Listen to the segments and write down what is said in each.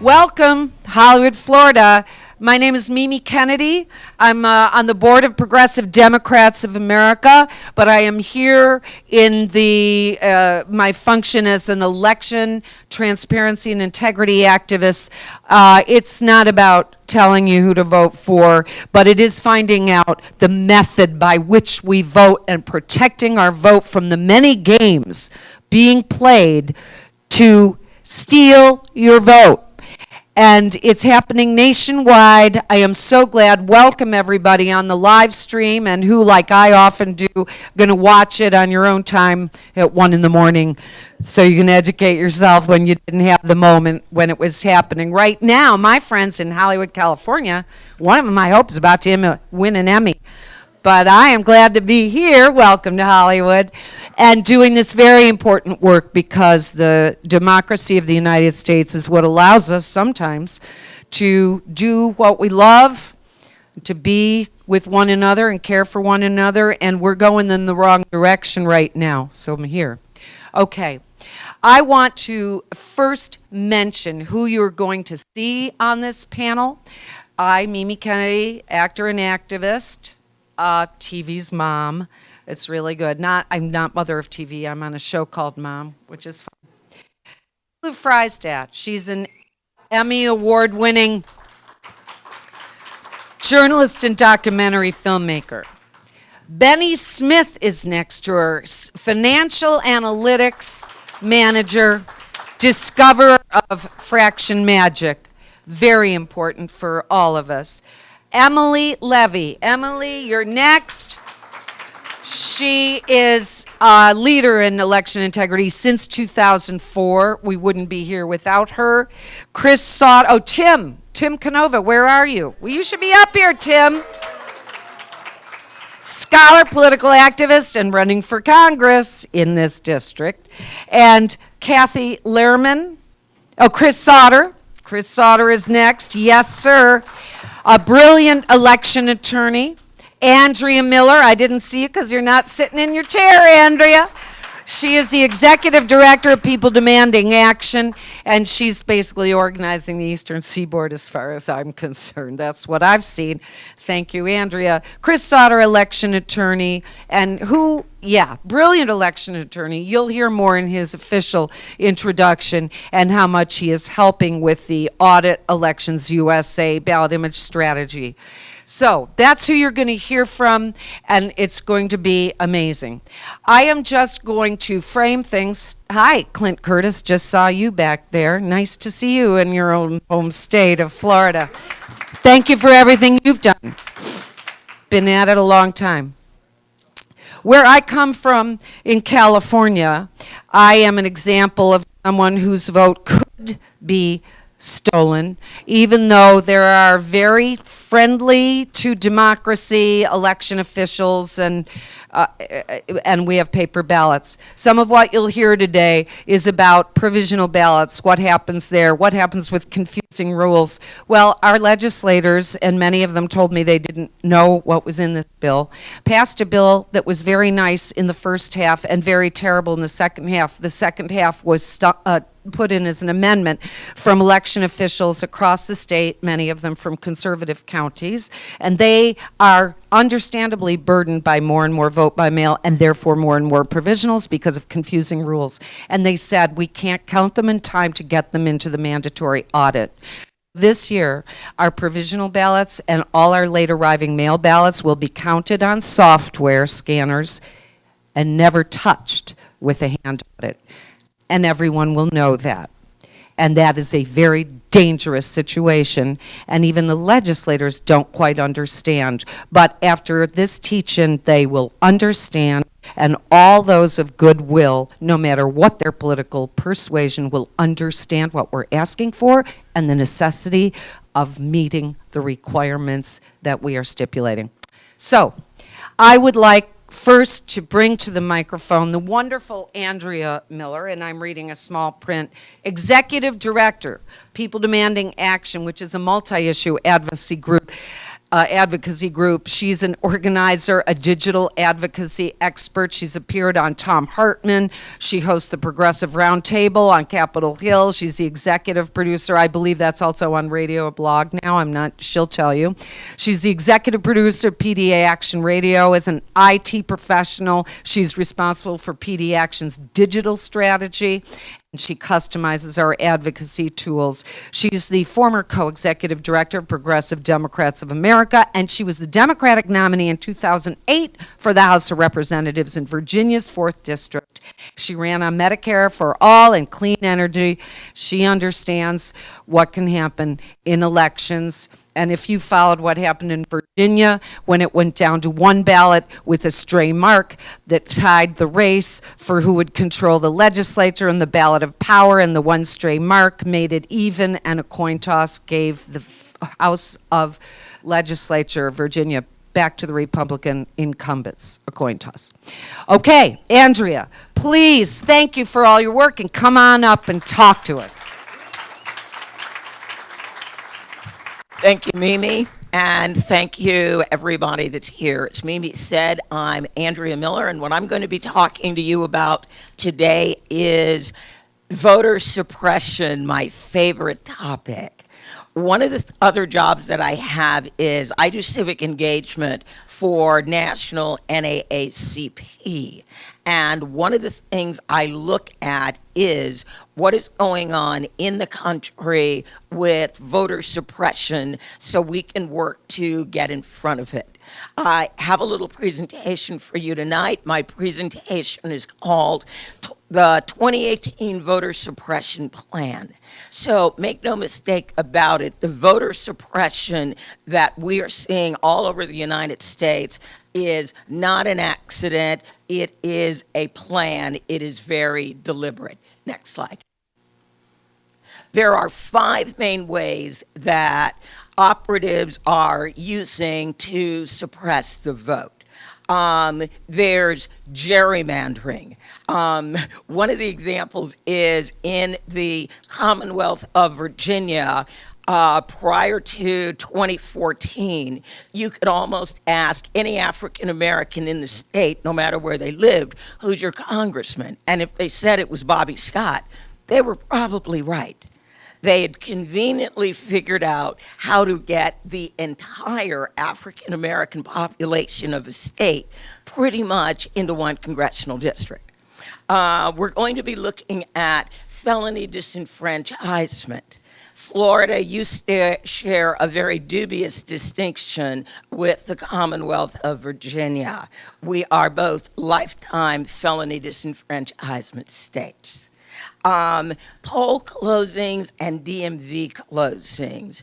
Welcome, Hollywood, Florida. My name is Mimi Kennedy. I'm on the board of Progressive Democrats of America, but I am here in my function as an election transparency and integrity activist. It's not about telling you who to vote for, but it is finding out the method by which we vote and protecting our vote from the many games being played to steal your vote. And it's happening nationwide. I am so glad. Welcome everybody on the live stream, and who, like I often do, going to watch it on your own time at 1 in the morning so you can educate yourself when you didn't have the moment when it was happening. Right now, my friends in Hollywood, California, one of them I hope is about to win an Emmy. But I am glad to be here, welcome to Hollywood, and doing this very important work, because the democracy of the United States is what allows us sometimes to do what we love, to be with one another and care for one another, and we're going in the wrong direction right now, so I'm here. Okay, I want to first mention who you're going to see on this panel. I, Mimi Kennedy, actor and activist, TV's mom. It's really good. I'm not mother of TV. I'm on a show called Mom, which is fun. Lou Freistat. She's an Emmy Award-winning journalist and documentary filmmaker. Bennie Smith is next to her. Financial analytics manager, discoverer of fraction magic. Very important for all of us. Emily Levy. Emily, you're next. She is a leader in election integrity since 2004. We wouldn't be here without her. Tim Canova, where are you? Well, you should be up here, Tim. Scholar, political activist, and running for Congress in this district. And Kathy Lerman. Chris Sauter. Chris Sauter is next. Yes, sir. A brilliant election attorney. Andrea Miller, I didn't see you because you're not sitting in your chair, Andrea. She is the executive director of People Demanding Action, and she's basically organizing the Eastern Seaboard as far as I'm concerned. That's what I've seen. Thank you, Andrea. Chris Sauter, election attorney, and brilliant election attorney. You'll hear more in his official introduction and how much he is helping with the Audit Elections USA ballot image strategy. So that's who you're going to hear from, and it's going to be amazing. I am just going to frame things. Hi, Clint Curtis, just saw you back there. Nice to see you in your own home state of Florida. Thank you for everything you've done. Been at it a long time. Where I come from in California, I am an example of someone whose vote could be stolen, even though there are very friendly to democracy election officials, and we have paper ballots. Some of what you'll hear today is about provisional ballots, what happens there, what happens with confusing rules. Well, our legislators, and many of them told me they didn't know what was in this bill, passed a bill that was very nice in the first half and very terrible in the second half. The second half was put in as an amendment from election officials across the state, many of them from conservative counties, and they are understandably burdened by more and more vote by mail, and therefore more and more provisionals because of confusing rules. And they said we can't count them in time to get them into the mandatory audit. This year, our provisional ballots and all our late arriving mail ballots will be counted on software scanners and never touched with a hand audit. And everyone will know that. And that is a very dangerous situation, and even the legislators don't quite understand. But after this teach-in, they will understand, and all those of goodwill, no matter what their political persuasion, will understand what we're asking for and the necessity of meeting the requirements that we are stipulating. So, I would like first to bring to the microphone the wonderful Andrea Miller, and I'm reading a small print, Executive Director, People Demanding Action, which is a multi-issue advocacy group advocacy group. She's an organizer, a digital advocacy expert. She's appeared on Tom Hartman. She hosts the Progressive Roundtable on Capitol Hill. She's the executive producer. I believe that's also on Radio Blog now. I'm not, she'll tell you. She's the executive producer of PDA Action Radio. As an IT professional, she's responsible for PD Action's digital strategy. She customizes our advocacy tools. She's the former co-executive director of Progressive Democrats of America, and she was the Democratic nominee in 2008 for the House of Representatives in Virginia's 4th District. She ran on Medicare for All and clean energy. She understands what can happen in elections. And if you followed what happened in Virginia when it went down to one ballot with a stray mark that tied the race for who would control the legislature and the ballot of power, and the one stray mark made it even, and a coin toss gave the House of Legislature of Virginia back to the Republican incumbents, a coin toss. Okay, Andrea, please, thank you for all your work, and come on up and talk to us. Thank you, Mimi, and thank you, everybody that's here. As Mimi said, I'm Andrea Miller, and what I'm going to be talking to you about today is voter suppression, my favorite topic. One of the other jobs that I have is I do civic engagement for National NAACP. And one of the things I look at is what is going on in the country with voter suppression so we can work to get in front of it. I have a little presentation for you tonight. My presentation is called the 2018 Voter Suppression Plan. So make no mistake about it, the voter suppression that we are seeing all over the United States is not an accident. It is a plan. It is very deliberate. Next slide. There are 5 main ways that operatives are using to suppress the vote. There's gerrymandering. One of the examples is in the Commonwealth of Virginia. Prior to 2014, you could almost ask any African American in the state, no matter where they lived, who's your congressman? And if they said it was Bobby Scott, they were probably right. They had conveniently figured out how to get the entire African American population of a state pretty much into one congressional district. We're going to be looking at felony disenfranchisement. Florida used to share a very dubious distinction with the Commonwealth of Virginia. We are both lifetime felony disenfranchisement states. Poll closings and DMV closings.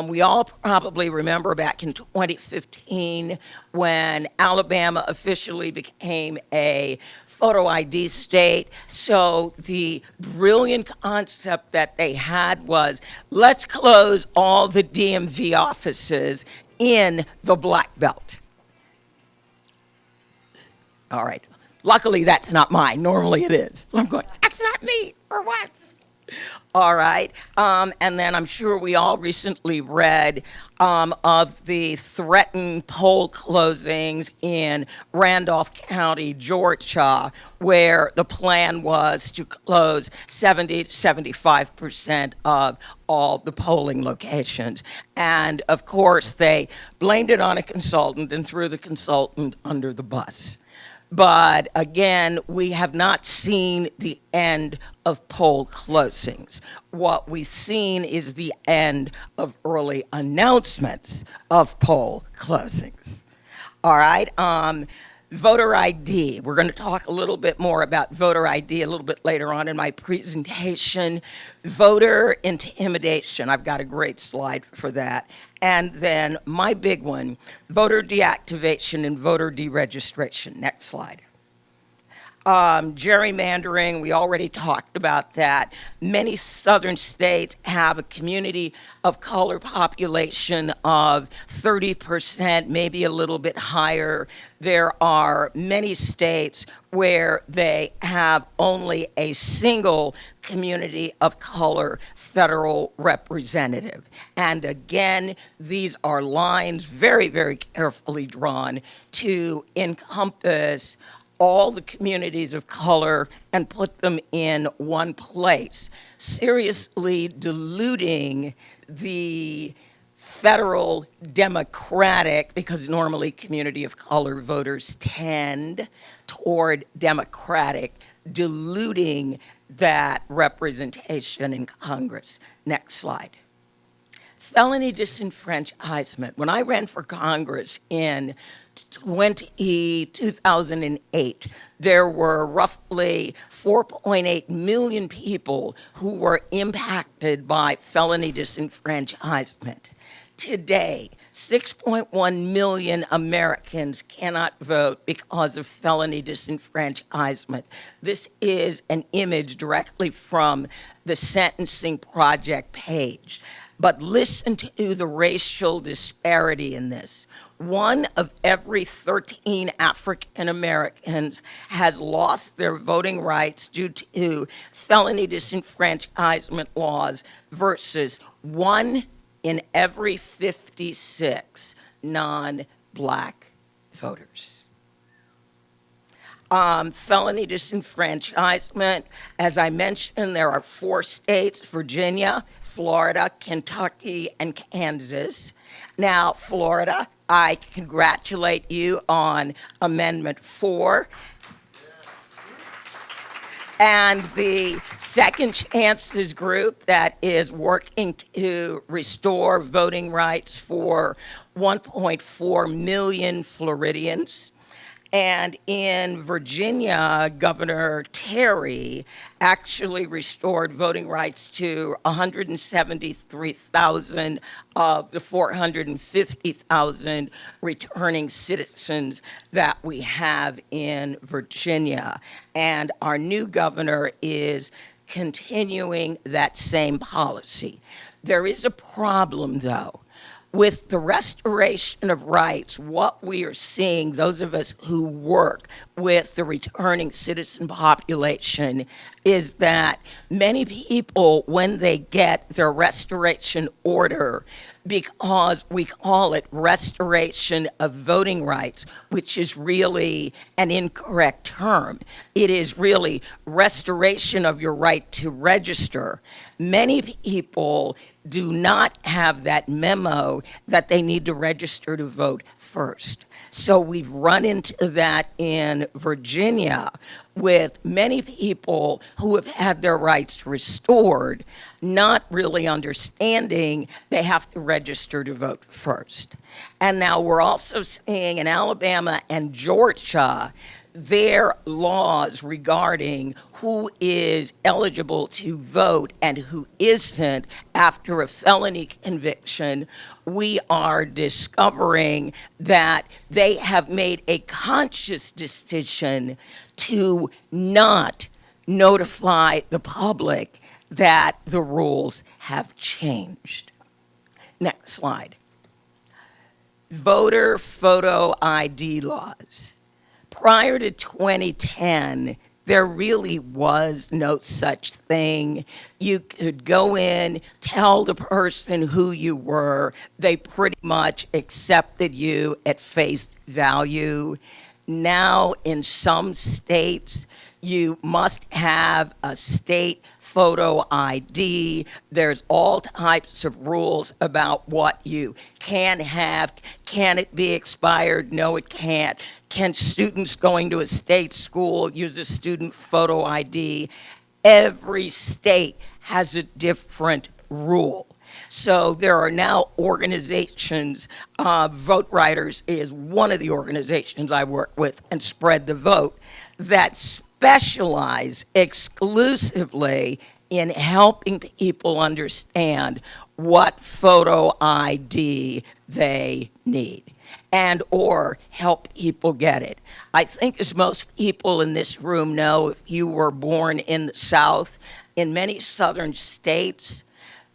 We all probably remember back in 2015 when Alabama officially became a photo ID state. So the brilliant concept that they had was, let's close all the DMV offices in the Black Belt. All right. Luckily, that's not mine. Normally it is. So I'm going, that's not me for once. All right. And then I'm sure we all recently read of the threatened poll closings in Randolph County, Georgia, where the plan was to close 70 to 75% of all the polling locations. And of course, they blamed it on a consultant and threw the consultant under the bus. But again, we have not seen the end of poll closings. What we've seen is the end of early announcements of poll closings. All right, voter ID. We're going to talk a little bit more about voter ID a little bit later on in my presentation. Voter intimidation. I've got a great slide for that. And then my big one, voter deactivation and voter deregistration. Next slide. Gerrymandering, we already talked about that. Many southern states have a community of color population of 30%, maybe a little bit higher. There are many states where they have only a single community of color federal representative. And again, these are lines very, very carefully drawn to encompass all the communities of color and put them in one place, seriously diluting the federal Democratic, because normally community of color voters tend toward Democratic, diluting that representation in Congress. Next slide. Felony disenfranchisement. When I ran for Congress in 2008, there were roughly 4.8 million people who were impacted by felony disenfranchisement. Today, 6.1 million Americans cannot vote because of felony disenfranchisement. This is an image directly from the Sentencing Project page. But listen to the racial disparity in this. 1 of every 13 African Americans has lost their voting rights due to felony disenfranchisement laws versus 1 in every 56 non-black voters. Felony disenfranchisement, as I mentioned, there are 4 states, Virginia, Florida, Kentucky, and Kansas. Now, Florida, I congratulate you on Amendment 4. And the Second Chances group that is working to restore voting rights for 1.4 million Floridians. And in Virginia, Governor Terry actually restored voting rights to 173,000 of the 450,000 returning citizens that we have in Virginia. And our new governor is continuing that same policy. There is a problem, though. With the restoration of rights, what we are seeing, those of us who work with the returning citizen population, is that many people, when they get their restoration order, because we call it restoration of voting rights, which is really an incorrect term. It is really restoration of your right to register. Many people do not have that memo that they need to register to vote first. So we've run into that in Virginia with many people who have had their rights restored, not really understanding they have to register to vote first. And now we're also seeing in Alabama and Georgia their laws regarding who is eligible to vote and who isn't after a felony conviction. We are discovering that they have made a conscious decision to not notify the public that the rules have changed. Next slide. Voter photo ID laws. Prior to 2010, there really was no such thing. You could go in, tell the person who you were. They pretty much accepted you at face value. Now, in some states, you must have a state photo ID. There's all types of rules about what you can have. Can it be expired? No, it can't. Can students going to a state school use a student photo ID? Every state has a different rule. So there are now organizations, Vote Riders is one of the organizations I work with, and Spread the Vote, that specialize exclusively in helping people understand what photo ID they need. and or help people get it. I think, as most people in this room know, if you were born in the South, in many southern states,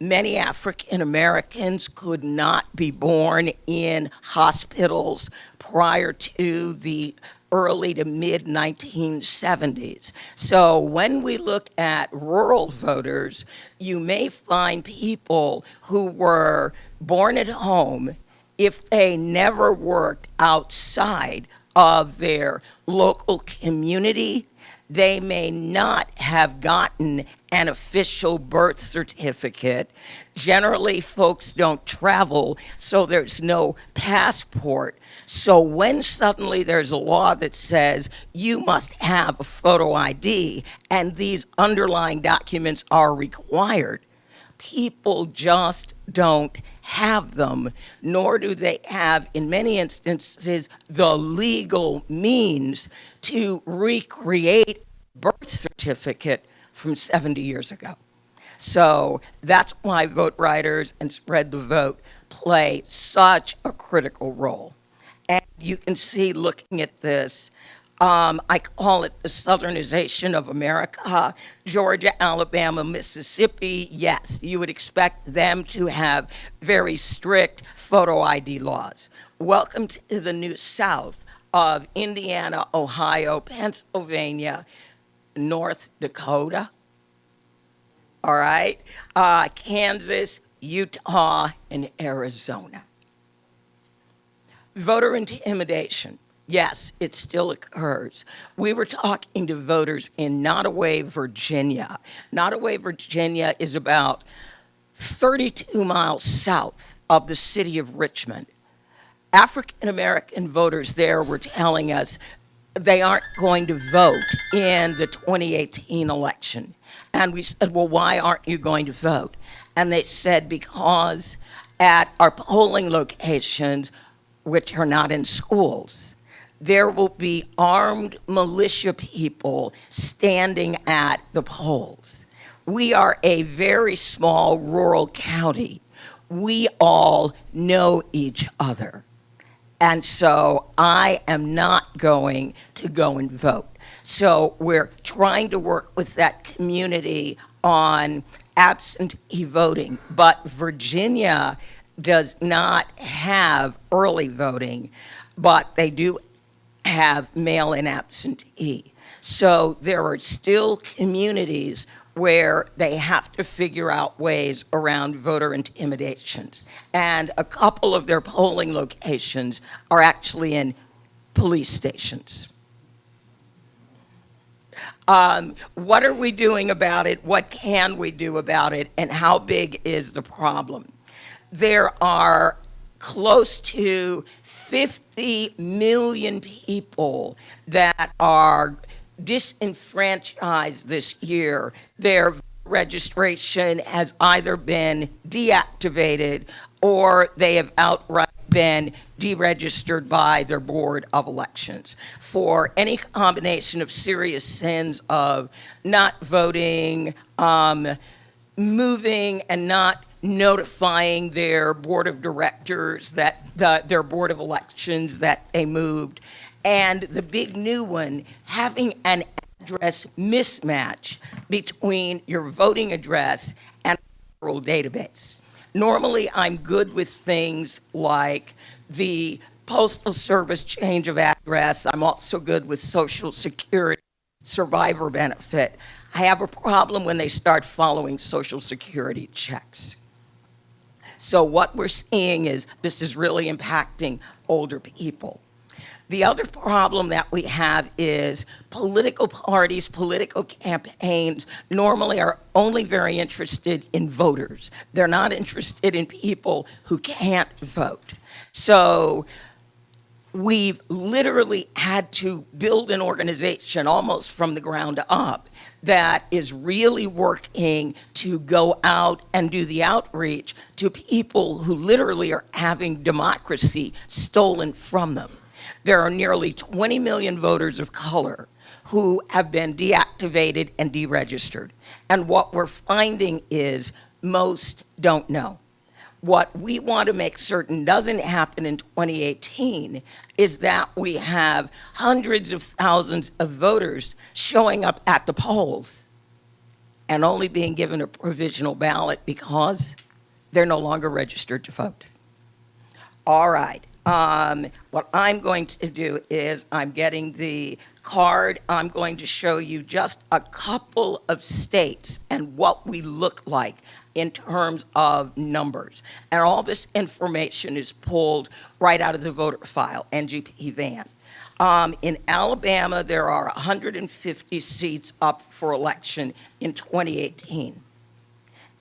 many African Americans could not be born in hospitals prior to the early to mid 1970s. So when we look at rural voters, you may find people who were born at home, if they never worked outside of their local community, they may not have gotten an official birth certificate. Generally, folks don't travel, so there's no passport. So when suddenly there's a law that says you must have a photo ID and these underlying documents are required, people just don't have them, nor do they have, in many instances, the legal means to recreate a birth certificate from 70 years ago. So that's why Vote Riders and Spread the Vote play such a critical role. And you can see, looking at this, I call it the Southernization of America. Georgia, Alabama, Mississippi, yes, you would expect them to have very strict photo ID laws. Welcome to the new South of Indiana, Ohio, Pennsylvania, North Dakota, all right, Kansas, Utah, and Arizona. Voter intimidation. Yes, it still occurs. We were talking to voters in Nottoway, Virginia. Nottoway, Virginia is about 32 miles south of the city of Richmond. African American voters there were telling us they aren't going to vote in the 2018 election. And we said, well, why aren't you going to vote? And they said, because at our polling locations, which are not in schools, there will be armed militia people standing at the polls. We are a very small rural county. We all know each other. And so I am not going to go and vote. So we're trying to work with that community on absentee voting. But Virginia does not have early voting, but they do have mail-in absentee. So there are still communities where they have to figure out ways around voter intimidation. And a couple of their polling locations are actually in police stations. What are we doing about it? What can we do about it? And how big is the problem? There are close to 50 million people that are disenfranchised this year. Their registration has either been deactivated or they have outright been deregistered by their Board of Elections for any combination of serious sins of not voting, moving and not notifying their board of directors that their Board of Elections that they moved. And the big new one, having an address mismatch between your voting address and a federal database. Normally, I'm good with things like the Postal Service change of address. I'm also good with Social Security survivor benefit. I have a problem when they start following Social Security checks. So what we're seeing is this is really impacting older people. The other problem that we have is political parties, political campaigns normally are only very interested in voters. They're not interested in people who can't vote. So we've literally had to build an organization almost from the ground up that is really working to go out and do the outreach to people who literally are having democracy stolen from them. There are nearly 20 million voters of color who have been deactivated and deregistered. And what we're finding is most don't know. What we want to make certain doesn't happen in 2018 is that we have hundreds of thousands of voters showing up at the polls and only being given a provisional ballot because they're no longer registered to vote. All right. What I'm going to do is I'm getting the card. I'm going to show you just a couple of states and what we look like in terms of numbers. And all this information is pulled right out of the voter file, NGP van. In Alabama, there are 150 seats up for election in 2018.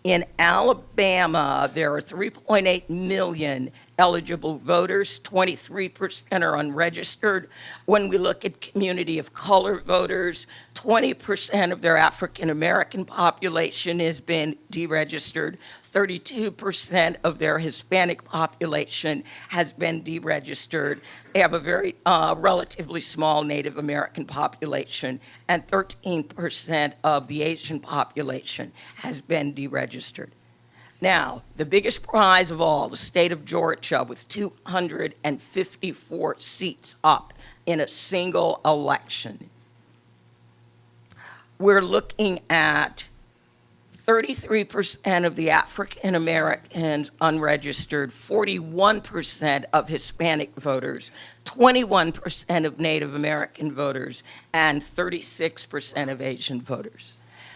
In Alabama, there are 3.8 million eligible voters, 23% are unregistered. When we look at community of color voters, 20% of their African American population has been deregistered, 32% of their Hispanic population has been deregistered. They have a very relatively small Native American population, and 13% of the Asian population has been deregistered. Now, the biggest prize of all, the state of Georgia, with 254 seats up in a single election. We're looking at 33% of the African Americans unregistered, 41% of Hispanic voters, 21% of Native American voters, and 36% of Asian voters.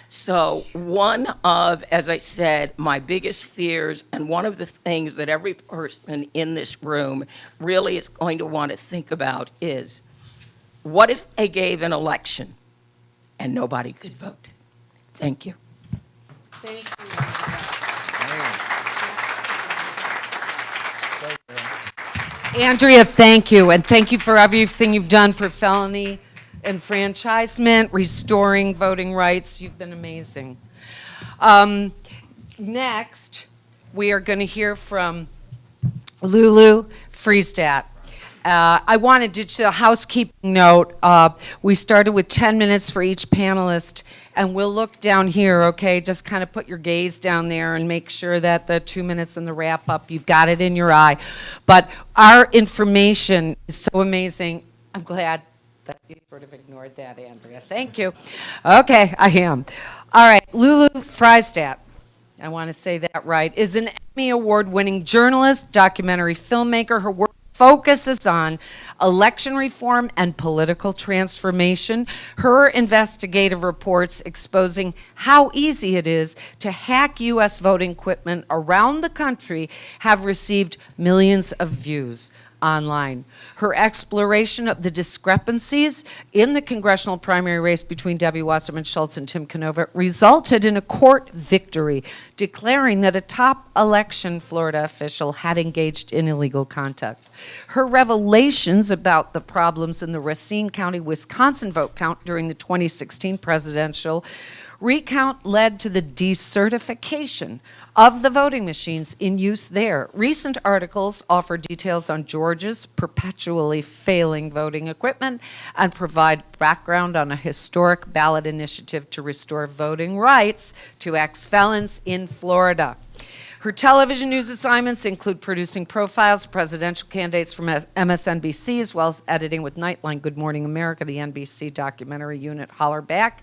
So one of, as I said, my biggest fears, and one of the things that every person in this room really is going to want to think about is, what if they gave an election and nobody could vote? Thank you. Thank you. Andrea, thank you. And thank you for everything you've done for felony enfranchisement, restoring voting rights. You've been amazing. Next, we are going to hear from Lulu Friesdat. I wanted to do a housekeeping note. We started with 10 minutes for each panelist, and we'll look down here, okay? Just kind of put your gaze down there and make sure that the 2 minutes and the wrap-up, you've got it in your eye. But our information is so amazing. I'm glad that you sort of ignored that, Andrea. Thank you. Okay, I am. All right, Lulu Friesdat, I want to say that right, is an Emmy Award-winning journalist, documentary filmmaker. Her work focuses on election reform and political transformation. Her investigative reports exposing how easy it is to hack U.S. voting equipment around the country have received millions of views online. Her exploration of the discrepancies in the congressional primary race between Debbie Wasserman Schultz and Tim Canova resulted in a court victory declaring that a top election Florida official had engaged in illegal conduct. Her revelations about the problems in the Racine County, Wisconsin vote count during the 2016 presidential recount led to the decertification of the voting machines in use there. Recent articles offer details on Georgia's perpetually failing voting equipment and provide background on a historic ballot initiative to restore voting rights to ex-felons in Florida. Her television news assignments include producing profiles of presidential candidates from MSNBC, as well as editing with Nightline, Good Morning America, the NBC documentary unit Holler Back.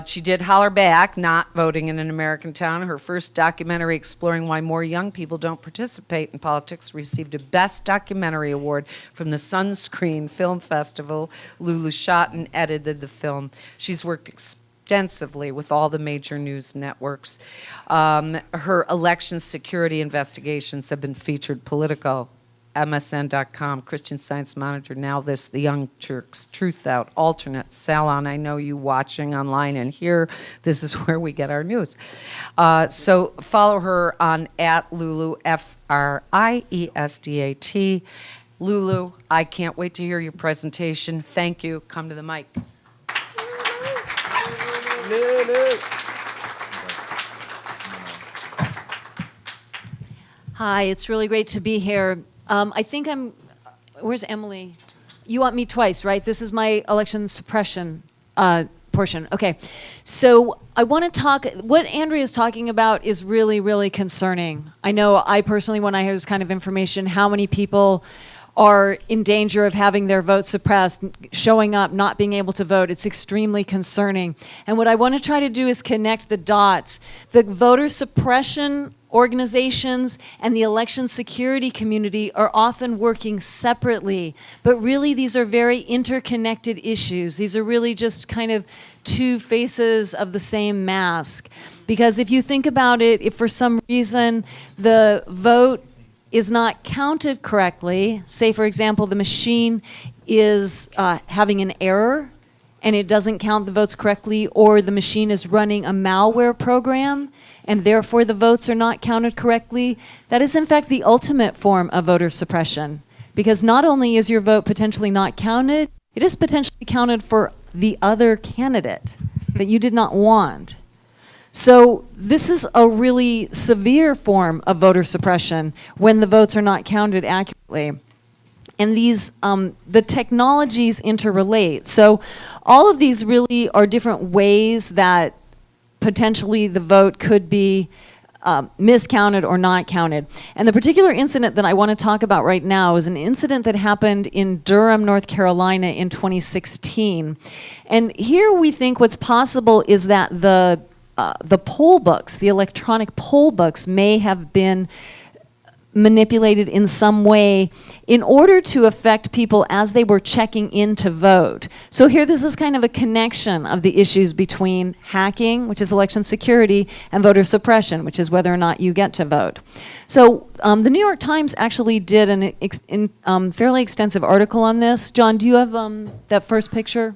She did Holler Back, Not Voting in an American Town. Her first documentary exploring why more young people don't participate in politics received a Best Documentary Award from the Sunscreen Film Festival. Lulu shot and edited the film. She's worked extensively with all the major news networks. Her election security investigations have been featured Politico, MSN.com, Christian Science Monitor, Now This, The Young Turks, Truth Out, Alternate, Salon. I know you watching online and here. This is where we get our news. So follow her on @Lulu, Friesdat. Lulu, I can't wait to hear your presentation. Thank you. Come to the mic. Lulu. Hi, it's really great to be here. I think where's Emily? You want me twice, right? This is my election suppression portion. Okay. So I want to talk, what Andrea is talking about is really, really concerning. I know I personally, when I hear this kind of information, how many people are in danger of having their vote suppressed, showing up, not being able to vote. It's extremely concerning. And what I want to try to do is connect the dots. The voter suppression organizations and the election security community are often working separately, but really these are very interconnected issues. These are really just kind of two faces of the same mask. Because if you think about it, if for some reason the vote is not counted correctly, say for example the machine is having an error and it doesn't count the votes correctly, or the machine is running a malware program and therefore the votes are not counted correctly, that is in fact the ultimate form of voter suppression. Because not only is your vote potentially not counted, it is potentially counted for the other candidate that you did not want. So this is a really severe form of voter suppression when the votes are not counted accurately. And these, the technologies interrelate. So all of these really are different ways that potentially the vote could be miscounted or not counted. And the particular incident that I want to talk about right now is an incident that happened in Durham, North Carolina in 2016. And here we think what's possible is that the poll books, the electronic poll books, may have been manipulated in some way in order to affect people as they were checking in to vote. So here this is kind of a connection of the issues between hacking, which is election security, and voter suppression, which is whether or not you get to vote. So the New York Times actually did an fairly extensive article on this. John, do you have that first picture?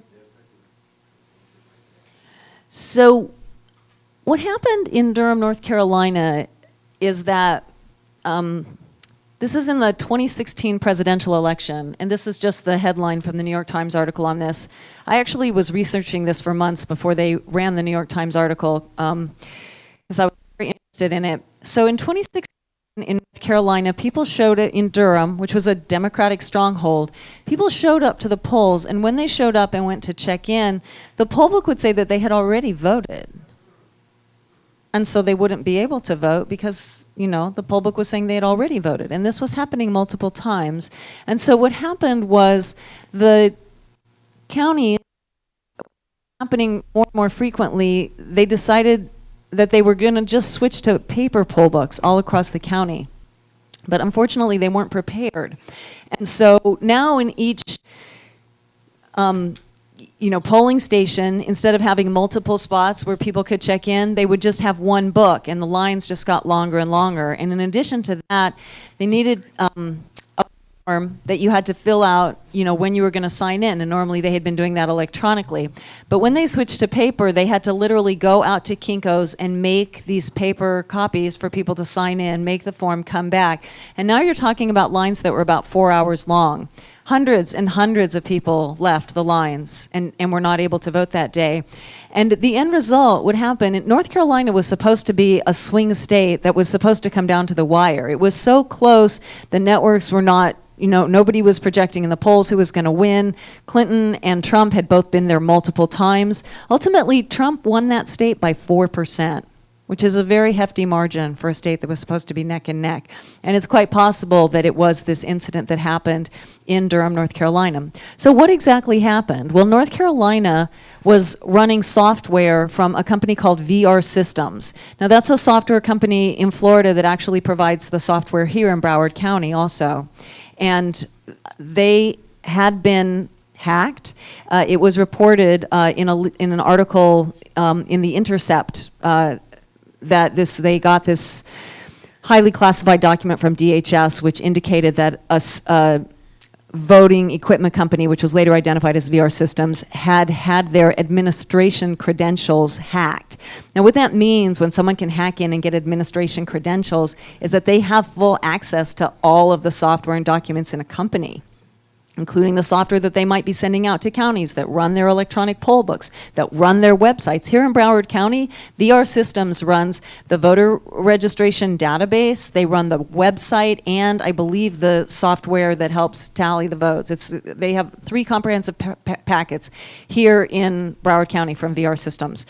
So what happened in Durham, North Carolina is that this is in the 2016 presidential election, and this is just the headline from the New York Times article on this. I actually was researching this for months before they ran the New York Times article because I was very interested in it. So in 2016 in North Carolina, people showed it in Durham, which was a Democratic stronghold. People showed up to the polls, and when they showed up and went to check in, the poll book would say that they had already voted. And so they wouldn't be able to vote because, you know, the poll book was saying they had already voted. And this was happening multiple times. And so what happened was the county, happening more and more frequently, they decided that they were going to just switch to paper poll books all across the county. But unfortunately, they weren't prepared. And so now in each polling station, instead of having multiple spots where people could check in, they would just have one book, and the lines just got longer and longer. And in addition to that, they needed a form that you had to fill out, when you were going to sign in, and normally they had been doing that electronically. But when they switched to paper, they had to literally go out to Kinko's and make these paper copies for people to sign in, make the form, come back. And now you're talking about lines that were about 4 hours long. Hundreds and hundreds of people left the lines and were not able to vote that day. And the end result would happen, North Carolina was supposed to be a swing state that was supposed to come down to the wire. It was so close, the networks were not, nobody was projecting in the polls who was going to win. Clinton and Trump had both been there multiple times. Ultimately, Trump won that state by 4%. Which is a very hefty margin for a state that was supposed to be neck and neck. And it's quite possible that it was this incident that happened in Durham, North Carolina. So what exactly happened? Well, North Carolina was running software from a company called VR Systems. Now that's a software company in Florida that actually provides the software here in Broward County also. And they had been hacked. It was reported in an article in The Intercept that they got this highly classified document from DHS, which indicated that a voting equipment company, which was later identified as VR Systems, had their administration credentials hacked. Now what that means when someone can hack in and get administration credentials is that they have full access to all of the software and documents in a company. including the software that they might be sending out to counties that run their electronic poll books, that run their websites. Here in Broward County, VR Systems runs the voter registration database, they run the website, and I believe the software that helps tally the votes. They have 3 comprehensive packets here in Broward County from VR Systems.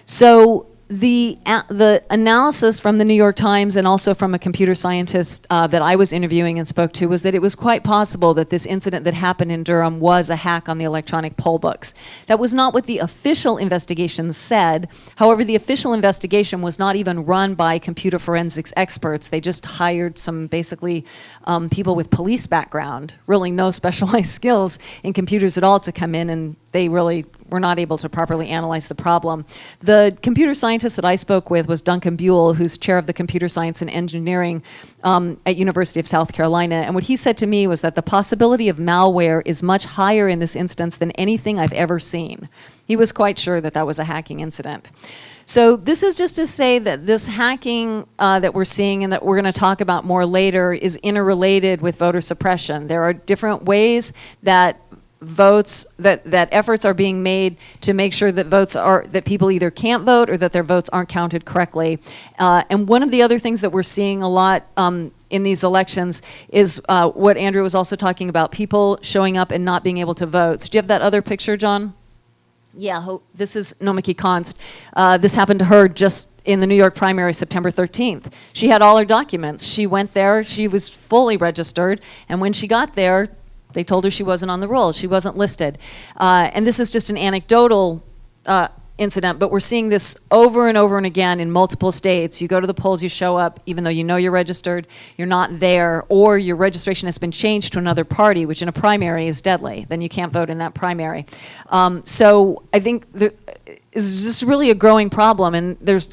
So the analysis from the New York Times and also from a computer scientist that I was interviewing and spoke to was that it was quite possible that this incident that happened in Durham was a hack on the electronic poll books. That was not what the official investigation said. However, the official investigation was not even run by computer forensics experts. They just hired some basically people with police background, really no specialized skills in computers at all, to come in, and they really were not able to properly analyze the problem. The computer scientist that I spoke with was Duncan Buell, who's chair of the computer science and engineering at University of South Carolina. And what he said to me was that the possibility of malware is much higher in this instance than anything I've ever seen. He was quite sure that that was a hacking incident. So this is just to say that this hacking that we're seeing and that we're going to talk about more later is interrelated with voter suppression. There are different ways that that efforts are being made to make sure that that people either can't vote or that their votes aren't counted correctly. And one of the other things that we're seeing a lot in these elections is what Andrew was also talking about, people showing up and not being able to vote. So do you have that other picture, John? Yeah, this is Nomiki Konst. This happened to her just in the New York primary, September 13th. She had all her documents. She went there, she was fully registered, and when she got there, they told her she wasn't on the roll. She wasn't listed. And this is just an anecdotal incident, but we're seeing this over and over and again in multiple states. You go to the polls, you show up, even though you know you're registered, you're not there, or your registration has been changed to another party, which in a primary is deadly. Then you can't vote in that primary. So I think it's just really a growing problem, and there's...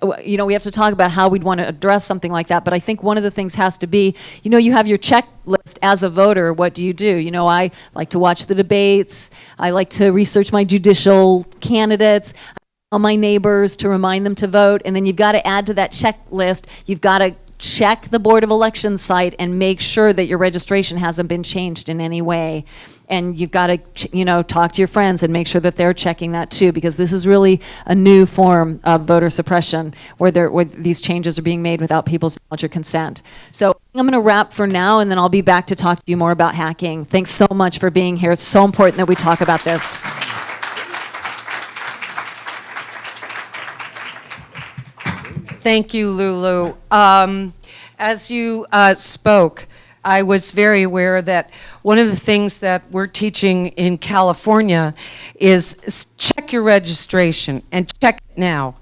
we have to talk about how we'd want to address something like that, but I think one of the things has to be, you have your checklist as a voter. What do? I like to watch the debates. I like to research my judicial candidates, all my neighbors to remind them to vote, and then you've got to add to that checklist, you've got to check the Board of Elections site and make sure that your registration hasn't been changed in any way. And you've got to, talk to your friends and make sure that they're checking that too, because this is really a new form of voter suppression where these changes are being made without people's knowledge or consent. So I'm going to wrap for now, and then I'll be back to talk to you more about hacking. Thanks so much for being here. It's so important that we talk about this. Thank you, Lulu. As you spoke, I was very aware that one of the things that we're teaching in California is check your registration, and check it now.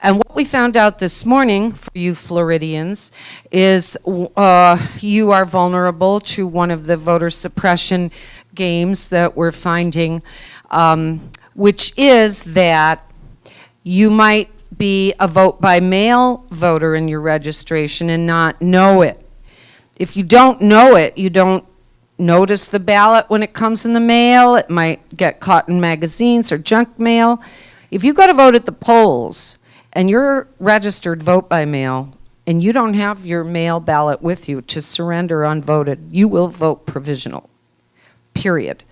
And what we found out this morning for you Floridians is you are vulnerable to one of the voter suppression games that we're finding, which is that you might be a vote by mail voter in your registration and not know it. If you don't know it, you don't notice the ballot when it comes in the mail. It might get caught in magazines or junk mail. If you go to vote at the polls and you're registered vote by mail and you don't have your mail ballot with you to surrender unvoted, you will vote provisional, period.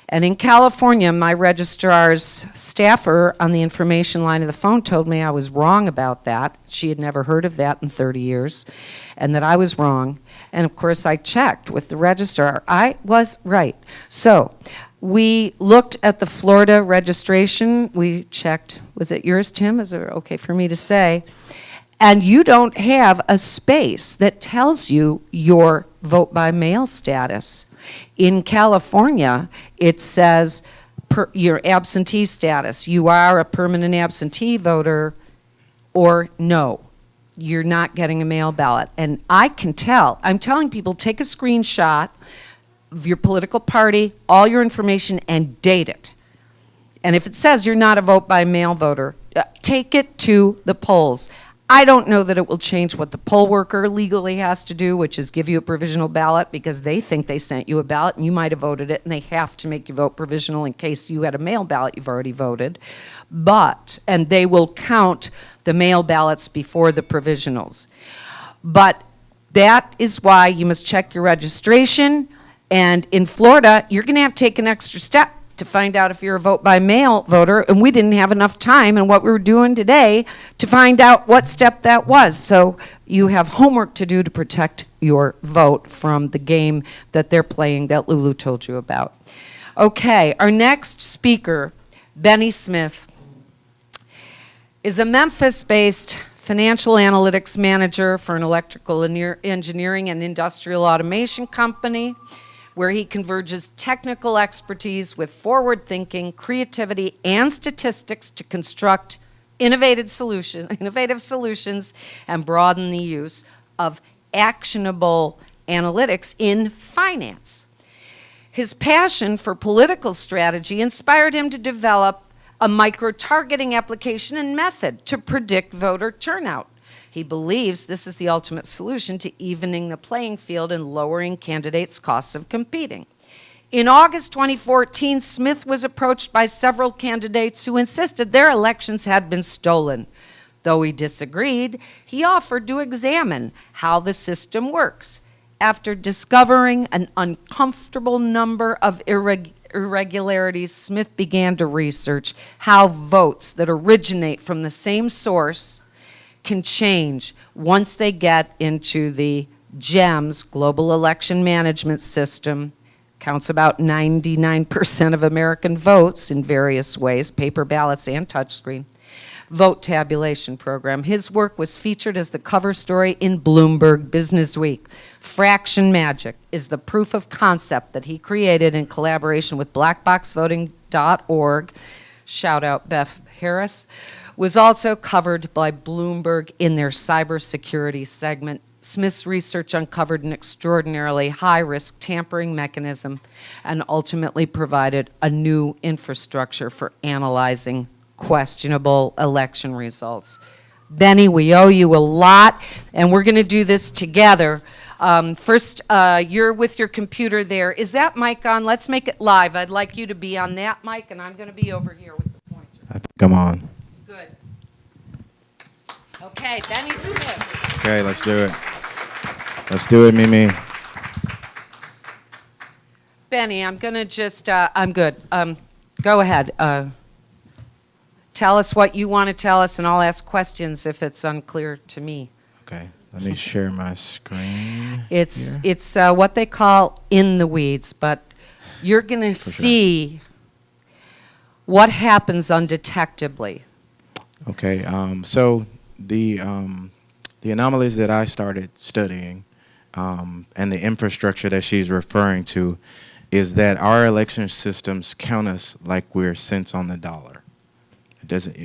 And in California, my registrar's staffer on the information line of the phone told me I was wrong about that. She had never heard of that in 30 years, and that I was wrong. And of course, I checked with the registrar. I was right. So we looked at the Florida registration. We checked, was it yours, Tim? Is it okay for me to say? And you don't have a space that tells you your vote by mail status. In California, it says your absentee status. You are a permanent absentee voter, or no, you're not getting a mail ballot. And I can tell. I'm telling people, take a screenshot of your political party, all your information, and date it. And if it says you're not a vote by mail voter, take it to the polls. I don't know that it will change what the poll worker legally has to do, which is give you a provisional ballot because they think they sent you a ballot and you might have voted it, and they have to make you vote provisional in case you had a mail ballot you've already voted. And they will count the mail ballots before the provisionals. But that is why you must check your registration. And in Florida, you're going to have to take an extra step to find out if you're a vote-by-mail voter, and we didn't have enough time in what we were doing today to find out what step that was. So you have homework to do to protect your vote from the game that they're playing that Lulu told you about. Okay, our next speaker, Bennie Smith, is a Memphis-based financial analytics manager for an electrical engineering and industrial automation company, where he converges technical expertise with forward-thinking, creativity, and statistics to construct innovative solutions and broaden the use of actionable analytics in finance. His passion for political strategy inspired him to develop a micro-targeting application and method to predict voter turnout. He believes this is the ultimate solution to evening the playing field and lowering candidates' costs of competing. In August 2014, Smith was approached by several candidates who insisted their elections had been stolen. Though he disagreed, he offered to examine how the system works. After discovering an uncomfortable number of irregularities, Smith began to research how votes that originate from the same source can change once they get into the GEMS, Global Election Management System. Counts about 99% of American votes in various ways, paper ballots and touchscreen. Vote tabulation program. His work was featured as the cover story in Bloomberg Businessweek. Fraction Magic is the proof of concept that he created in collaboration with blackboxvoting.org. Shout out Beth Harris. Was also covered by Bloomberg in their cybersecurity segment. Smith's research uncovered an extraordinarily high-risk tampering mechanism and ultimately provided a new infrastructure for analyzing questionable election results. Bennie, we owe you a lot, and we're going to do this together. First, you're with your computer there. Is that mic on? Let's make it live. I'd like you to be on that mic, and I'm going to be over here with the pointer. I think I'm on. Good. Okay, Bennie Smith. Okay, let's do it. Let's do it, Mimi. Bennie, I'm going to just, I'm good. Go ahead. Tell us what you want to tell us, and I'll ask questions if it's unclear to me. Okay, let me share my screen. It's here. what they call in the weeds, but you're going to see what happens undetectably. Okay, so the anomalies that I started studying and the infrastructure that she's referring to is that our election systems count us like we're cents on the dollar. It doesn't.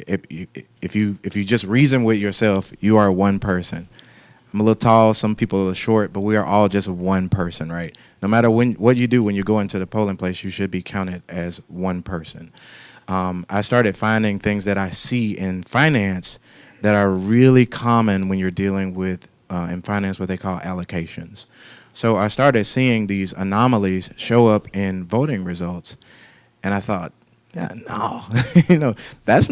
If you just reason with yourself, you are one person. I'm a little tall. Some people are short, but we are all just one person, right? No matter what you do when you go into the polling place, you should be counted as one person. I started finding things that I see in finance that are really common when you're dealing with, in finance, what they call allocations. So I started seeing these anomalies show up in voting results, and I thought, yeah, no, that's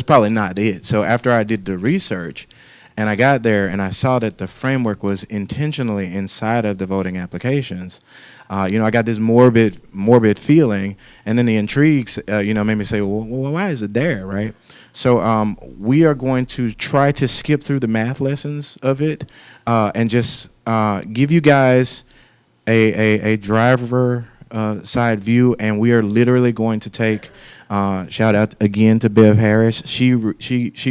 probably not it. So after I did the research, and I got there and I saw that the framework was intentionally inside of the voting applications, I got this morbid feeling, and then the intrigues, made me say, well, why is it there, right? So we are going to try to skip through the math lessons of it and just give you guys a driver side view, and we are literally going to take, shout out again to Bev Harris. She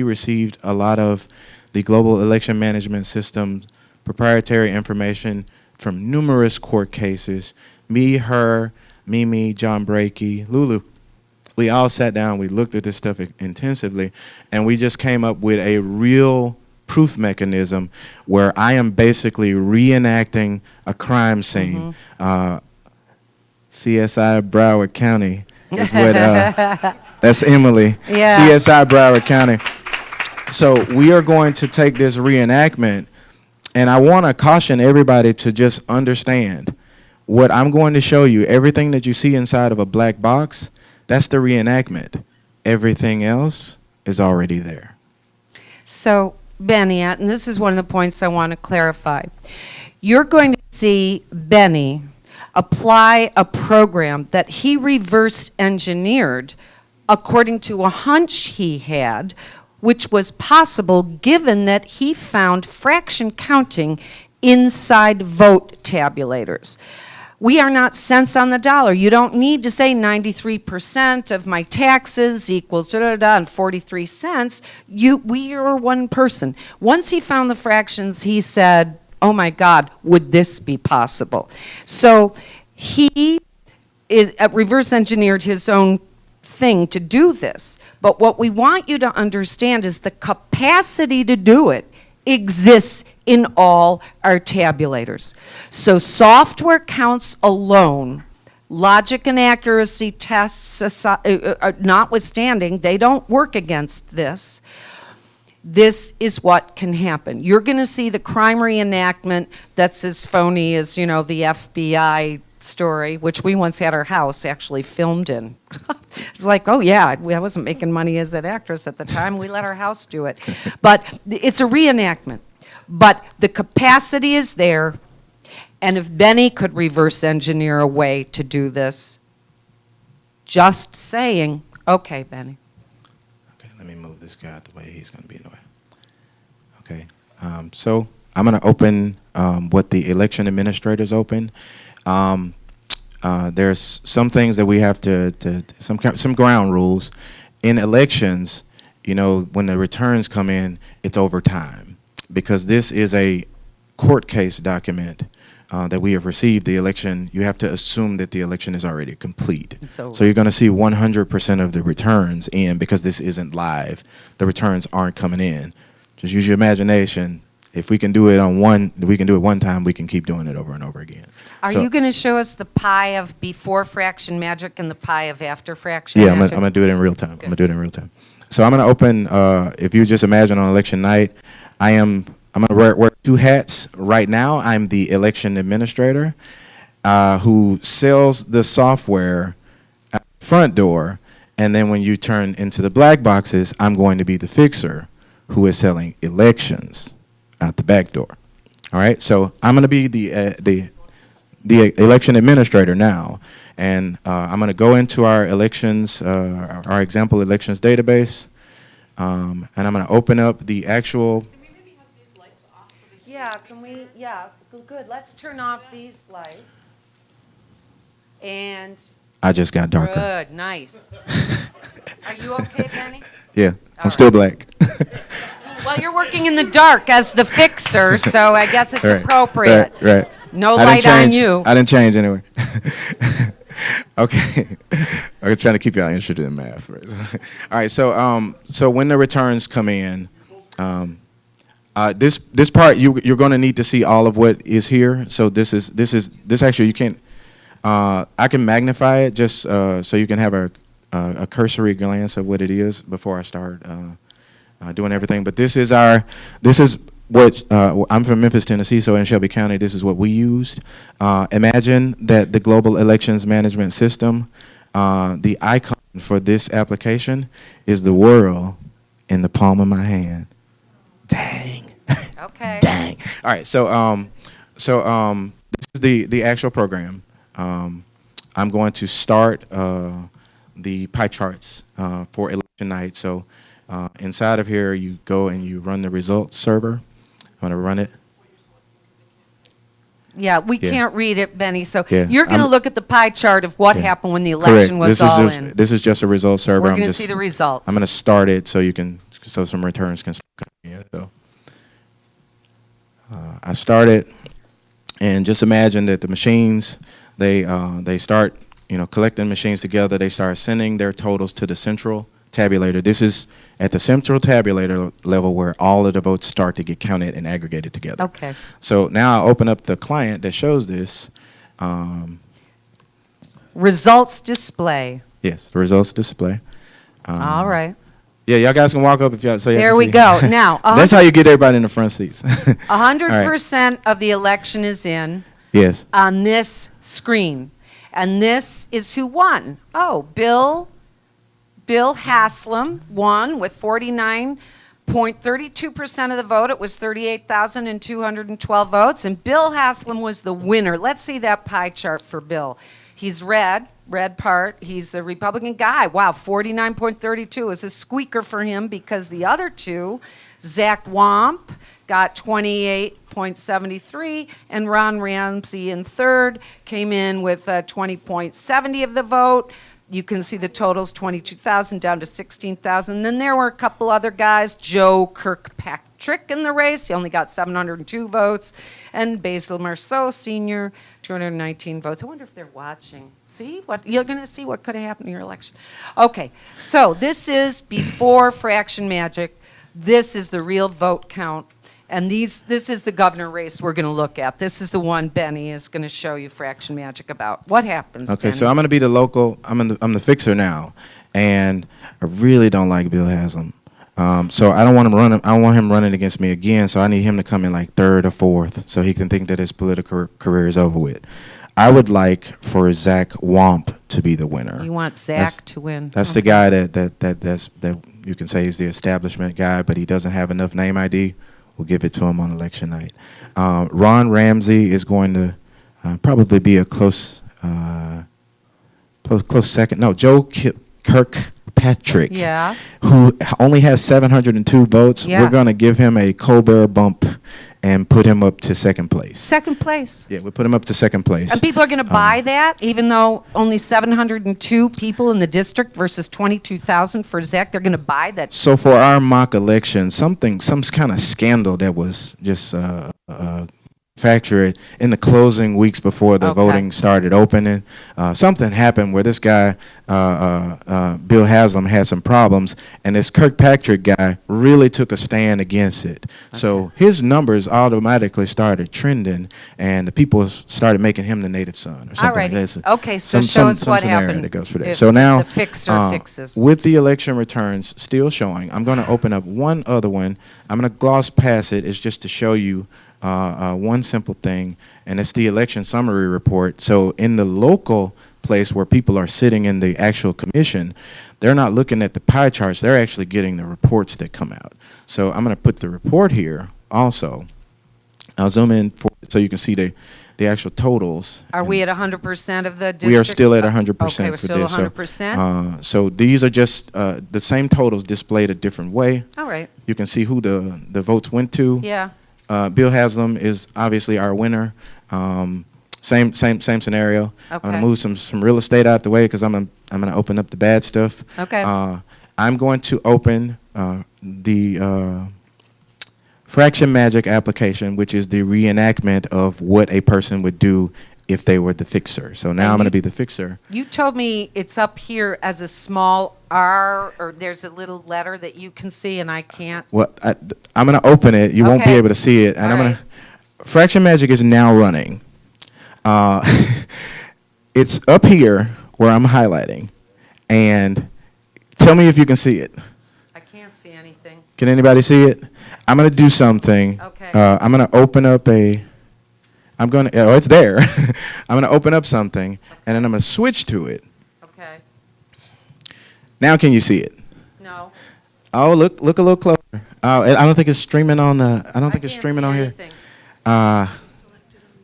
received a lot of the Global Election Management System proprietary information from numerous court cases. Me, her, Mimi, John Brakey, Lulu. We all sat down, we looked at this stuff intensively, and we just came up with a real proof mechanism where I am basically reenacting a crime scene. CSI Broward County is what, that's Emily. Yeah. CSI Broward County. So we are going to take this reenactment, and I want to caution everybody to just understand what I'm going to show you. Everything that you see inside of a black box, that's the reenactment. Everything else is already there. So, Bennie, and this is one of the points I want to clarify. You're going to see Bennie apply a program that he reverse engineered according to a hunch he had, which was possible given that he found fraction counting inside vote tabulators. We are not cents on the dollar. You don't need to say 93% of my taxes equals da-da-da and 43 cents. We are one person. Once he found the fractions, he said, oh my God, would this be possible? So he reverse engineered his own thing to do this. But what we want you to understand is the capacity to do it exists in all our tabulators. So software counts alone, logic and accuracy tests notwithstanding, they don't work against this. This is what can happen. You're going to see the crime reenactment that's as phony as, the FBI story, which we once had our house actually filmed in. Like, oh yeah, I wasn't making money as an actress at the time. We let our house do it. But it's a reenactment. But the capacity is there, and if Bennie could reverse engineer a way to do this, just saying, okay, Bennie. Okay, let me move this guy out the way. He's going to be in the way. Okay, so I'm going to open what the election administrators open. There's some things that we have some ground rules. In elections, when the returns come in, it's over time. Because this is a court case document that we have received, the election, you have to assume that the election is already complete. So you're going to see 100% of the returns in because this isn't live. The returns aren't coming in. Just use your imagination. If we can do it one time, we can keep doing it over and over again. Are you going to show us the pie of before fraction magic and the pie of after fraction magic? magic? I'm going to do it in real time. Good. I'm going to do it in real time. So I'm going to open, if you just imagine on election night, I'm going to wear two hats right now. I'm the election administrator who sells the software at the front door, and then when you turn into the black boxes, I'm going to be the fixer who is selling elections out the back door. All right, so I'm going to be the election administrator now, and I'm going to go into our elections, our example elections database, and I'm going to open up the actual. Yeah, good. Let's turn off these lights. And I just got darker. good, nice. Are you okay, Bennie? Yeah, I'm All still right. black. Well, you're working in the dark as the fixer, so I guess it's Right, appropriate. Right. No I light didn't on change. you. I didn't change anyway. Okay. I'm trying to keep y'all interested in math. Right? All right. So when the returns come in, this part you're going to need to see all of what is here. So this actually you can't. I can magnify it just so you can have a cursory glance of what it is before I start doing everything. But this is what I'm from Memphis, Tennessee, so in Shelby County, this is what we used. Imagine that the global elections management system, the icon for this application is the world in the palm of my hand. Dang. Okay. Dang. All right. So this is the actual program. I'm going to start the pie charts for election night. So inside of here, you go and you run the results server. I'm going to run it. Yeah, we can't read it, Bennie. So Yeah, you're going to look at the pie chart of what happened when the election was all in. This is just a results server. We're going to see the results. I'm going to start it so some returns can start coming in. So I start it, and just imagine that the machines they start collecting machines together. They start sending their totals to the central tabulator. This is at the central tabulator level where all of the votes start to get counted and aggregated together. Okay. So now I open up the client that shows this. Results display. Yes, the results display. All right. Yeah, y'all guys can walk up if y'all. So There we go. Now, that's how you get everybody in the front seats. 100% of the election is in Yes. on this screen. And this is who won. Oh, Bill Haslam won with 49 0.32% of the vote. It was 38,212 votes, and Bill Haslam was the winner. Let's see that pie chart for Bill. He's red part. He's a Republican guy. Wow, 49.32 is a squeaker for him because the other two, Zach Wamp got 28.73, and Ron Ramsey in third came in with 20.70 of the vote. You can see the totals, 22,000 down to 16,000. Then there were a couple other guys. Joe Kirkpatrick in the race. He only got 702 votes. And Basil Marceau, senior, 219 votes. I wonder if they're watching. See? You're going to see what could have happened in your election. Okay, so this is before fraction magic. This is the real vote count. And this is the governor race we're going to look at. This is the one Benny is going to show you fraction magic about. What happens, Okay, Benny? so I'm going to be the local. I'm the fixer now, and I really don't like Bill Haslam. So I don't want him running. I don't want him running against me again. So I need him to come in like third or fourth, so he can think that his political career is over with. I would like for Zach Wamp to be the winner. You want Zach to win. That's the guy that you can say is the establishment guy, but he doesn't have enough name ID. We'll give it to him on election night. Ron Ramsey is going to probably be a close second. No, Joe Kirkpatrick, Yeah. who only has 702 votes. Yeah. We're going to give him a Colbert bump and put him up to second place. Second place. Yeah, we'll put him up to second place. And people are going to buy that, even though only 702 people in the district versus 22,000 for Zach. They're going to buy that. So for our mock election, some kind of scandal that was just factored in the closing weeks before the Okay. voting started opening. Something happened where this guy, Bill Haslam, had some problems, and this Kirkpatrick guy really took a stand against it. So his numbers automatically started trending, and the people started making him the native son or something. All righty. Like that. Okay, so show us what scenario happened that goes for that. if So now, the fixer fixes. with the election returns still showing, I'm going to open up one other one. I'm going to gloss past it. It's just to show you one simple thing, and it's the election summary report. So in the local place where people are sitting in the actual commission, they're not looking at the pie charts. They're actually getting the reports that come out. So I'm going to put the report here also. I'll zoom in so you can see the actual totals. Are we at 100% of the district? We are still at 100% Okay, we're for still this. 100%? So these are just the same totals displayed a different way. All right. You can see who the votes went to. Yeah. Bill Haslam is obviously our winner. Same scenario. I'm Okay. gonna move some real estate out the way because I'm gonna open up the bad stuff. Okay. I'm going to open the fraction magic application, which is the reenactment of what a person would do if they were the fixer. So now And I'm going you- to be the fixer. You told me it's up here as a small R, or there's a little letter that you can see and I can't. Well, I'm going to open it. You won't be Okay. able to see it, and All I'm going right. to. Fraction magic is now running. It's up here where I'm highlighting, and tell me if you can see it. I can't see anything. Can anybody see it? I'm going to do something. Okay. I'm going to open up oh, it's there. I'm going to open up something, and then I'm going to switch to it. Okay. Now can you see it? No. Oh, look a little closer. I don't think it's streaming on the. I don't think it's streaming on here.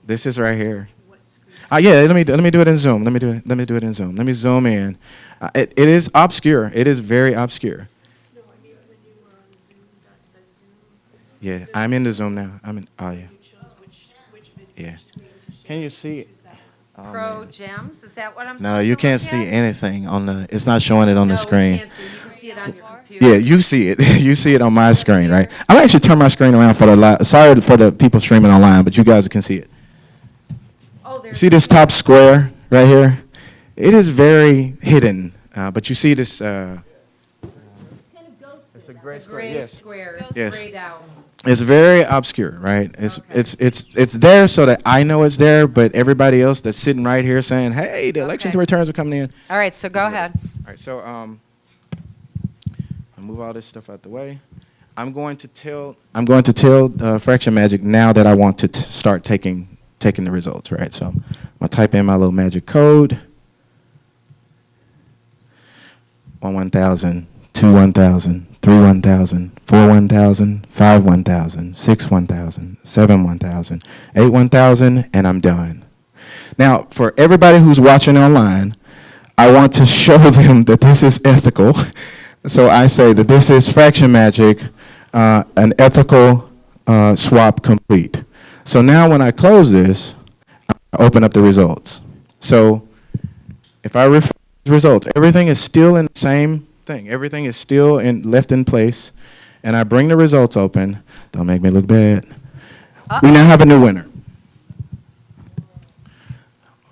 This is right here. Yeah, let me do it in Zoom. Let me do it in Zoom. Let me zoom in. It is obscure. It is very obscure. No, I mean when you were on Zoom, the Zoom. Yeah, I'm in the Zoom now. Oh yeah. You chose which video Yeah. screen to share. Can you see it? Choose that. Pro Gems, is that what I'm No, supposed you to can't look see at? anything on the. It's not showing it on the No, we screen. can't see. You can see it on your computer. Yeah, you see it. You see it on my screen, right? I'm actually turn my screen around for the sorry for the people streaming online, but you guys can see it. Oh, there's See this top square right here? It is very hidden, but you see this. It's kind of ghostly. It's a gray gray Yes. square. It's Yes. grayed out. It's very obscure, right? It's Okay. it's there so that I know it's there, but everybody else that's sitting right here saying, "Hey, the election Okay. returns are coming in." All right, so go ahead. All right, so I'll move all this stuff out the way. I'm going to tell Fraction Magic now that I want to start taking the results, right? So I'm gonna type in my little magic code. 1,000 2 1,000, 3 1,000, 4 1,000, 5 1,000, 6 1,000, 7 1,000, 8 1,000, and I'm done. Now, for everybody who's watching online, I want to show them that this is ethical. So I say that this is Fraction Magic, an ethical swap complete. So now when I close this, I open up the results. So if I refresh the results, everything is still in the same thing. Everything is still left in place. And I bring the results open. Don't make me look bad. We now have a new winner.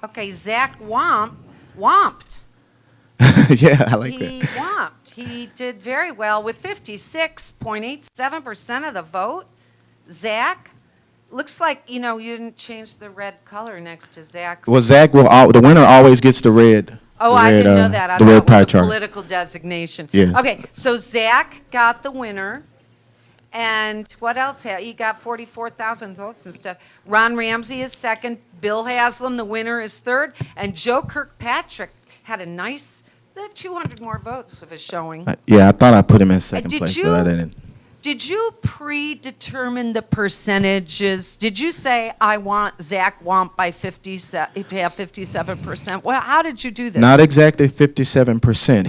Okay, Zach womped. Yeah, I like He that. womped. He did very well with 56.87% of the vote. Zach, looks like, you didn't change the red color next to Zach's. Well, Zach the winner always gets the red. Oh, the I red, didn't know that. I the thought red it pie was a chart. political designation. Yes. Okay, so Zach got the winner. And what else? He got 44,000 votes instead. Ron Ramsey is second. Bill Haslam, the winner, is third. And Joe Kirkpatrick had a nice 200 more votes of his showing. Yeah, I thought I put him in second Did place, you- but I didn't. Did you predetermine the percentages? Did you say, I want Zach Womp by to have 57%? Well, how did you do this? Not exactly 57%.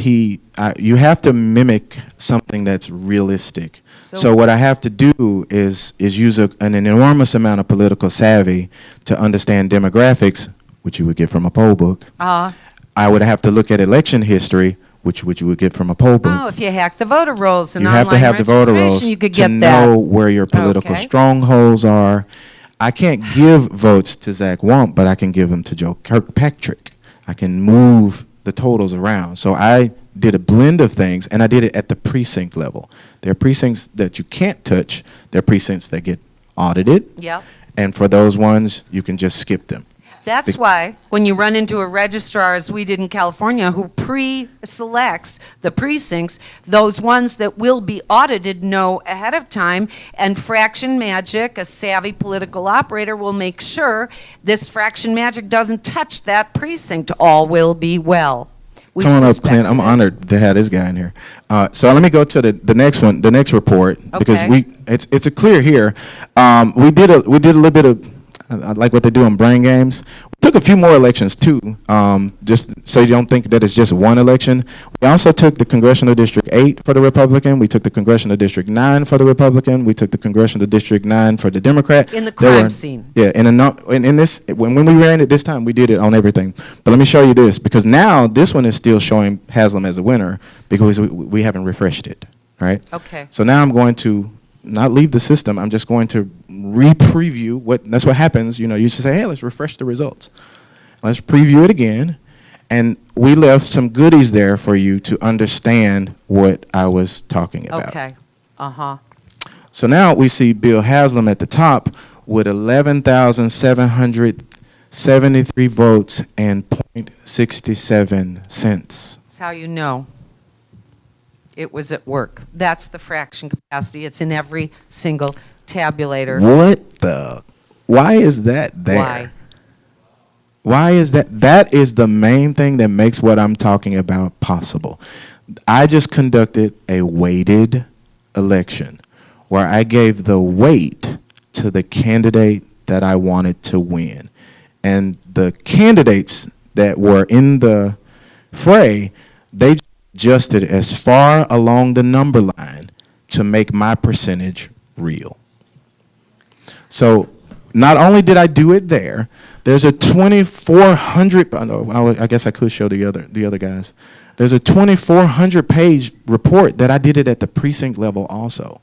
You have to mimic something that's realistic. So what I have to do is use an enormous amount of political savvy to understand demographics, which you would get from a poll book. I would have to look at election history, which you would get from a poll book. Oh, if you hack the voter rolls and You have to online have the voter registration, rolls you could to get know that. where your political Okay. strongholds are. I can't give votes to Zach Womp, but I can give them to Joe Kirkpatrick. I can move the totals around. So I did a blend of things, and I did it at the precinct level. There are precincts that you can't touch. There are precincts that get audited. Yep. And for those ones, you can just skip them. That's why when you run into a registrar, as we did in California, who pre-selects the precincts, those ones that will be audited know ahead of time, and Fraction Magic, a savvy political operator, will make sure this Fraction Magic doesn't touch that precinct. All will be well. We Come on up, suspected Clint. I'm it. honored to have this guy in here. So let me go to the next one, the next report, because Okay. it's a clear here. We did a little bit of, I like what they do on brain games. We took a few more elections too, just so you don't think that it's just one election. We also took the Congressional District 8 for the Republican. We took the Congressional District 9 for the Republican. We took the Congressional District 9 for the Democrat. In the There crime were- scene. Yeah, in this, when we ran it this time, we did it on everything. But let me show you this, because now this one is still showing Haslam as a winner because we haven't refreshed it, right? Okay. So now I'm going to not leave the system. I'm just going to re-preview that's what happens. You just say, hey, let's refresh the results. Let's preview it again. And we left some goodies there for you to understand what I was talking about. Okay. Uh-huh. So now we see Bill Haslam at the top with 11,773 votes and 0.67 cents. That's how you know it was at work. That's the fraction capacity. It's in every single tabulator. Why is that there? Why? Why is that? That is the main thing that makes what I'm talking about possible. I just conducted a weighted election where I gave the weight to the candidate that I wanted to win. And the candidates that were in the fray, they adjusted as far along the number line to make my percentage real. So not only did I do it there, there's a 2,400, I guess I could show the other guys. There's a 2,400 page report that I did it at the precinct level also.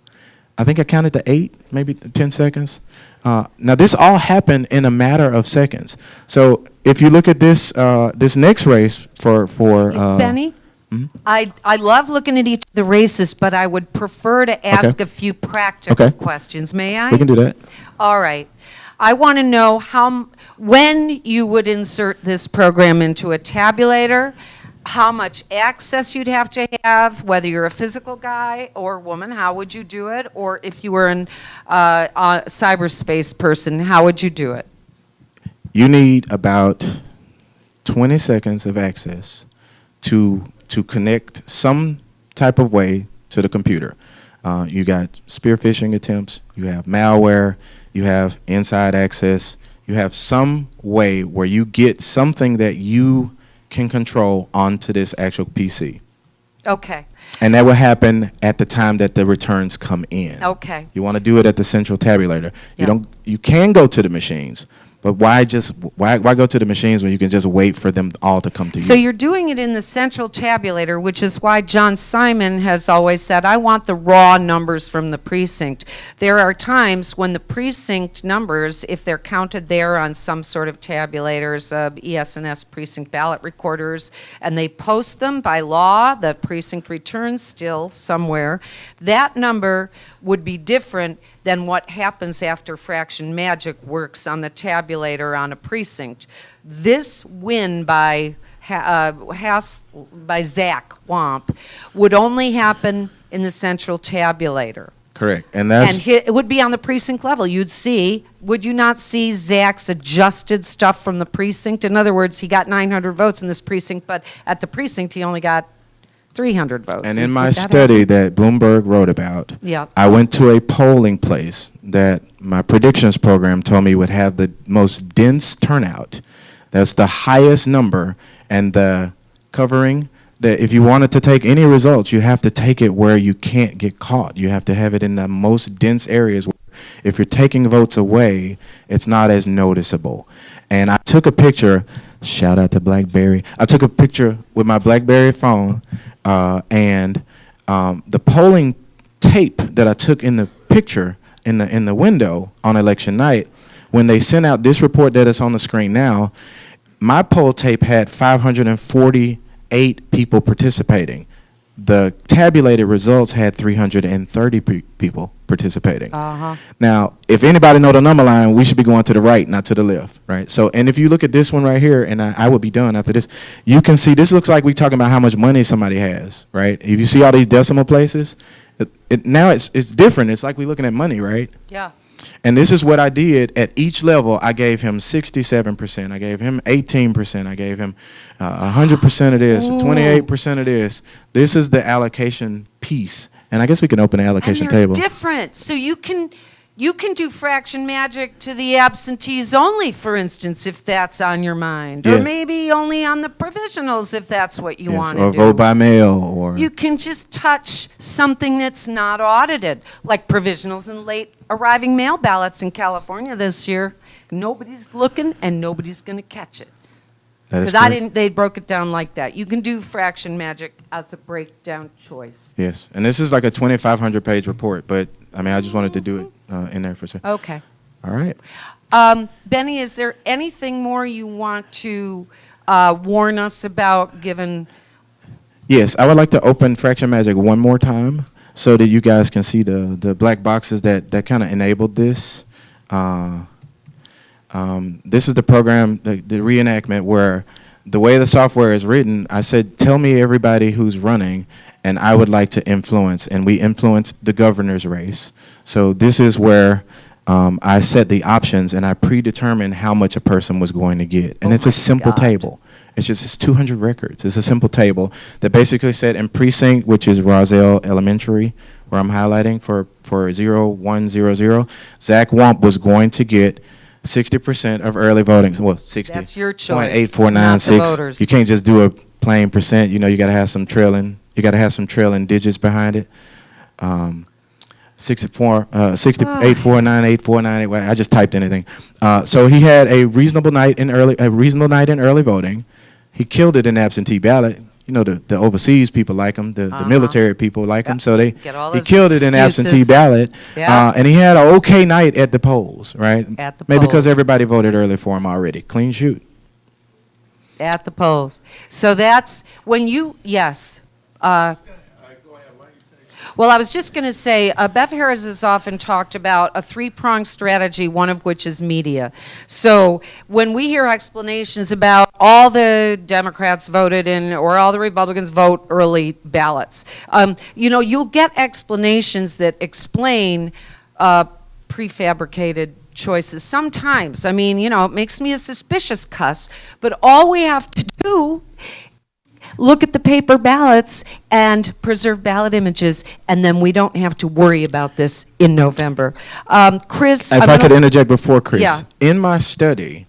I think I counted to 8, maybe 10 seconds. Now this all happened in a matter of seconds. So if you look at this this next race for Benny, I love looking at each of the races, but I would prefer to ask a few practical Okay. questions. May I? we can do that. All right. I want to know when you would insert this program into a tabulator, how much access you'd have to have, whether you're a physical guy or woman, how would you do it? Or if you were a cyberspace person, how would you do it? You need about 20 seconds of access to connect some type of way to the computer. You got spear phishing attempts, you have malware, you have inside access, you have some way where you get something that you can control onto this actual PC. Okay. And that will happen at the time that the returns come in. Okay. You want to do it at the central tabulator. Yeah. You can go to the machines, but why go to the machines when you can just wait for them all to come to you? So you're doing it in the central tabulator, which is why John Simon has always said, I want the raw numbers from the precinct. There are times when the precinct numbers, if they're counted there on some sort of tabulators, ES&S precinct ballot recorders, and they post them by law, the precinct returns still somewhere, that number would be different than what happens after fraction magic works on the tabulator on a precinct. This win by Zach Womp would only happen in the central tabulator. Correct. And that's It would be on the precinct level. Would you not see Zach's adjusted stuff from the precinct? In other words, he got 900 votes in this precinct, but at the precinct he only got 300 votes. And in Would my that study happen? that Bloomberg wrote about, Yeah. I went to a polling place that my predictions program told me would have the most dense turnout. That's the highest number, and the covering, that if you wanted to take any results, you have to take it where you can't get caught. You have to have it in the most dense areas. If you're taking votes away, it's not as noticeable. And I took a picture, shout out to BlackBerry. I took a picture with my BlackBerry phone, and the polling tape that I took in the picture in the window on election night, when they sent out this report that is on the screen now, my poll tape had 548 people participating. The tabulated results had 330 people participating. Uh-huh. Now, if anybody know the number line, we should be going to the right, not to the left, right? So, and if you look at this one right here, and I will be done after this, you can see this looks like we're talking about how much money somebody has, right? If you see all these decimal places, now it's different. It's like we're looking at money, right? Yeah. And this is what I did at each level. I gave him 67%. I gave him 18%. I gave him 100% of this, 28% of this. This is the allocation piece. And I guess we can open the allocation And they're table. different. So you can do fraction magic to the absentees only, for instance, if that's on your mind. Or Yes. maybe only on the provisionals if that's what you Yes, want to or do. vote by mail, or You can just touch something that's not audited, like provisionals and late arriving mail ballots in California this year. Nobody's looking and nobody's going to catch it. that is Because correct. they broke it down like that. You can do fraction magic as a breakdown choice. Yes, and this is like a 2,500-page report, but I mean, I just wanted to do it in there for a second. Okay. All right. Benny, is there anything more you want to warn us about, given... Yes, I would like to open Fraction Magic one more time so that you guys can see the black boxes that kind of enabled this. This is the program, the reenactment, where the way the software is written, I said, tell me everybody who's running, and I would like to influence, and we influenced the governor's race. So this is where I set the options, and I predetermined how much a person was going to get. And Oh it's a my simple God. table. It's 200 records. It's a simple table that basically said in precinct, which is Roselle Elementary, where I'm highlighting for 0100, Zach Womp was going to get 60% of early voting. Well, 60. That's your choice, 0.8496. not the voters. You can't just do a plain percent. You know, you got to have some trailing. You got to have some trailing digits behind it. 68498498. I just typed anything. So he had a reasonable night in early voting. He killed it in absentee ballot. You know, the overseas people like him, the military people like him, so Get all he those killed it in excuses. absentee ballot. Yeah. And he had an okay night at the polls, right? At the Maybe because polls. everybody voted early for him already. Clean shoot. At the polls. So that's when you, yes. Well, I was just going to say, Bev Harris has often talked about a three-pronged strategy, one of which is media. So when we hear explanations about all the Democrats voted in or all the Republicans vote early ballots, you know, you'll get explanations that explain prefabricated choices sometimes. I mean, you know, it makes me a suspicious cuss, but all we have to do, look at the paper ballots and preserve ballot images, and then we don't have to worry about this in November. Chris, If I could interject before Chris, Yeah. in my study,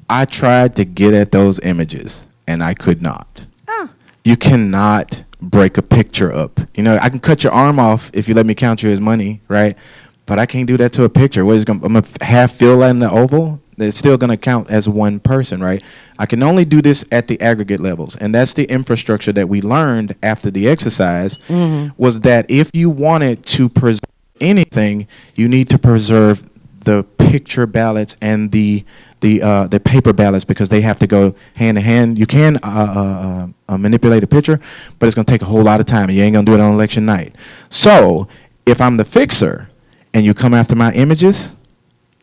I tried to get at those images, and I could not. Oh. You cannot break a picture up. You know, I can cut your arm off if you let me count you as money, right? But I can't do that to a picture. What is I'm gonna half fill in the oval? It's still gonna count as one person, right? I can only do this at the aggregate levels, and that's the infrastructure that we learned after the exercise. Was that if you wanted to preserve anything, you need to preserve the picture ballots and the paper ballots, because they have to go hand in hand. You can manipulate a picture, but it's gonna take a whole lot of time, and you ain't gonna do it on election night. So if I'm the fixer and you come after my images,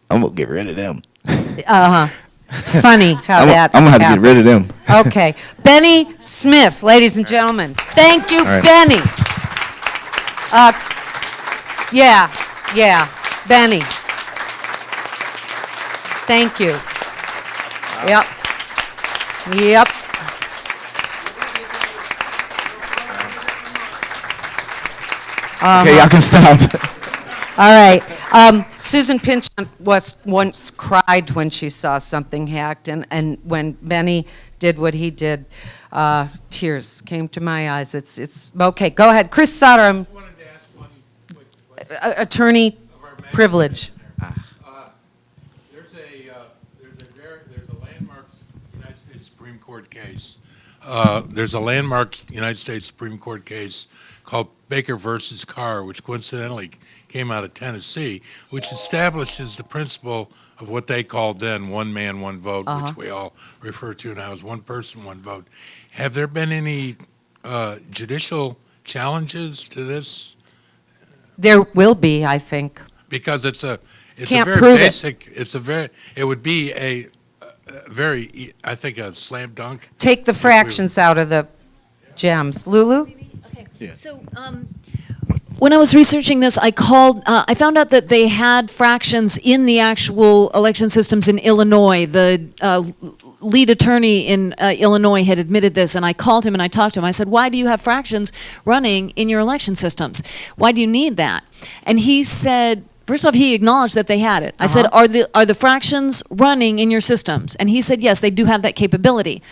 I'm gonna get rid of them. Funny how that I'm gonna have to get happens. rid of them. Okay. Bennie Smith, ladies and gentlemen. Thank you, All right. Bennie. Yeah, Bennie. Thank you. Yep. Okay, y'all can stop. All right. Susan Pinchot once cried when she saw something hacked, and when Bennie did what he did, tears came to my eyes. It's okay. Go ahead, Chris Sauter. I wanted to ask one quick question. Attorney Of our privilege. There's a landmark United States Supreme Court case. There's a landmark United States Supreme Court case called Baker versus Carr, which coincidentally came out of Tennessee, which establishes the principle of what they called then one man, one vote, which we all refer to now as one person, one vote. Have there been any judicial challenges to this? There will be, I think. Because it's a Can't very prove it. basic, it would be a very, I think, a slam dunk. Take the fractions out of the gems. Lulu? So, when I was researching this, I found out that they had fractions in the actual election systems in Illinois. The lead attorney in Illinois had admitted this, and I called him and I talked to him. I said, why do you have fractions running in your election systems? Why do you need that? And he said, first off, he acknowledged that they had it. I said, are the fractions running in your systems? And he said, yes, they do have that capability.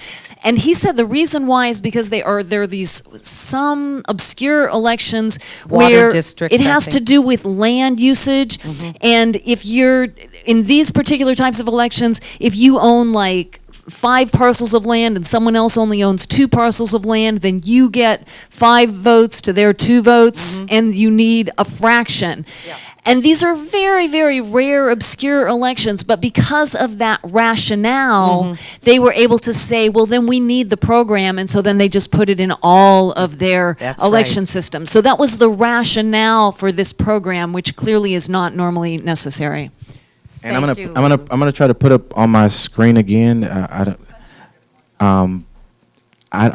And he said the reason why is because there are these some obscure elections Water where district, it I has think. to do with land usage. And if you're in these particular types of elections, if you own like 5 parcels of land and someone else only owns 2 parcels of land, then you get 5 votes to their 2 votes, and you need a fraction. And these are very, very rare, obscure elections, but because of that rationale, they were able to say, well, then we need the program, and so then they just put it in all of their That's election right. systems. So that was the rationale for this program, which clearly is not normally necessary. And Thank you, I'm gonna try to put up on my screen again. I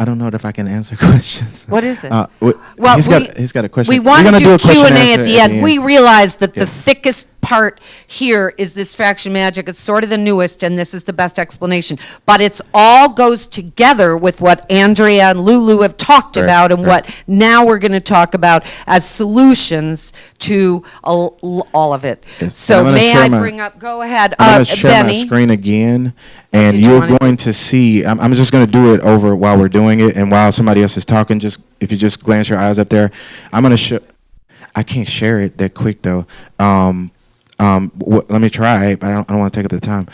don't know if I can answer questions. What is it? Well, he's got a question. We We're want to gonna do a question Q&A answer at the end. We realize that Yeah. the thickest part here is this fraction magic. It's sort of the newest, and this is the best explanation. But it's all goes together with what Andrea and Lulu have talked Right, about, and right. what now we're going to talk about as solutions to all of it. Yes, So and I'm gonna may share I my- bring up? Go ahead, I'm going to share my Bennie. screen again, and did you you're wanna do? going to see. I'm just going to do it over while we're doing it, and while somebody else is talking. Just if you just glance your eyes up there, I'm going to show. I can't share it that quick though. Let me try, but I don't want to take up the time.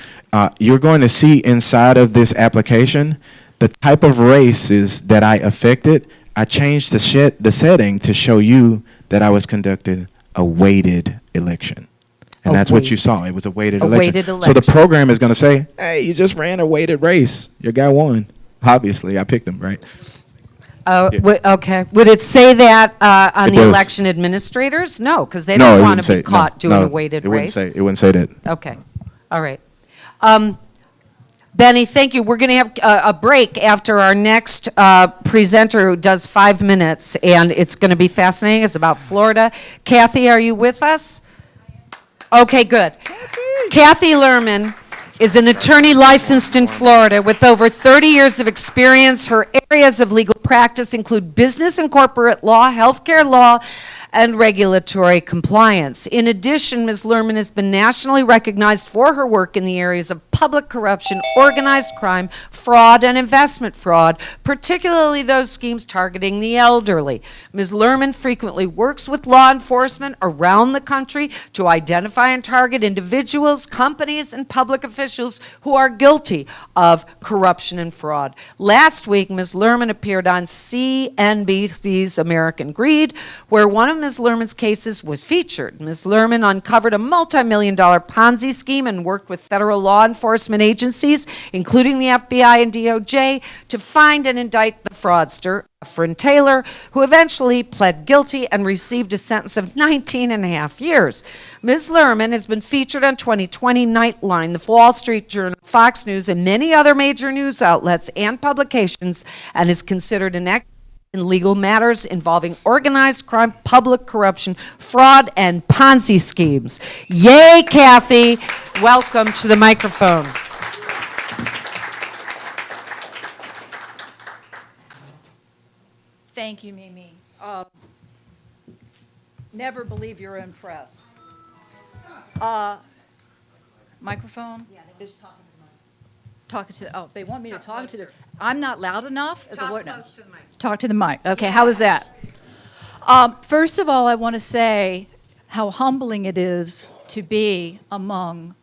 You're going to see inside of this application the type of races that I affected. I changed the setting to show you that I was conducting a weighted election. And A that's what you weighted. saw. It was a weighted A election. weighted So the election. program is going to say, hey, you just ran a weighted race. Your guy won. Obviously, I picked him, right? Yeah. Okay. Would it say that on It the does. election administrators? No, because they No, don't it want wouldn't to be say- caught doing no, a weighted it race. It wouldn't say that. Okay, all right. Bennie, thank you. We're going to have a break after our next presenter who does 5 minutes, and it's going to be fascinating. It's about Florida. Kathy, are you with us? Okay, good. Kathy Lerman is an attorney licensed in Florida with over 30 years of experience. Her areas of legal practice include business and corporate law, healthcare law, and regulatory compliance. In addition, Ms. Lerman has been nationally recognized for her work in the areas of public corruption, organized crime, fraud, and investment fraud, particularly those schemes targeting the elderly. Ms. Lerman frequently works with law enforcement around the country to identify and target individuals, companies, and public officials who are guilty of corruption and fraud. Last week, Ms. Lerman appeared on CNBC's American Greed, where one of Ms. Lerman's cases was featured. Ms. Lerman uncovered a multi-million-dollar Ponzi scheme and worked with federal law enforcement agencies, including the FBI and DOJ, to find and indict the fraudster, Efren Taylor, who eventually pled guilty and received a sentence of 19 and a half years. Ms. Lerman has been featured on 2020 Nightline, the Wall Street Journal, Fox News, and many other major news outlets and publications, and is considered an expert in legal matters involving organized crime, public corruption, fraud, and Ponzi schemes. Yay, Kathy. Welcome to the microphone. Thank you, Mimi. Never believe your own press. Microphone? Yeah, they just talking to the mic. Oh, they want me to talk to the. I'm not loud enough? Talk close to the mic. Talk to the mic. Okay, how is that? First of all, I want to say how humbling it is to be among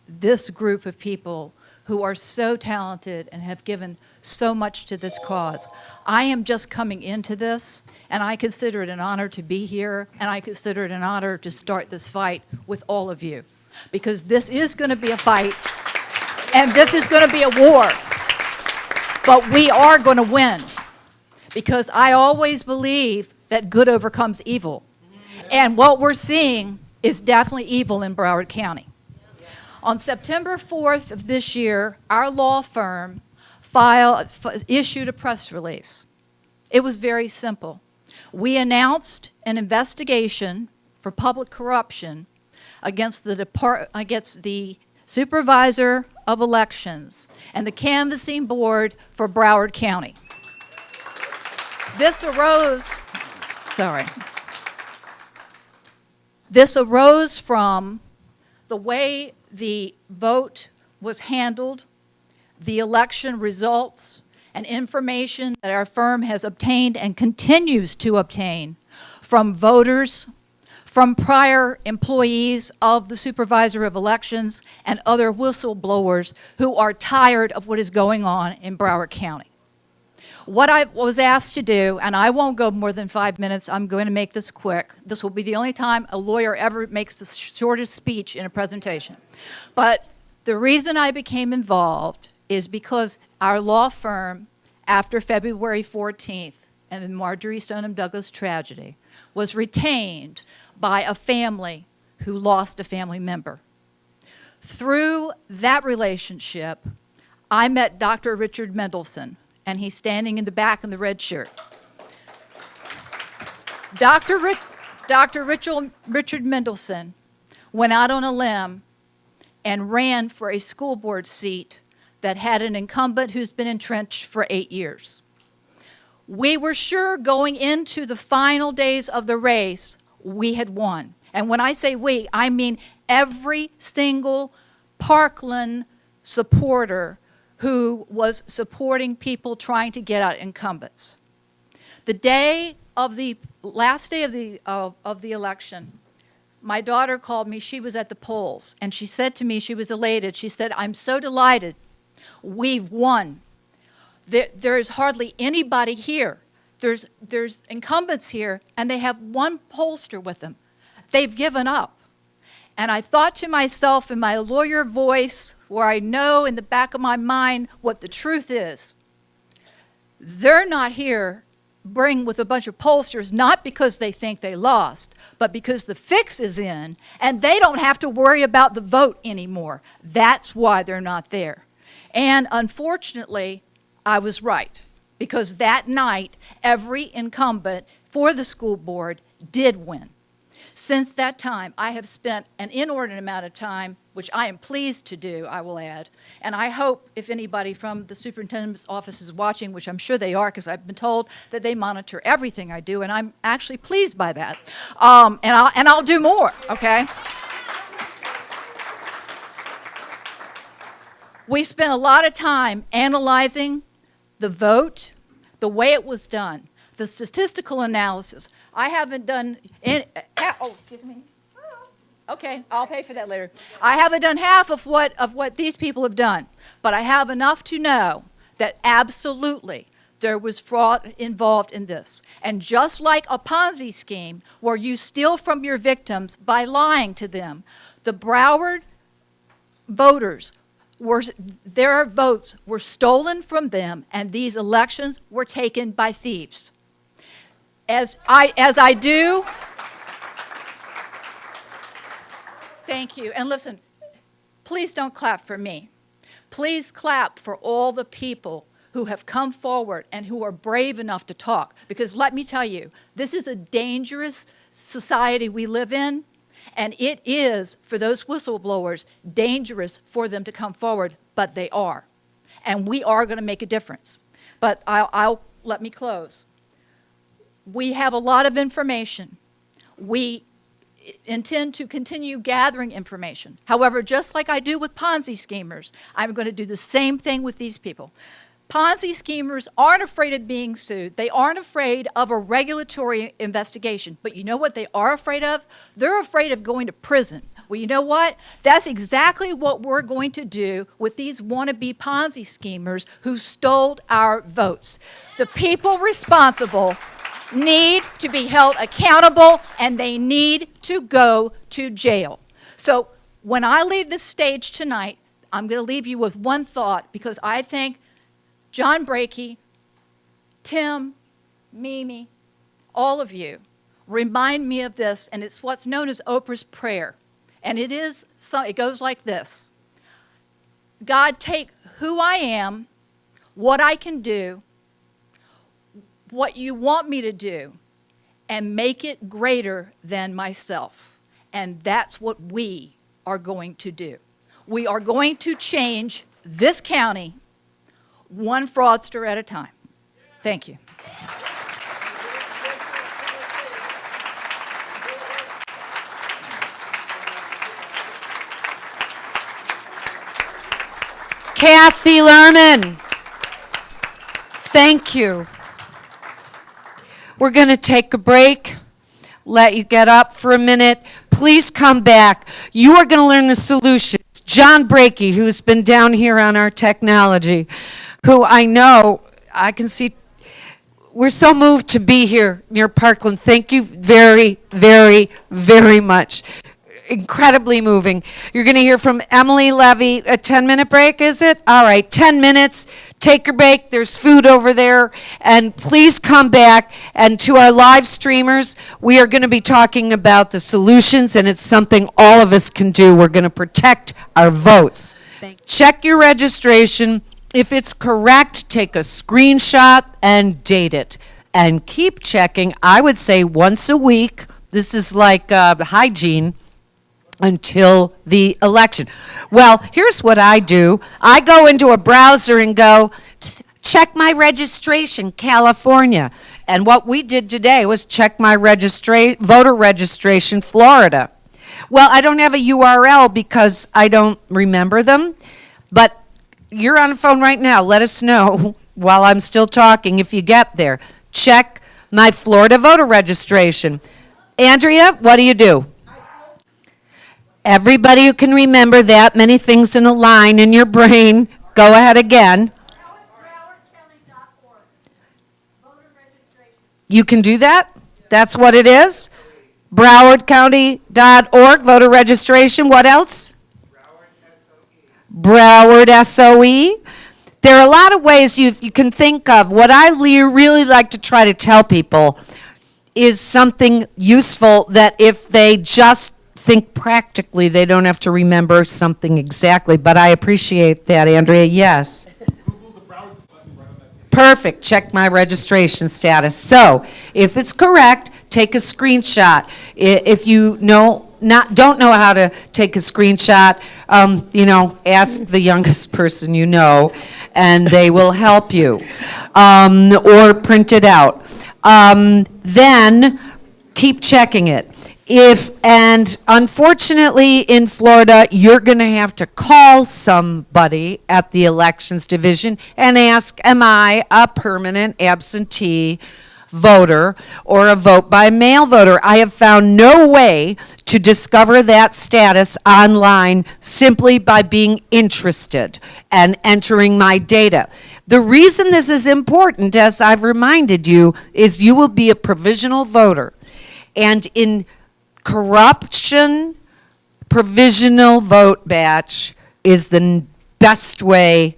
this group of people who are so talented and have given so much to this cause. I am just coming into this, and I consider it an honor to be here, and I consider it an honor to start this fight with all of you, because this is going to be a fight, and this is going to be a war, but we are going to win, because I always believe that good overcomes evil, and what we're seeing is definitely evil in Broward County. On September 4th of this year, our law firm issued a press release. It was very simple. We announced an investigation for public corruption against the Supervisor of Elections and the Canvassing Board for Broward County. This arose from the way the vote was handled, the election results, and information that our firm has obtained and continues to obtain from voters, from prior employees of the Supervisor of Elections, and other whistleblowers who are tired of what is going on in Broward County. What I was asked to do, and I won't go more than 5 minutes, I'm going to make this quick. This will be the only time a lawyer ever makes the shortest speech in a presentation. But the reason I became involved is because our law firm, after February 14th and the Marjorie Stoneham Douglas tragedy, was retained by a family who lost a family member. Through that relationship, I met Dr. Richard Mendelson, and he's standing in the back in the red shirt. Dr. Richard Mendelson went out on a limb and ran for a school board seat that had an incumbent who's been entrenched for 8 years. We were sure going into the final days of the race, we had won. And when I say we, I mean every single Parkland supporter who was supporting people trying to get out incumbents. The day of the last day of the election, my daughter called me. She was at the polls, and she said to me, she was elated. She said, "I'm so delighted. We've won. There is hardly anybody here. There's incumbents here, and they have one pollster with them. They've given up." And I thought to myself in my lawyer voice, where I know in the back of my mind what the truth is, they're not here bring with a bunch of pollsters, not because they think they lost, but because the fix is in, and they don't have to worry about the vote anymore. That's why they're not there. And unfortunately, I was right, because that night, every incumbent for the school board did win. Since that time, I have spent an inordinate amount of time, which I am pleased to do, I will add, and I hope if anybody from the superintendent's office is watching, which I'm sure they are because I've been told that they monitor everything I do, and I'm actually pleased by that. And I'll do more, okay? We spent a lot of time analyzing the vote, the way it was done, the statistical analysis. I haven't done any, excuse me. Okay, I'll pay for that later. I haven't done half of what these people have done, but I have enough to know that absolutely there was fraud involved in this. And just like a Ponzi scheme where you steal from your victims by lying to them, the Broward voters their votes were stolen from them, and these elections were taken by thieves. As I do, thank you. And listen, please don't clap for me. Please clap for all the people who have come forward and who are brave enough to talk. Because let me tell you, this is a dangerous society we live in. And it is, for those whistleblowers, dangerous for them to come forward, but they are. And we are going to make a difference. But let me close. We have a lot of information. We intend to continue gathering information. However, just like I do with Ponzi schemers, I'm going to do the same thing with these people. Ponzi schemers aren't afraid of being sued. They aren't afraid of a regulatory investigation. But you know what they are afraid of? They're afraid of going to prison. Well, you know what? That's exactly what we're going to do with these wannabe Ponzi schemers who stole our votes. The people responsible need to be held accountable, and they need to go to jail. So when I leave this stage tonight, I'm going to leave you with one thought, because I think John Brakey, Tim, Mimi, all of you remind me of this, and it's what's known as Oprah's prayer. And it goes like this. God, take who I am, what I can do, what you want me to do, and make it greater than myself. And that's what we are going to do. We are going to change this county one fraudster at a time. Thank you. Kathy Lerman, thank you. We're going to take a break, let you get up for a minute. Please come back. You are going to learn the solutions. John Brakey, who's been down here on our technology, who I know, I can see, we're so moved to be here near Parkland. Thank you very, very, very much. Incredibly moving. You're going to hear from Emily Levy. A 10-minute break, is it? All right, 10 minutes. Take your break. There's food over there. And please come back. And to our live streamers, we are going to be talking about the solutions, and it's something all of us can do. We're going to protect our votes. Check your registration. If it's correct, take a screenshot and date it. And keep checking, I would say once a week. This is like hygiene. Until the election. Well, here's what I do. I go into a browser and go, check my registration, California. And what we did today was check my voter registration, Florida. Well, I don't have a URL because I don't remember them, but you're on the phone right now. Let us know while I'm still talking if you get there. Check my Florida voter registration. Andrea, what do you do? Everybody who can remember that many things in a line in your brain, go ahead again. You can do that? That's what it is? BrowardCounty.org, voter registration. What else? Broward SOE. There are a lot of ways you can think of. What I really like to try to tell people is something useful that if they just think practically, they don't have to remember something exactly. But I appreciate that, Andrea. Yes. Perfect. Check my registration status. So, if it's correct, take a screenshot. If you don't know how to take a screenshot, ask the youngest person you know, and they will help you, or print it out. Then keep checking it. And unfortunately in Florida, you're going to have to call somebody at the elections division and ask, am I a permanent absentee voter or a vote by mail voter? I have found no way to discover that status online simply by being interested and entering my data. The reason this is important, as I've reminded you, is you will be a provisional voter. And in corruption, provisional vote batch is the best way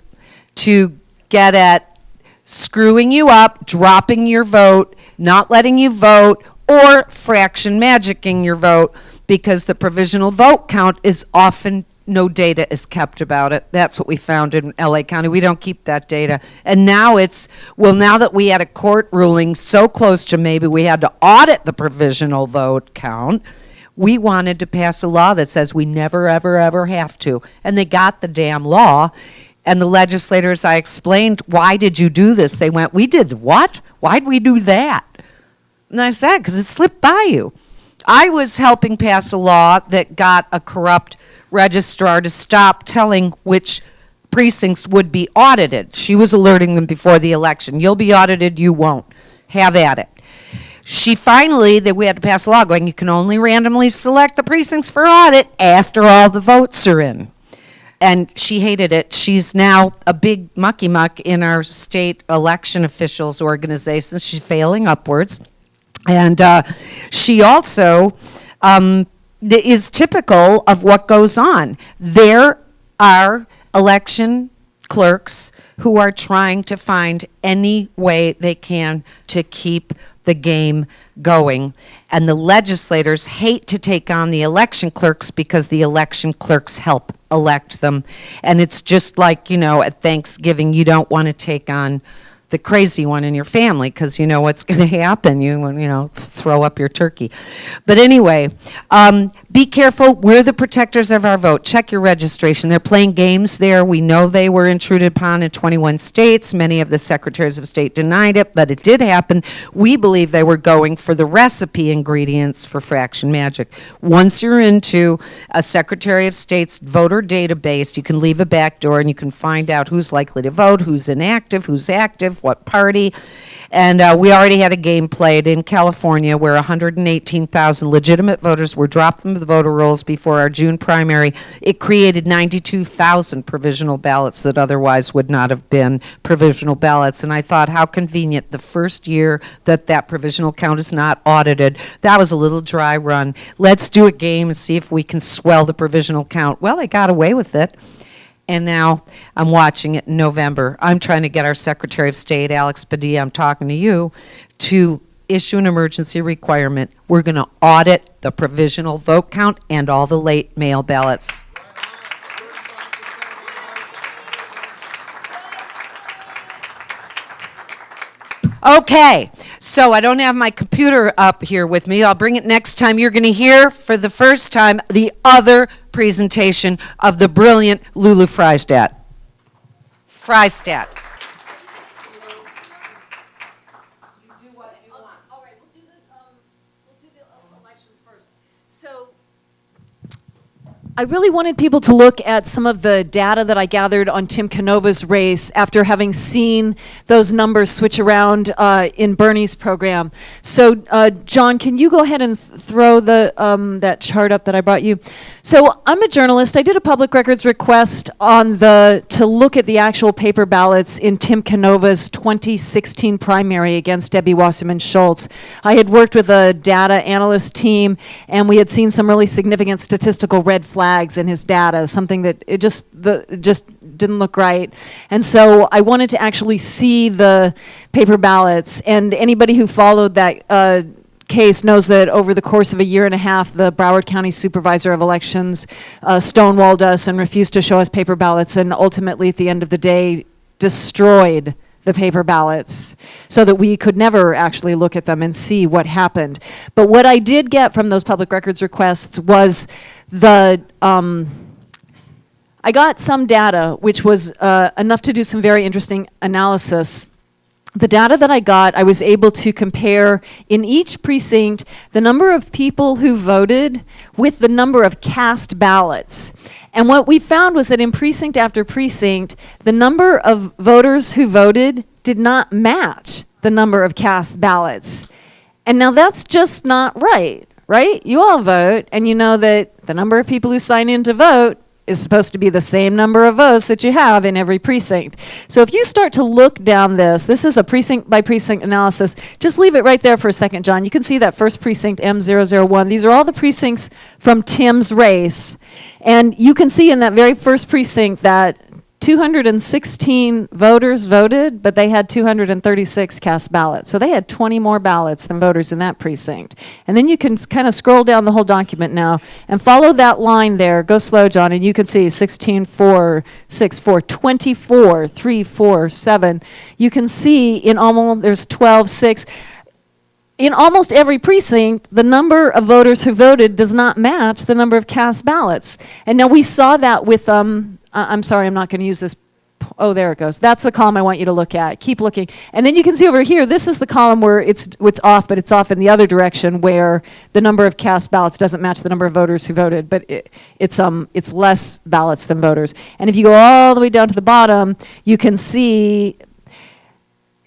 to get at screwing you up, dropping your vote, not letting you vote, or fraction magicking your vote, because the provisional vote count is often no data is kept about it. That's what we found in LA County. We don't keep that data. And now now that we had a court ruling so close to maybe we had to audit the provisional vote count, we wanted to pass a law that says we never, ever, ever have to. And they got the damn law. And the legislators, I explained, why did you do this? They went, we did what? Why'd we do that? And I said, because it slipped by you. I was helping pass a law that got a corrupt registrar to stop telling which precincts would be audited. She was alerting them before the election. You'll be audited, you won't. Have at it. We had to pass a law going, you can only randomly select the precincts for audit after all the votes are in. And she hated it. She's now a big mucky muck in our state election officials organization. She's failing upwards. And she also is typical of what goes on. There are election clerks who are trying to find any way they can to keep the game going. And the legislators hate to take on the election clerks because the election clerks help elect them. And it's just like, at Thanksgiving, you don't want to take on the crazy one in your family because you know what's going to happen. You throw up your turkey. But anyway, be careful. We're the protectors of our vote. Check your registration. They're playing games there. We know they were intruded upon in 21 states. Many of the secretaries of state denied it, but it did happen. We believe they were going for the recipe ingredients for fraction magic. Once you're into a Secretary of State's voter database, you can leave a back door and you can find out who's likely to vote, who's inactive, who's active, what party. And we already had a game played in California where 118,000 legitimate voters were dropped from the voter rolls before our June primary. It created 92,000 provisional ballots that otherwise would not have been provisional ballots. And I thought, how convenient, the first year that provisional count is not audited. That was a little dry run. Let's do a game and see if we can swell the provisional count. Well, they got away with it. And now I'm watching it in November. I'm trying to get our Secretary of State, Alex Padilla, I'm talking to you, to issue an emergency requirement. We're going to audit the provisional vote count and all the late mail ballots. Okay, so I don't have my computer up here with me. I'll bring it next time. You're going to hear for the first time the other presentation of the brilliant Lulu Freistat. Freistat. All right, we'll do the elections first. So I really wanted people to look at some of the data that I gathered on Tim Canova's race after having seen those numbers switch around in Bernie's program. So, John, can you go ahead and throw that chart up that I brought you? So I'm a journalist. I did a public records request to look at the actual paper ballots in Tim Canova's 2016 primary against Debbie Wasserman Schultz. I had worked with a data analyst team, and we had seen some really significant statistical red flags in his data, something that it just didn't look right. And so I wanted to actually see the paper ballots, and anybody who followed that case knows that over the course of a year and a half, the Broward County Supervisor of Elections stonewalled us and refused to show us paper ballots, and ultimately at the end of the day destroyed the paper ballots so that we could never actually look at them and see what happened. But what I did get from those public records requests was I got some data, which was enough to do some very interesting analysis. The data that I got, I was able to compare in each precinct the number of people who voted with the number of cast ballots. And what we found was that in precinct after precinct, the number of voters who voted did not match the number of cast ballots. And now that's just not right, right? You all vote, and you know that the number of people who sign in to vote is supposed to be the same number of votes that you have in every precinct. So if you start to look down this is a precinct by precinct analysis. Just leave it right there for a second, John. You can see that first precinct, M001. These are all the precincts from Tim's race. And you can see in that very first precinct that 216 voters voted, but they had 236 cast ballots. So they had 20 more ballots than voters in that precinct. And then you can kind of scroll down the whole document now and follow that line there. Go slow, John, and you can see 16, 4, 6, 4, 24, 3, 4, 7. You can see in almost, there's 12, 6. In almost every precinct, the number of voters who voted does not match the number of cast ballots. And now we saw that with, I'm sorry, I'm not going to use this. Oh, there it goes. That's the column I want you to look at. Keep looking. And then you can see over here, this is the column where it's off, but it's off in the other direction where the number of cast ballots doesn't match the number of voters who voted, but it's less ballots than voters. And if you go all the way down to the bottom, you can see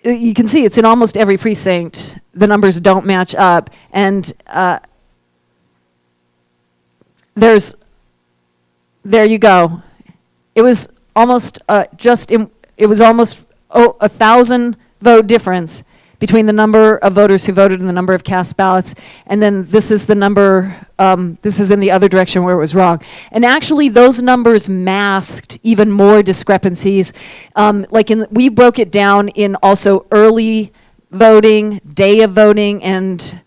it's in almost every precinct. The numbers don't match up. And there you go. It was almost it was almost 1,000 vote difference between the number of voters who voted and the number of cast ballots. And then this is the number, this is in the other direction where it was wrong. And actually those numbers masked even more discrepancies. We broke it down in also early voting, day of voting, and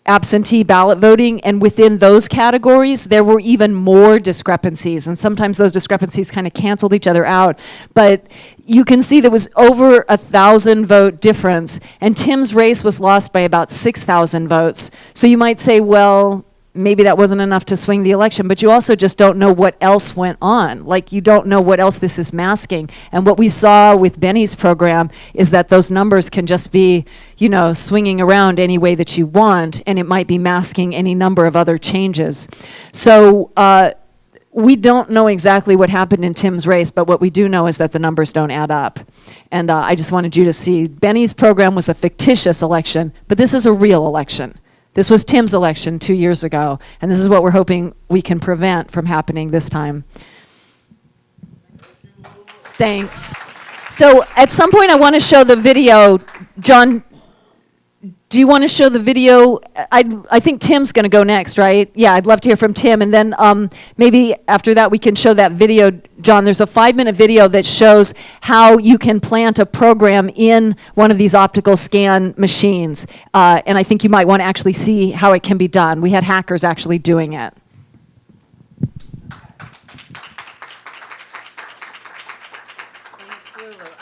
absentee ballot voting, and within those categories, there were even more discrepancies, and sometimes those discrepancies kind of canceled each other out. But you can see there was over 1,000 vote difference, and Tim's race was lost by about 6,000 votes. So you might say, well, maybe that wasn't enough to swing the election, but you also just don't know what else went on. Like, you don't know what else this is masking. And what we saw with Bennie's program is that those numbers can just be, swinging around any way that you want, and it might be masking any number of other changes. So we don't know exactly what happened in Tim's race, but what we do know is that the numbers don't add up. And I just wanted you to see, Bennie's program was a fictitious election, but this is a real election. This was Tim's election 2 years ago, and this is what we're hoping we can prevent from happening this time. Thanks. So at some point I want to show the video. John, do you want to show the video? I think Tim's going to go next, right? Yeah, I'd love to hear from Tim, and then maybe after that we can show that video. John, there's a 5-minute video that shows how you can plant a program in one of these optical scan machines, and I think you might want to actually see how it can be done. We had hackers actually doing it.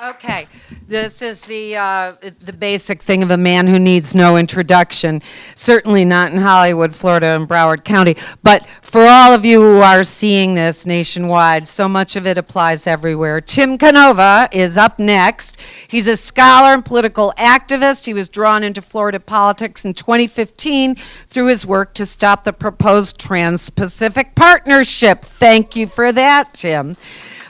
Okay, this is the basic thing of a man who needs no introduction. Certainly not in Hollywood, Florida, and Broward County. But for all of you who are seeing this nationwide, so much of it applies everywhere. Tim Canova is up next. He's a scholar and political activist. He was drawn into Florida politics in 2015 through his work to stop the proposed Trans-Pacific Partnership. Thank you for that, Tim.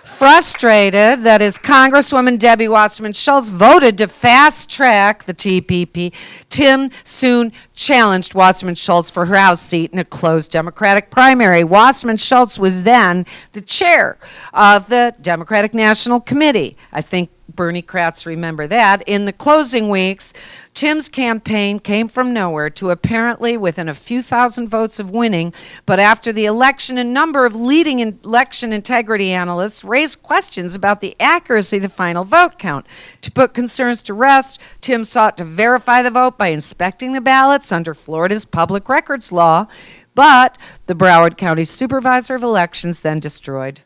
Frustrated that his Congresswoman Debbie Wasserman Schultz voted to fast-track the TPP, Tim soon challenged Wasserman Schultz for her House seat in a closed Democratic primary. Wasserman Schultz was then the chair of the Democratic National Committee. I think Bernie Kratz remember that. In the closing weeks, Tim's campaign came from nowhere to apparently within a few thousand votes of winning, but after the election, a number of leading election integrity analysts raised questions about the accuracy of the final vote count. To put concerns to rest, Tim sought to verify the vote by inspecting the ballots under Florida's public records law, but the Broward County Supervisor of Elections then destroyed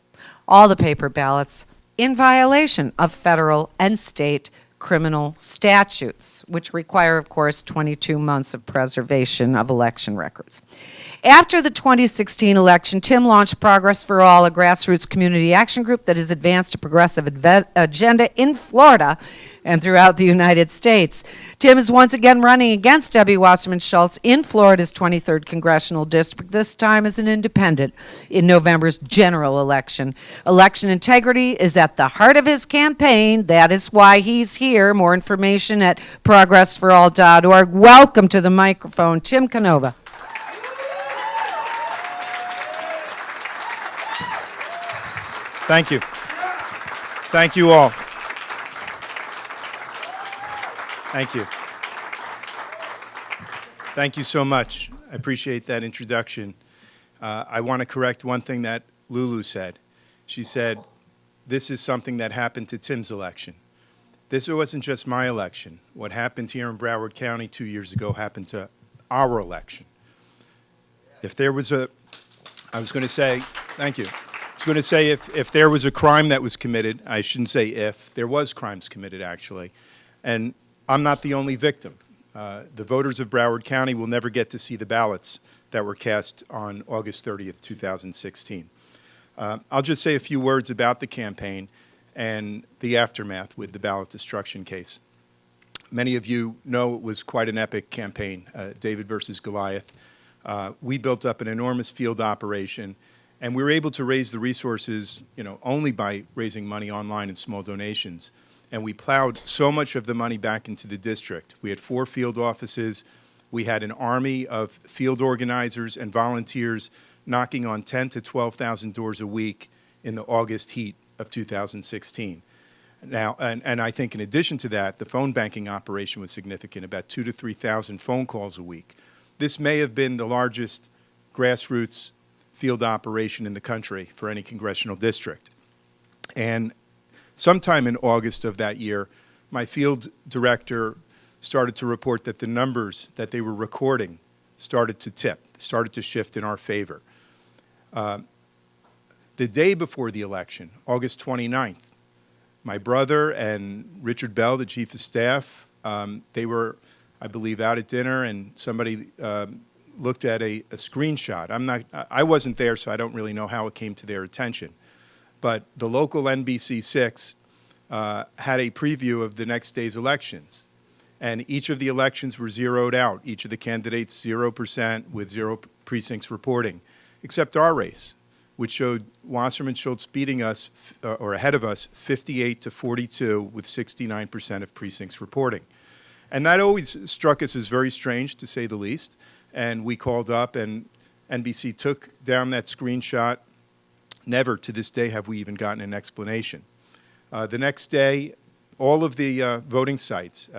all the paper ballots in violation of federal and state criminal statutes, which require, of course, 22 months of preservation of election records. After the 2016 election, Tim launched Progress for All, a grassroots community action group that has advanced a progressive agenda in Florida and throughout the United States. Tim is once again running against Debbie Wasserman Schultz in Florida's 23rd Congressional District, this time as an independent in November's general election. Election integrity is at the heart of his campaign. That is why he's here. More information at progressforall.org. Welcome to the microphone, Tim Canova. Thank you. Thank you all. Thank you. Thank you so much. I appreciate that introduction. I want to correct one thing that Lulu said. She said, this is something that happened to Tim's election. This wasn't just my election. What happened here in Broward County 2 years ago happened to our election. If there was a, I was going to say, thank you. I was going to say if there was a crime that was committed, I shouldn't say if, there was crimes committed actually, and I'm not the only victim. The voters of Broward County will never get to see the ballots that were cast on August 30th, 2016. I'll just say a few words about the campaign and the aftermath with the ballot destruction case. Many of you know it was quite an epic campaign, David versus Goliath. We built up an enormous field operation, and we were able to raise the resources, only by raising money online and small donations. And we plowed so much of the money back into the district. We had 4 field offices. We had an army of field organizers and volunteers knocking on 10,000 to 12,000 doors a week in the August heat of 2016. Now, and I think in addition to that, the phone banking operation was significant, about 2,000 to 3,000 phone calls a week. This may have been the largest grassroots field operation in the country for any congressional district. And sometime in August of that year, my field director started to report that the numbers that they were recording started to tip, started to shift in our favor. The day before the election, August 29th, my brother and Richard Bell, the chief of staff, they were, I believe, out at dinner, and somebody looked at a screenshot. I wasn't there, so I don't really know how it came to their attention. But the local NBC6 had a preview of the next day's elections. And each of the elections were zeroed out. Each of the candidates 0% with 0 precincts reporting, except our race, which showed Wasserman Schultz beating us, or ahead of us, 58 to 42 with 69% of precincts reporting. And that always struck us as very strange, to say the least. And we called up, and NBC took down that screenshot. Never to this day have we even gotten an explanation. The next day, all of the voting sites,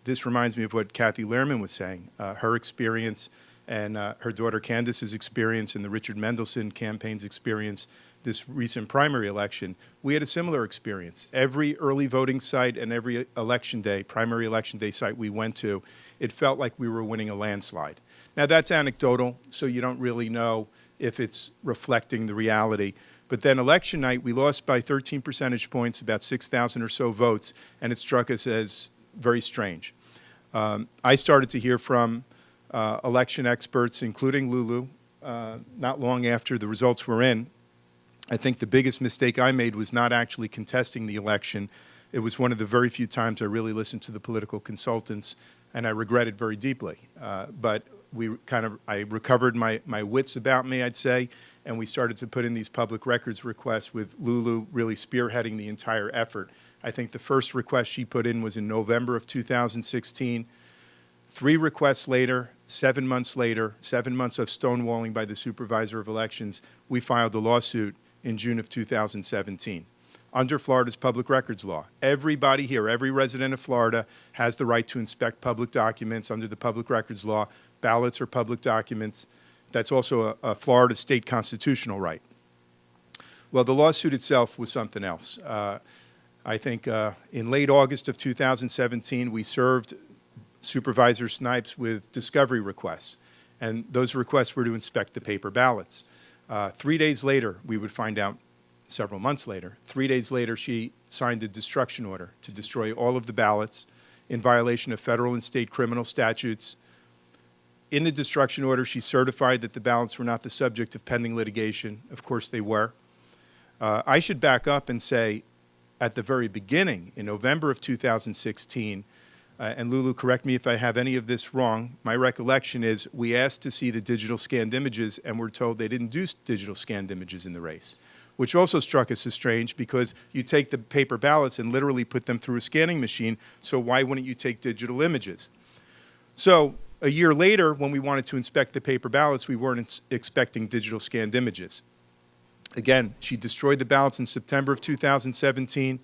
this reminds me of what Kathy Lerman was saying, her experience and her daughter Candace's experience and the Richard Mendelson campaign's experience this recent primary election. We had a similar experience. Every early voting site and every election day, primary election day site we went to, it felt like we were winning a landslide. Now that's anecdotal, so you don't really know if it's reflecting the reality. But then election night, we lost by 13 percentage points, about 6,000 or so votes, and it struck us as very strange. I started to hear from election experts, including Lulu, not long after the results were in. I think the biggest mistake I made was not actually contesting the election. It was one of the very few times I really listened to the political consultants, and I regret it very deeply. But I recovered my wits about me, I'd say, and we started to put in these public records requests with Lulu really spearheading the entire effort. I think the first request she put in was in November of 2016. 3 requests later, 7 months later, 7 months of stonewalling by the supervisor of elections, we filed a lawsuit in June of 2017. Under Florida's public records law, everybody here, every resident of Florida has the right to inspect public documents under the public records law. Ballots are public documents. That's also a Florida state constitutional right. Well, the lawsuit itself was something else. I think in late August of 2017, we served Supervisor Snipes with discovery requests, and those requests were to inspect the paper ballots. 3 days later, we would find out several months later. 3 days later, she signed a destruction order to destroy all of the ballots in violation of federal and state criminal statutes. In the destruction order, she certified that the ballots were not the subject of pending litigation. Of course, they were. I should back up and say, at the very beginning, in November of 2016, and Lulu, correct me if I have any of this wrong, my recollection is we asked to see the digital scanned images, and we're told they didn't do digital scanned images in the race, which also struck us as strange because you take the paper ballots and literally put them through a scanning machine, so why wouldn't you take digital images? So a year later, when we wanted to inspect the paper ballots, we weren't expecting digital scanned images. Again, she destroyed the ballots in September of 2017.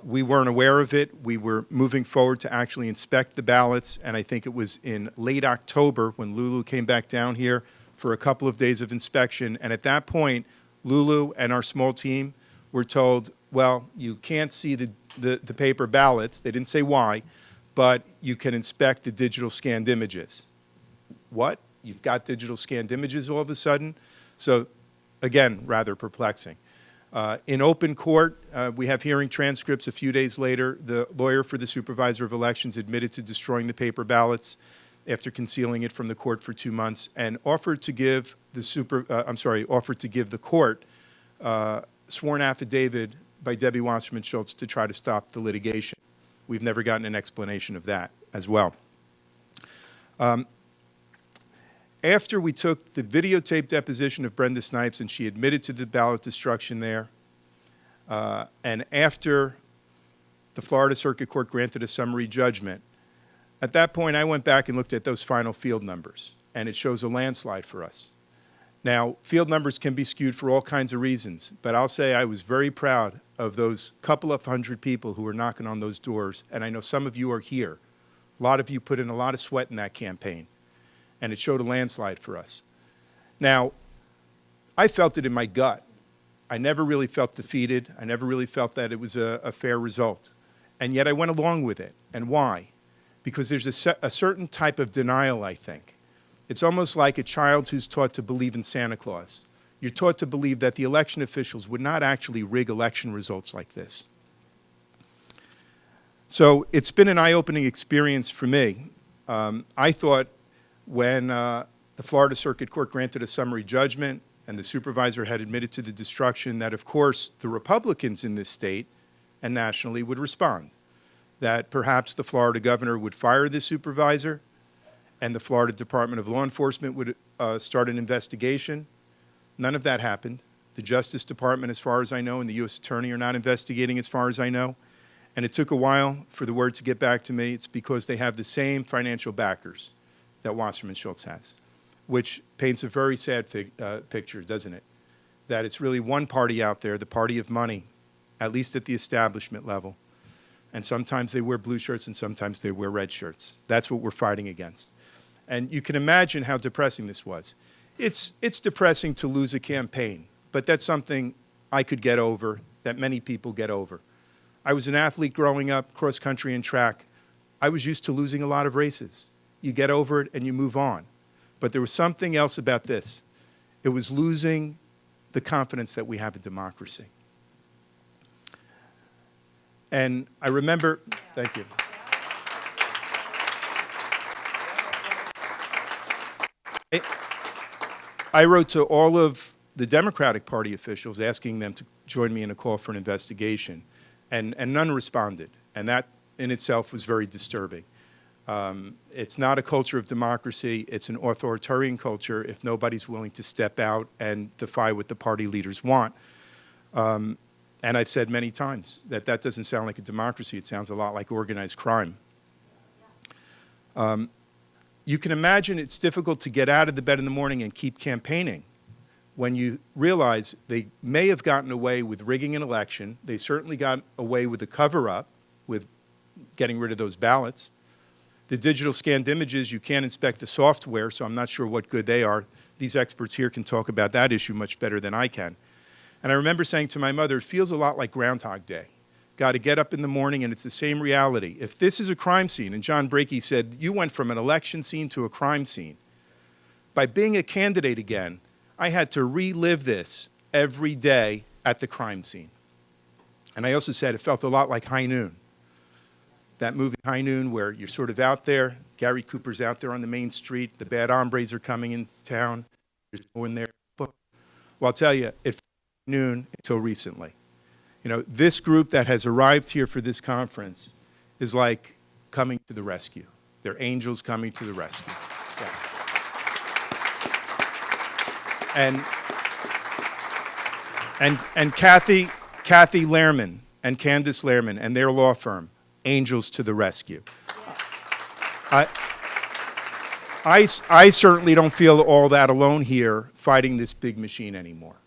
We weren't aware of it. We were moving forward to actually inspect the ballots, and I think it was in late October when Lulu came back down here for a couple of days of inspection, and at that point, Lulu and our small team were told, well, you can't see the paper ballots. They didn't say why, but you can inspect the digital scanned images. What? You've got digital scanned images all of a sudden? So, again, rather perplexing. In open court, we have hearing transcripts a few days later. The lawyer for the supervisor of elections admitted to destroying the paper ballots after concealing it from the court for 2 months and offered to give the court sworn affidavit by Debbie Wasserman Schultz to try to stop the litigation. We've never gotten an explanation of that as well. After we took the videotape deposition of Brenda Snipes and she admitted to the ballot destruction there, and after the Florida Circuit Court granted a summary judgment, at that point I went back and looked at those final field numbers, and it shows a landslide for us. Now, field numbers can be skewed for all kinds of reasons, but I'll say I was very proud of those couple of hundred people who were knocking on those doors, and I know some of you are here. A lot of you put in a lot of sweat in that campaign, and it showed a landslide for us. Now, I felt it in my gut. I never really felt defeated. I never really felt that it was a fair result. And yet I went along with it. And why? Because there's a certain type of denial, I think. It's almost like a child who's taught to believe in Santa Claus. You're taught to believe that the election officials would not actually rig election results like this. So it's been an eye-opening experience for me. I thought when the Florida Circuit Court granted a summary judgment and the supervisor had admitted to the destruction that, of course, the Republicans in this state and nationally would respond, that perhaps the Florida governor would fire the supervisor and the Florida Department of Law Enforcement would start an investigation. None of that happened. The Justice Department, as far as I know, and the U.S. Attorney are not investigating as far as I know. And it took a while for the word to get back to me. It's because they have the same financial backers that Wasserman Schultz has, which paints a very sad picture, doesn't it? That it's really one party out there, the party of money, at least at the establishment level. And sometimes they wear blue shirts and sometimes they wear red shirts. That's what we're fighting against. And you can imagine how depressing this was. It's depressing to lose a campaign, but that's something I could get over, that many people get over. I was an athlete growing up, cross country and track. I was used to losing a lot of races. You get over it and you move on. But there was something else about this. It was losing the confidence that we have in democracy. And I remember, thank you. I wrote to all of the Democratic Party officials asking them to join me in a call for an investigation, and none responded. And that in itself was very disturbing. It's not a culture of democracy. It's an authoritarian culture if nobody's willing to step out and defy what the party leaders want. And I've said many times that that doesn't sound like a democracy. It sounds a lot like organized crime. You can imagine it's difficult to get out of the bed in the morning and keep campaigning when you realize they may have gotten away with rigging an election. They certainly got away with a cover-up, with getting rid of those ballots. The digital scanned images, you can't inspect the software, so I'm not sure what good they are. These experts here can talk about that issue much better than I can. And I remember saying to my mother, it feels a lot like Groundhog Day. Got to get up in the morning and it's the same reality. If this is a crime scene, and John Brakey said, you went from an election scene to a crime scene. By being a candidate again, I had to relive this every day at the crime scene. And I also said it felt a lot like High Noon. That movie High Noon, where you're sort of out there, Gary Cooper's out there on the main street, the bad hombres are coming into town, there's no one there. Well, I'll tell you, it felt like noon until recently. You know, this group that has arrived here for this conference is like coming to the rescue. They're angels coming to the rescue. Yeah. And Kathy Lerman and Candace Lerman and their law firm, angels to the rescue. I certainly don't feel all that alone here fighting this big machine anymore.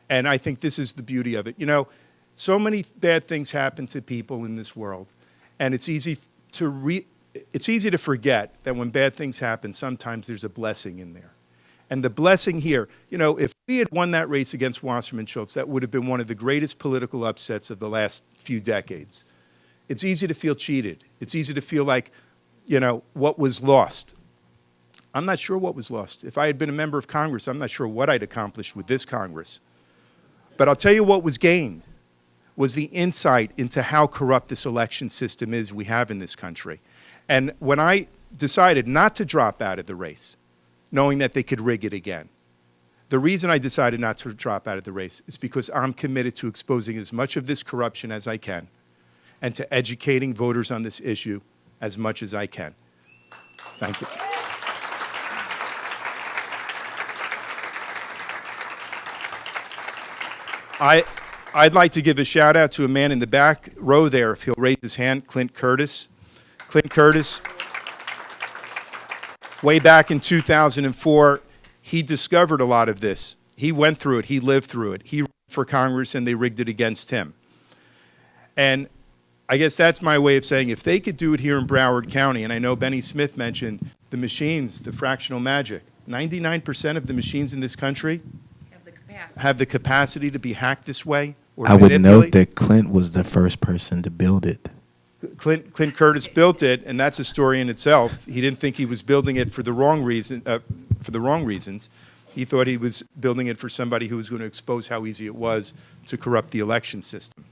And I think this is the beauty of it. You know, so many bad things happen to people in this world, and it's easy to forget that when bad things happen, sometimes there's a blessing in there. And the blessing here, you know, if we had won that race against Wasserman Schultz, that would have been one of the greatest political upsets of the last few decades. It's easy to feel cheated. It's easy to feel like, you know, what was lost. I'm not sure what was lost. If I had been a member of Congress, I'm not sure what I'd accomplished with this Congress. But I'll tell you what was gained was the insight into how corrupt this election system is we have in this country. And when I decided not to drop out of the race, knowing that they could rig it again, the reason I decided not to drop out of the race is because I'm committed to exposing as much of this corruption as I can and to educating voters on this issue as much as I can. Thank you. I'd like to give a shout out to a man in the back row there, if he'll raise his hand, Clint Curtis. Clint Curtis, way back in 2004, he discovered a lot of this. He went through it. He lived through it. He ran for Congress, and they rigged it against him. And I guess that's my way of saying if they could do it here in Broward County, and I know Bennie Smith mentioned the machines, the fractional magic, 99% of the machines in this country have the capacity to be hacked this way or I would note manipulated. that Clint was the first person to build it. Clint Curtis built it, and that's a story in itself. He didn't think he was building it for the wrong reasons. He thought he was building it for somebody who was going to expose how easy it was to corrupt the election system.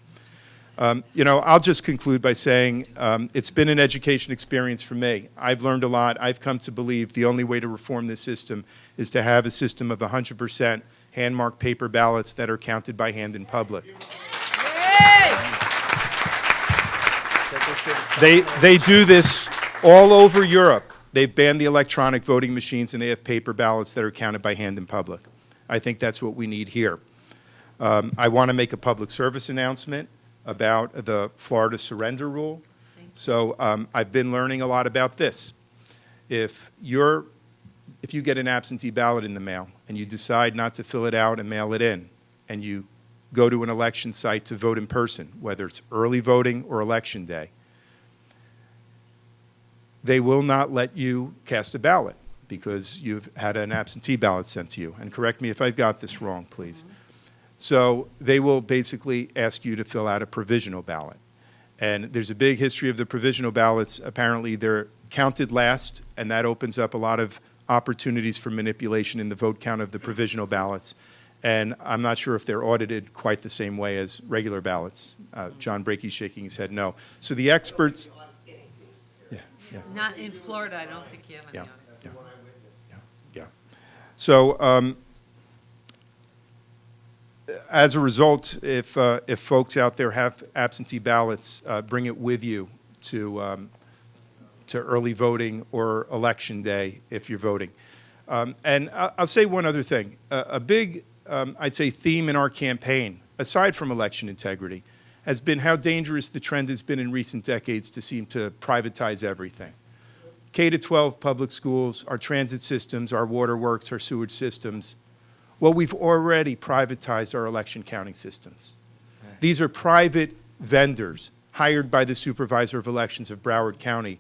You know, I'll just conclude by saying it's been an education experience for me. I've learned a lot. I've come to believe the only way to reform this system is to have a system of 100% hand-marked paper ballots that are counted by hand in public. They do this all over Europe. They've banned the electronic voting machines, and they have paper ballots that are counted by hand in public. I think that's what we need here. I want to make a public service announcement about the Florida surrender rule. So I've been learning a lot about this. If you get an absentee ballot in the mail and you decide not to fill it out and mail it in, and you go to an election site to vote in person, whether it's early voting or election day, they will not let you cast a ballot because you've had an absentee ballot sent to you. And correct me if I've got this wrong, please. So they will basically ask you to fill out a provisional ballot. And there's a big history of the provisional ballots. Apparently they're counted last, and that opens up a lot of opportunities for manipulation in the vote count of the provisional ballots. And I'm not sure if they're audited quite the same way as regular ballots. John Brakey's shaking his head no. So the experts... Yeah. Not in Florida, I don't think you have any on it. Yeah. So as a result, if folks out there have absentee ballots, bring it with you to early voting or election day if you're voting. And I'll say one other thing. A big, I'd say, theme in our campaign, aside from election integrity, has been how dangerous the trend has been in recent decades to seem to privatize everything. K-12 public schools, our transit systems, our waterworks, our sewage systems. Well, we've already privatized our election counting systems. These are private vendors hired by the supervisor of elections of Broward County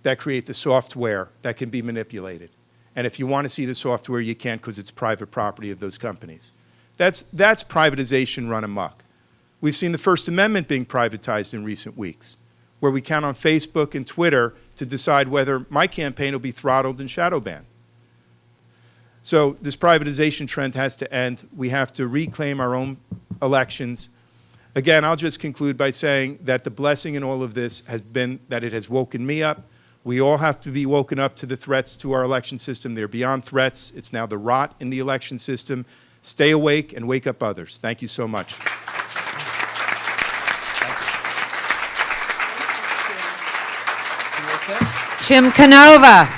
that create the software that can be manipulated. And if you want to see the software, you can't because it's private property of those companies. That's privatization run amok. We've seen the First Amendment being privatized in recent weeks, where we count on Facebook and Twitter to decide whether my campaign will be throttled and shadow banned. So this privatization trend has to end. We have to reclaim our own elections. Again, I'll just conclude by saying that the blessing in all of this has been that it has woken me up. We all have to be woken up to the threats to our election system. They're beyond threats. It's now the rot in the election system. Stay awake and wake up others. Thank you so much. Tim Canova.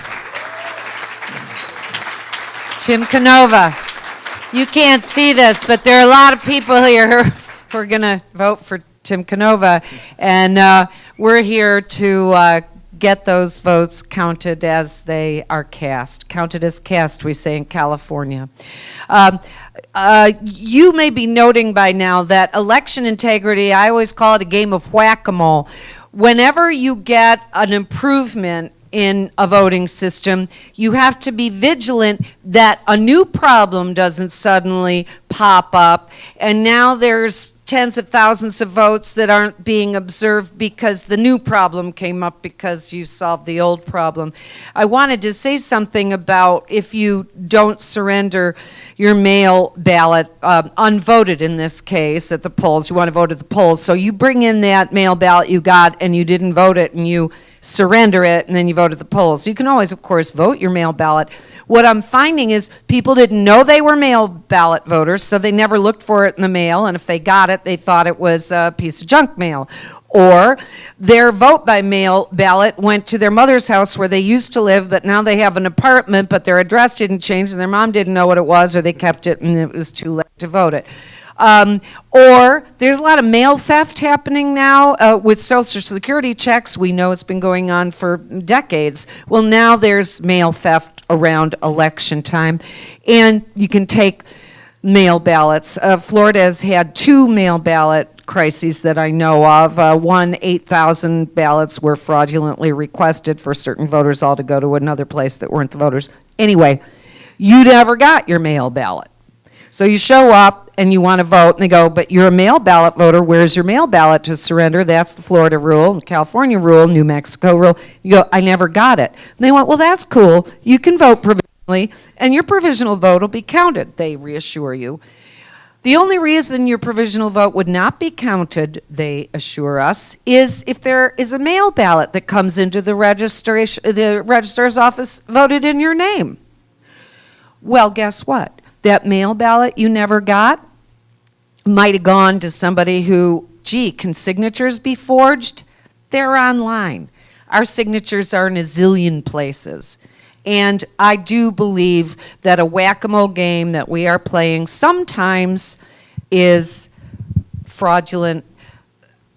Tim Canova. You can't see this, but there are a lot of people here who are going to vote for Tim Canova, and we're here to get those votes counted as they are cast. Counted as cast, we say in California. You may be noting by now that election integrity, I always call it a game of whack-a-mole. Whenever you get an improvement in a voting system, you have to be vigilant that a new problem doesn't suddenly pop up, and now there's tens of thousands of votes that aren't being observed because the new problem came up because you solved the old problem. I wanted to say something about if you don't surrender your mail ballot, unvoted in this case, at the polls, you want to vote at the polls, so you bring in that mail ballot you got and you didn't vote it and you surrender it, and then you vote at the polls. You can always, of course, vote your mail ballot. What I'm finding is people didn't know they were mail ballot voters, so they never looked for it in the mail, and if they got it, they thought it was a piece of junk mail. Or their vote by mail ballot went to their mother's house where they used to live, but now they have an apartment, but their address didn't change, and their mom didn't know what it was, or they kept it, and it was too late to vote it. Or there's a lot of mail theft happening now with Social Security checks. We know it's been going on for decades. Well, now there's mail theft around election time, and you can take mail ballots. Florida has had 2 mail ballot crises that I know of. One, 8,000 ballots were fraudulently requested for certain voters all to go to another place that weren't the voters. Anyway, you never got your mail ballot. So you show up and you want to vote, and they go, but you're a mail ballot voter. Where's your mail ballot to surrender? That's the Florida rule, the California rule, New Mexico rule. You go, I never got it. And they went, well, that's cool. You can vote provisionally, and your provisional vote will be counted, they reassure you. The only reason your provisional vote would not be counted, they assure us, is if there is a mail ballot that comes into the registrar's office voted in your name. Well, guess what? That mail ballot you never got might have gone to somebody who, gee, can signatures be forged? They're online. Our signatures are in a zillion places. And I do believe that a whack-a-mole game that we are playing sometimes is fraudulent.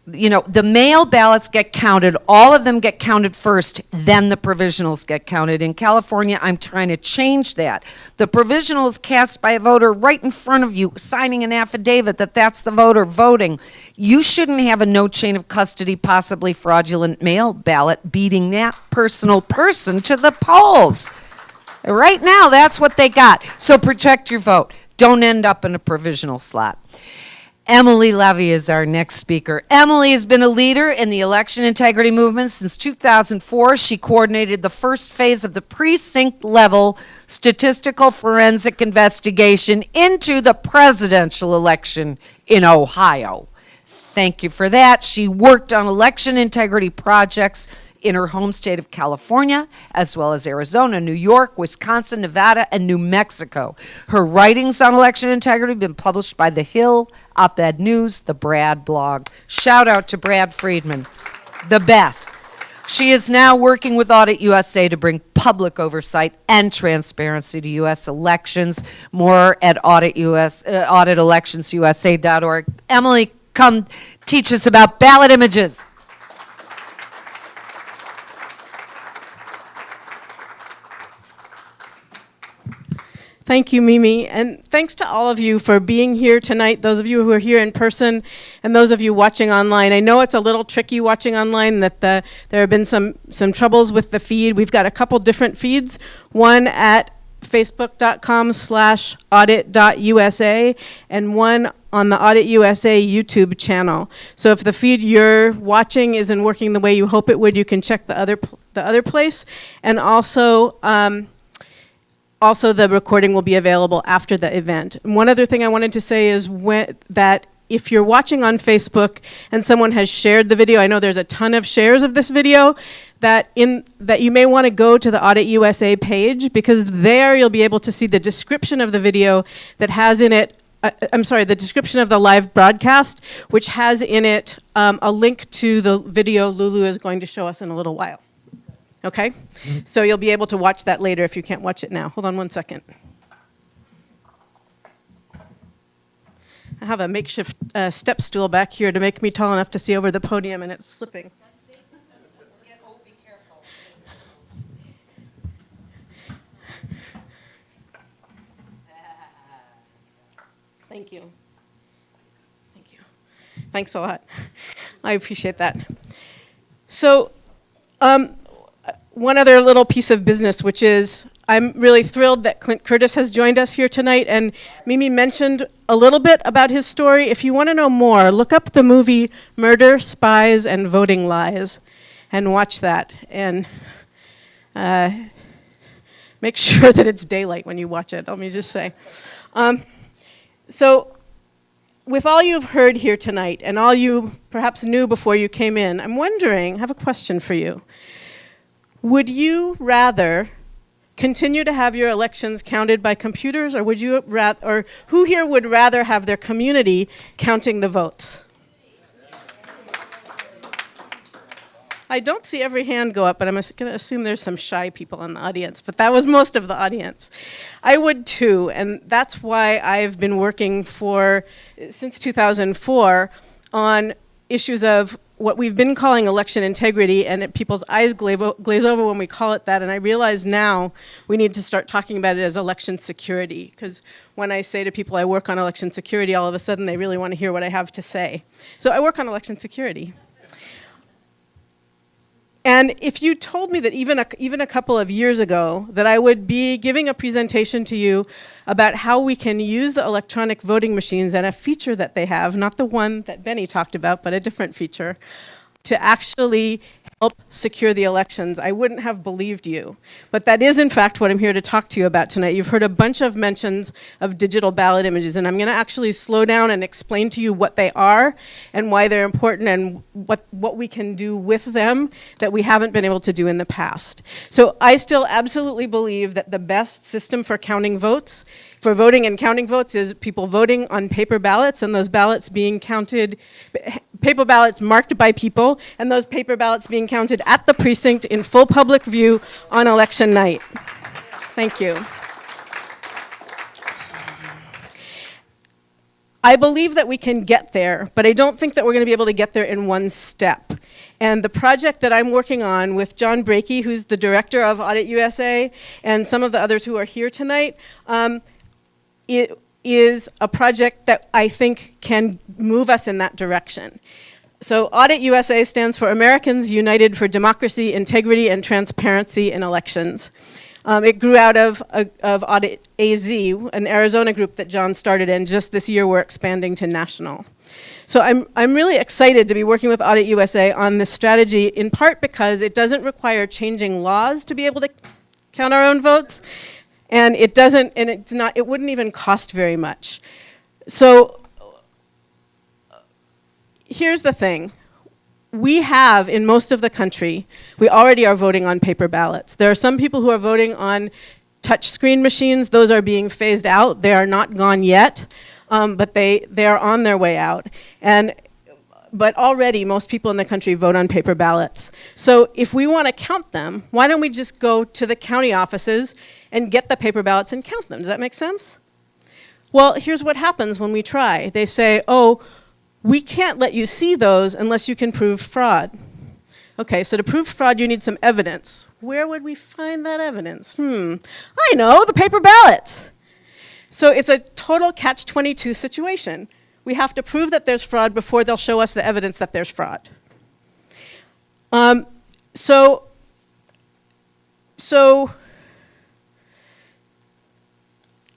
You know, the mail ballots get counted, all of them get counted first, then the provisionals get counted. In California, I'm trying to change that. The provisional is cast by a voter right in front of you, signing an affidavit that that's the voter voting. You shouldn't have a no chain of custody, possibly fraudulent mail ballot beating that personal person to the polls. Right now, that's what they got. So protect your vote. Don't end up in a provisional slot. Emily Levy is our next speaker. Emily has been a leader in the election integrity movement since 2004. She coordinated the first phase of the precinct level statistical forensic investigation into the presidential election in Ohio. Thank you for that. She worked on election integrity projects in her home state of California, as well as Arizona, New York, Wisconsin, Nevada, and New Mexico. Her writings on election integrity have been published by The Hill, Op-Ed News, the Brad blog. Shout out to Brad Friedman, the best. She is now working with Audit USA to bring public oversight and transparency to U.S. elections. More at auditelectionsusa.org. Emily, come teach us about ballot images. Thank you, Mimi, and thanks to all of you for being here tonight, those of you who are here in person and those of you watching online. I know it's a little tricky watching online, that there have been some troubles with the feed. We've got a couple different feeds, one at facebook.com/audit.usa and one on the Audit USA YouTube channel. So if the feed you're watching isn't working the way you hope it would, you can check the other place, and also the recording will be available after the event. And one other thing I wanted to say is that if you're watching on Facebook and someone has shared the video, I know there's a ton of shares of this video, that you may want to go to the Audit USA page, because there you'll be able to see the description of the video that has in it, the description of the live broadcast, which has in it a link to the video Lulu is going to show us in a little while. Okay? So you'll be able to watch that later if you can't watch it now. Hold on one second. I have a makeshift step stool back here to make me tall enough to see over the podium, and it's slipping. Thank you. Thank you. Thanks a lot. I appreciate that. So, one other little piece of business, which is I'm really thrilled that Clint Curtis has joined us here tonight, and Mimi mentioned a little bit about his story. If you want to know more, look up the movie Murder, Spies, and Voting Lies and watch that. And make sure that it's daylight when you watch it, let me just say. So with all you've heard here tonight and all you perhaps knew before you came in, I'm wondering, I have a question for you. Would you rather continue to have your elections counted by computers, or would you or who here would rather have their community counting the votes? I don't see every hand go up, but I'm going to assume there's some shy people in the audience, but that was most of the audience. I would too, and that's why I've been working since 2004 on issues of what we've been calling election integrity, and people's eyes glaze over when we call it that, and I realize now we need to start talking about it as election security, because when I say to people I work on election security, all of a sudden they really want to hear what I have to say. So I work on election security. And if you told me that even a couple of years ago that I would be giving a presentation to you about how we can use the electronic voting machines and a feature that they have, not the one that Bennie talked about, but a different feature, to actually help secure the elections, I wouldn't have believed you. But that is, in fact, what I'm here to talk to you about tonight. You've heard a bunch of mentions of digital ballot images, and I'm going to actually slow down and explain to you what they are and why they're important and what we can do with them that we haven't been able to do in the past. So I still absolutely believe that the best system for counting votes, for voting and counting votes, is people voting on paper ballots, and those ballots being counted, paper ballots marked by people, and those paper ballots being counted at the precinct in full public view on election night. Thank you. I believe that we can get there, but I don't think that we're going to be able to get there in one step. And the project that I'm working on with John Brakey, who's the director of Audit USA, and some of the others who are here tonight, it is a project that I think can move us in that direction. So Audit USA stands for Americans United for Democracy, Integrity, and Transparency in Elections. It grew out of Audit AZ, an Arizona group that John started, and just this year we're expanding to national. So I'm really excited to be working with Audit USA on this strategy, in part because it doesn't require changing laws to be able to count our own votes, and it wouldn't even cost very much. So here's the thing. We have, in most of the country, we already are voting on paper ballots. There are some people who are voting on touchscreen machines. Those are being phased out. They are not gone yet, but they are on their way out. But already, most people in the country vote on paper ballots. So if we want to count them, why don't we just go to the county offices and get the paper ballots and count them? Does that make sense? Well, here's what happens when we try. They say, oh, we can't let you see those unless you can prove fraud. Okay, so to prove fraud, you need some evidence. Where would we find that evidence? I know, the paper ballots. So it's a total catch-22 situation. We have to prove that there's fraud before they'll show us the evidence that there's fraud. So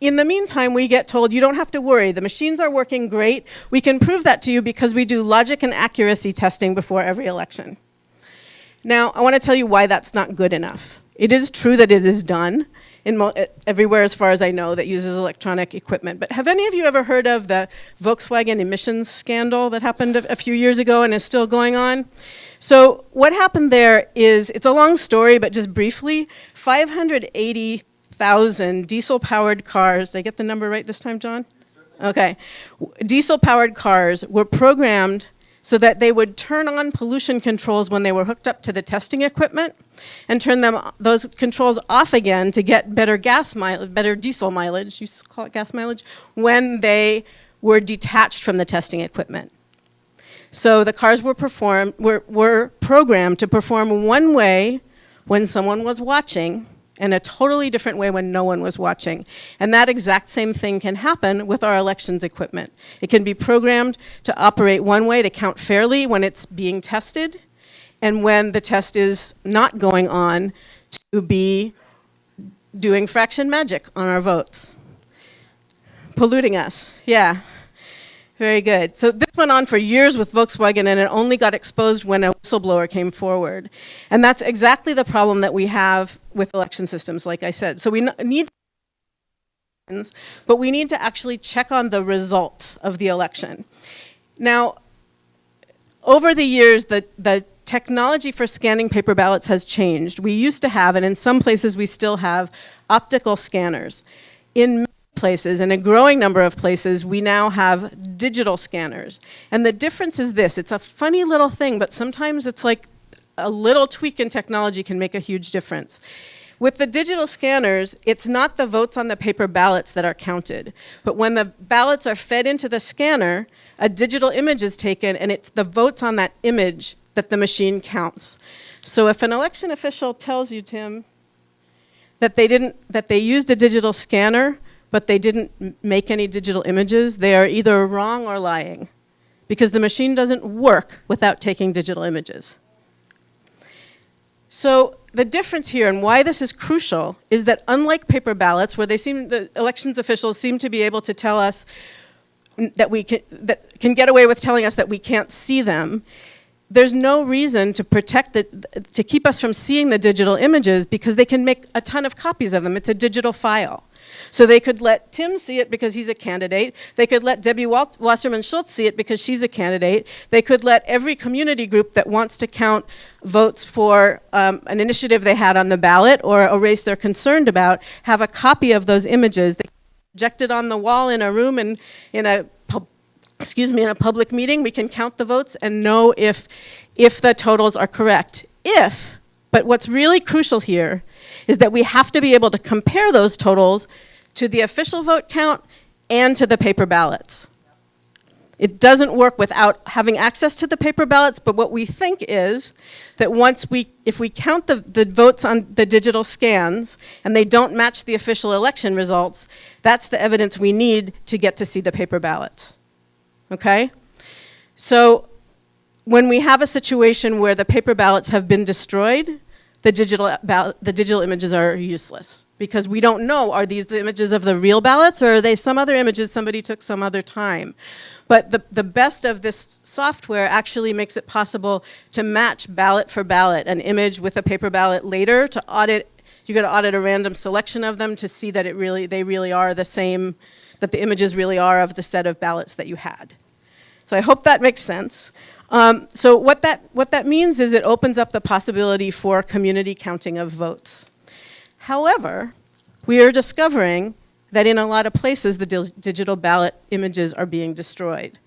in the meantime, we get told, you don't have to worry. The machines are working great. We can prove that to you because we do logic and accuracy testing before every election. Now, I want to tell you why that's not good enough. It is true that it is done. everywhere as far as I know that uses electronic equipment. But have any of you ever heard of the Volkswagen emissions scandal that happened a few years ago and is still going on? So what happened there is, it's a long story, but just briefly, 580,000 diesel-powered cars, did I get the number right this time, John? Okay. Diesel-powered cars were programmed so that they would turn on pollution controls when they were hooked up to the testing equipment and turn those controls off again to get better better diesel mileage, you call it gas mileage, when they were detached from the testing equipment. So the cars were programmed to perform one way when someone was watching and a totally different way when no one was watching. And that exact same thing can happen with our elections equipment. It can be programmed to operate one way to count fairly when it's being tested, and when the test is not going on, to be doing fraction magic on our votes. Polluting us, yeah. Very good. So this went on for years with Volkswagen, and it only got exposed when a whistleblower came forward. And that's exactly the problem that we have with election systems, like I said. So we need, but we need to actually check on the results of the election. Now, over the years, the technology for scanning paper ballots has changed. We used to have, and in some places we still have, optical scanners. In places, and a growing number of places, we now have digital scanners. And the difference is this: it's a funny little thing, but sometimes it's like a little tweak in technology can make a huge difference. With the digital scanners, it's not the votes on the paper ballots that are counted, but when the ballots are fed into the scanner, a digital image is taken, and it's the votes on that image that the machine counts. So if an election official tells you, Tim, that they used a digital scanner, but they didn't make any digital images, they are either wrong or lying, because the machine doesn't work without taking digital images. So the difference here, and why this is crucial, is that unlike paper ballots, where the elections officials seem to be able to tell us that can get away with telling us that we can't see them, there's no reason to to keep us from seeing the digital images, because they can make a ton of copies of them. It's a digital file. So they could let Tim see it because he's a candidate. They could let Debbie Wasserman Schultz see it because she's a candidate. They could let every community group that wants to count votes for an initiative they had on the ballot or a race they're concerned about have a copy of those images. They project it on the wall in a room and in a public meeting. We can count the votes and know if the totals are correct. But what's really crucial here is that we have to be able to compare those totals to the official vote count and to the paper ballots. It doesn't work without having access to the paper ballots, but what we think is that if we count the votes on the digital scans and they don't match the official election results, that's the evidence we need to get to see the paper ballots. Okay? So when we have a situation where the paper ballots have been destroyed, the digital images are useless, because we don't know, are these the images of the real ballots, or are they some other images somebody took some other time? But the best of this software actually makes it possible to match ballot for ballot, an image with a paper ballot later, to audit. You got to audit a random selection of them to see that they really are the same, that the images really are of the set of ballots that you had. So I hope that makes sense. So what that means is it opens up the possibility for community counting of votes. However, we are discovering that in a lot of places the digital ballot images are being destroyed.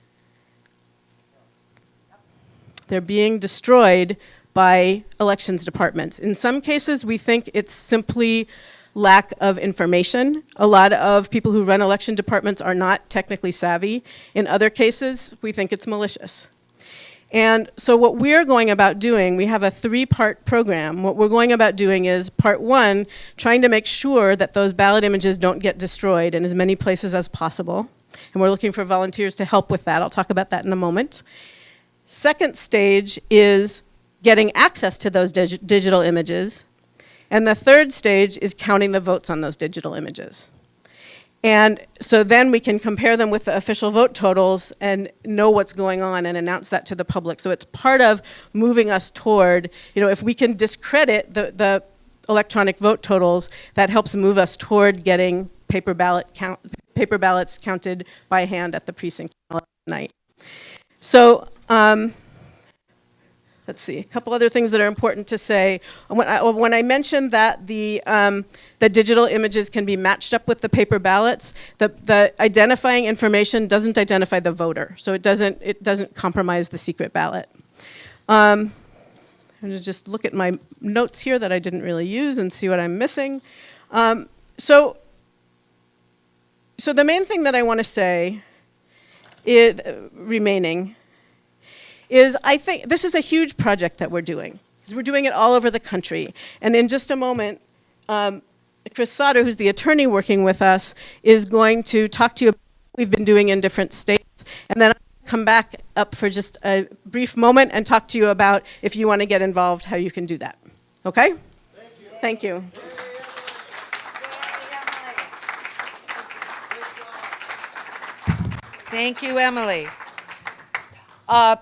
They're being destroyed by elections departments. In some cases, we think it's simply lack of information. A lot of people who run election departments are not technically savvy. In other cases, we think it's malicious. And so what we're going about doing, we have a 3-part program. What we're going about doing is, part 1, trying to make sure that those ballot images don't get destroyed in as many places as possible. And we're looking for volunteers to help with that. I'll talk about that in a moment. Second stage is getting access to those digital images. And the third stage is counting the votes on those digital images. And so then we can compare them with the official vote totals and know what's going on and announce that to the public. So it's part of moving us toward, if we can discredit the electronic vote totals, that helps move us toward getting paper ballots counted by hand at the precinct night. So let's see, a couple other things that are important to say. When I mentioned that the digital images can be matched up with the paper ballots, the identifying information doesn't identify the voter, so it doesn't compromise the secret ballot. I'm going to just look at my notes here that I didn't really use and see what I'm missing. So the main thing that I want to say is remaining is I think this is a huge project that we're doing. We're doing it all over the country. And in just a moment, Chris Sauter, who's the attorney working with us, is going to talk to you about what we've been doing in different states. And then I'll come back up for just a brief moment and talk to you about, if you want to get involved, how you can do that. Okay? Thank you. Thank you, Emily.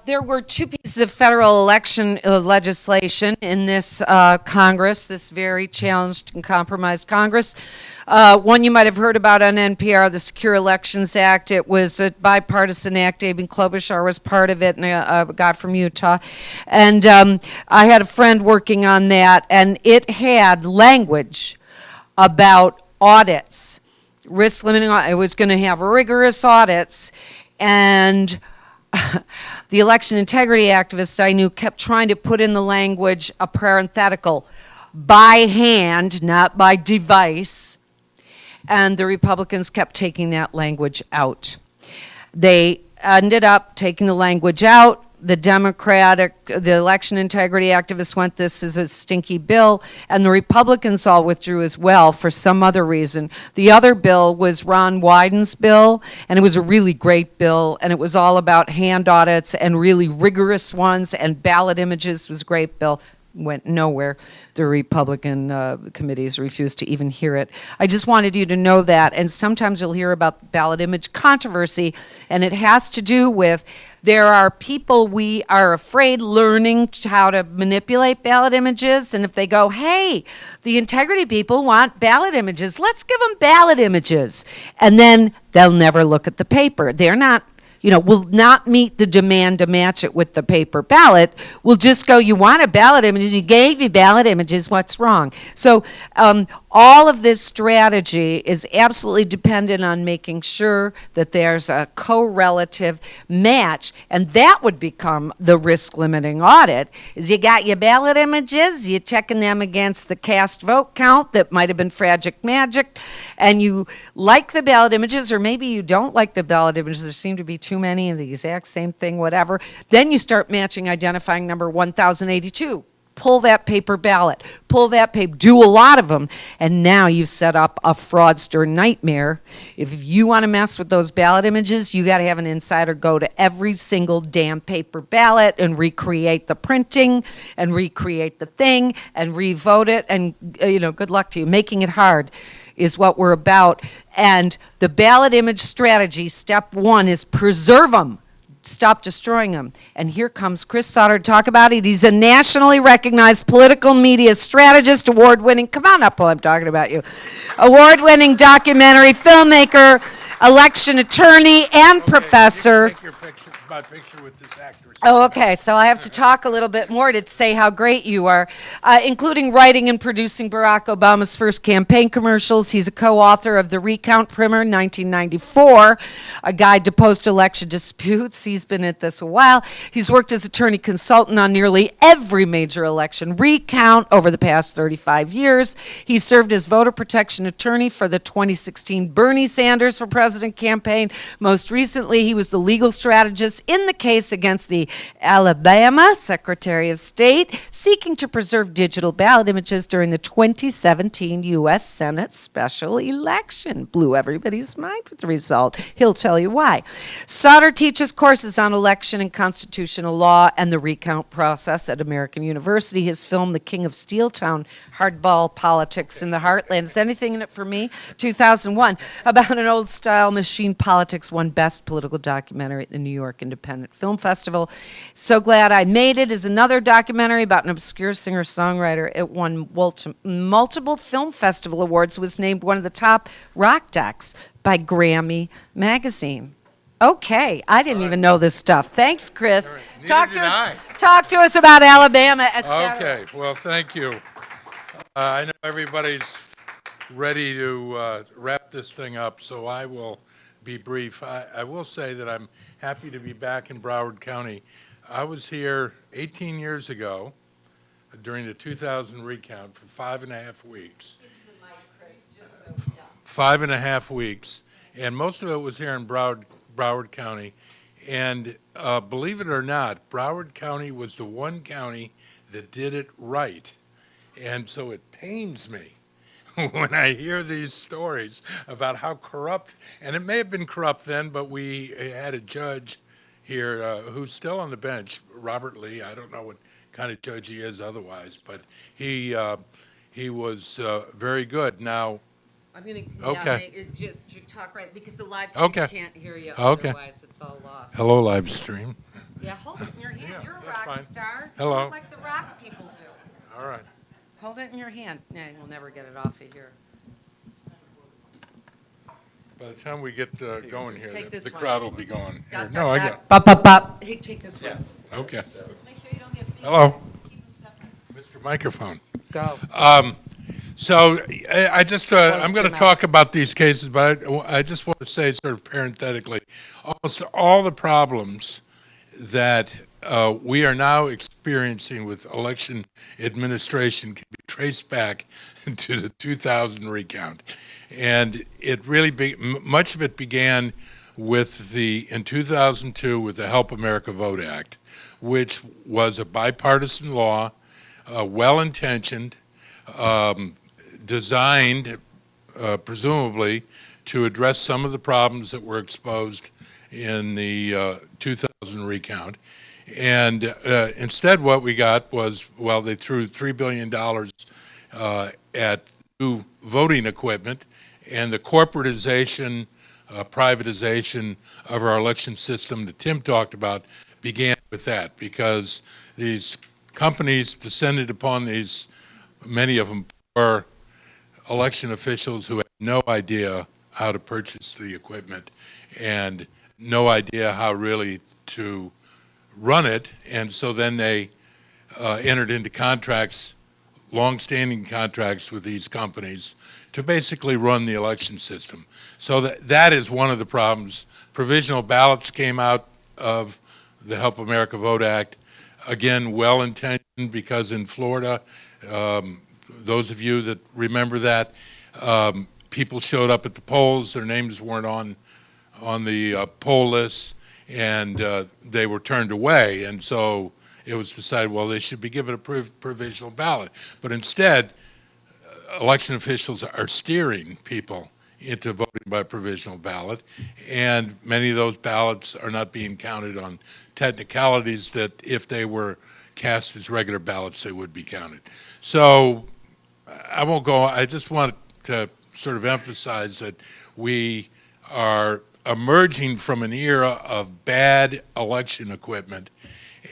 There were two pieces of federal election legislation in this Congress, this very challenged and compromised Congress. One you might have heard about on NPR, the Secure Elections Act. It was a bipartisan act. Amy Klobuchar was part of it, and a guy from Utah. And I had a friend working on that, and it had language about audits, risk limiting. It was going to have rigorous audits, and the election integrity activists I knew kept trying to put in the language a parenthetical, by hand, not by device, and the Republicans kept taking that language out. They ended up taking the language out. The election integrity activists went, this is a stinky bill, and the Republicans all withdrew as well for some other reason. The other bill was Ron Wyden's bill, and it was a really great bill, and it was all about hand audits and really rigorous ones, and ballot images. It was a great bill. Went nowhere. The Republican committees refused to even hear it. I just wanted you to know that, and sometimes you'll hear about ballot image controversy, and it has to do with there are people we are afraid learning how to manipulate ballot images, and if they go, hey, the integrity people want ballot images, let's give them ballot images, and then they'll never look at the paper. They're not, will not meet the demand to match it with the paper ballot. We'll just go, you want a ballot image, and you gave you ballot images, what's wrong? So all of this strategy is absolutely dependent on making sure that there's a correlative match, and that would become the risk-limiting audit, is you got your ballot images, you're checking them against the cast vote count that might have been Fragic Magic, and you like the ballot images, or maybe you don't like the ballot images, there seem to be too many of the exact same thing, whatever. Then you start matching identifying number 1082. Pull that paper ballot, pull that paper, do a lot of them, and now you've set up a fraudster nightmare. If you want to mess with those ballot images, you got to have an insider go to every single damn paper ballot and recreate the printing and recreate the thing and revote it, and good luck to you. Making it hard is what we're about. And the ballot image strategy, step one, is preserve them. Stop destroying them. And here comes Chris Sauter to talk about it. He's a nationally recognized political media strategist, award-winning, come on up while I'm talking about you, award-winning documentary filmmaker, election attorney, and professor. Take your picture, my picture with this actress. Oh, okay. So I have to talk a little bit more to say how great you are, including writing and producing Barack Obama's first campaign commercials. He's a co-author of The Recount Primer, 1994, a guide to post-election disputes. He's been at this a while. He's worked as attorney consultant on nearly every major election recount over the past 35 years. He served as voter protection attorney for the 2016 Bernie Sanders for President campaign. Most recently, he was the legal strategist in the case against the Alabama Secretary of State seeking to preserve digital ballot images during the 2017 U.S. Senate special election. Blew everybody's mind with the result. He'll tell you why. Sauter teaches courses on election and constitutional law and the recount process at American University. His film, The King of Steeltown, Hardball Politics in the Heartland. Is anything in it for me? 2001, about an old-style machine politics, won Best Political Documentary at the New York and Independent Film Festival. So Glad I Made It is another documentary about an obscure singer-songwriter. It won multiple film festival awards, was named one of the top rock docs by Grammy Magazine. Okay, I didn't even know this stuff. Thanks, Chris. Neither Talk did to us. I. Talk to us about Alabama, etc. Okay, well, thank you. I know everybody's ready to wrap this thing up, so I will be brief. I will say that I'm happy to be back in Broward County. I was here 18 years ago during the 2000 recount for 5.5 weeks. 5.5 weeks, and most of it was here in Broward County. And believe it or not, Broward County was the one county that did it right. And so it pains me when I hear these stories about how corrupt, and it may have been corrupt then, but we had a judge here who's still on the bench, Robert Lee. I don't know what kind of judge he is otherwise, but he was very good. Now, I'm going to Okay. just talk right because the live stream Okay. can't hear you. Okay. Otherwise, it's all lost. hello, live stream. Yeah, hold it in your hand. Yeah, You're a that's rock fine. star. Hello. Do like the rock people do. All right. Hold it in your hand. Nah, we'll never get it off of here. By the time we get going here, Take this the one. crowd will be gone. Here. Dot, No, dot, I dot. got Bop, bop, bop. Hey, take this one. Okay. Just make sure you don't get feedback. Hello. Just keep them separate. Mr. Microphone. Go. So I just, I'm going to to talk about these cases, but I just want to say sort of parenthetically, almost all the problems that we are now experiencing with election administration can be traced back to the 2000 recount. And it really, much of it began with in 2002 with the Help America Vote Act, which was a bipartisan law, well-intentioned, designed, presumably, to address some of the problems that were exposed in the 2000 recount. And instead what we got was, well, they threw $3 billion at new voting equipment, and the corporatization, privatization of our election system that Tim talked about began with that, because these companies descended upon these, many of them poor election officials who had no idea how to purchase the equipment and no idea how really to run it. And so then they entered into contracts, long-standing contracts with these companies to basically run the election system. So that is one of the problems. Provisional ballots came out of the Help America Vote Act. Again, well-intentioned, because in Florida, those of you that remember that, people showed up at the polls, their names weren't on the poll list, and they were turned away. And so it was decided, well, they should be given a provisional ballot. But instead, election officials are steering people into voting by provisional ballot, and many of those ballots are not being counted on technicalities that if they were cast as regular ballots, they would be counted. So I won't go, I just want to sort of emphasize that we are emerging from an era of bad election equipment.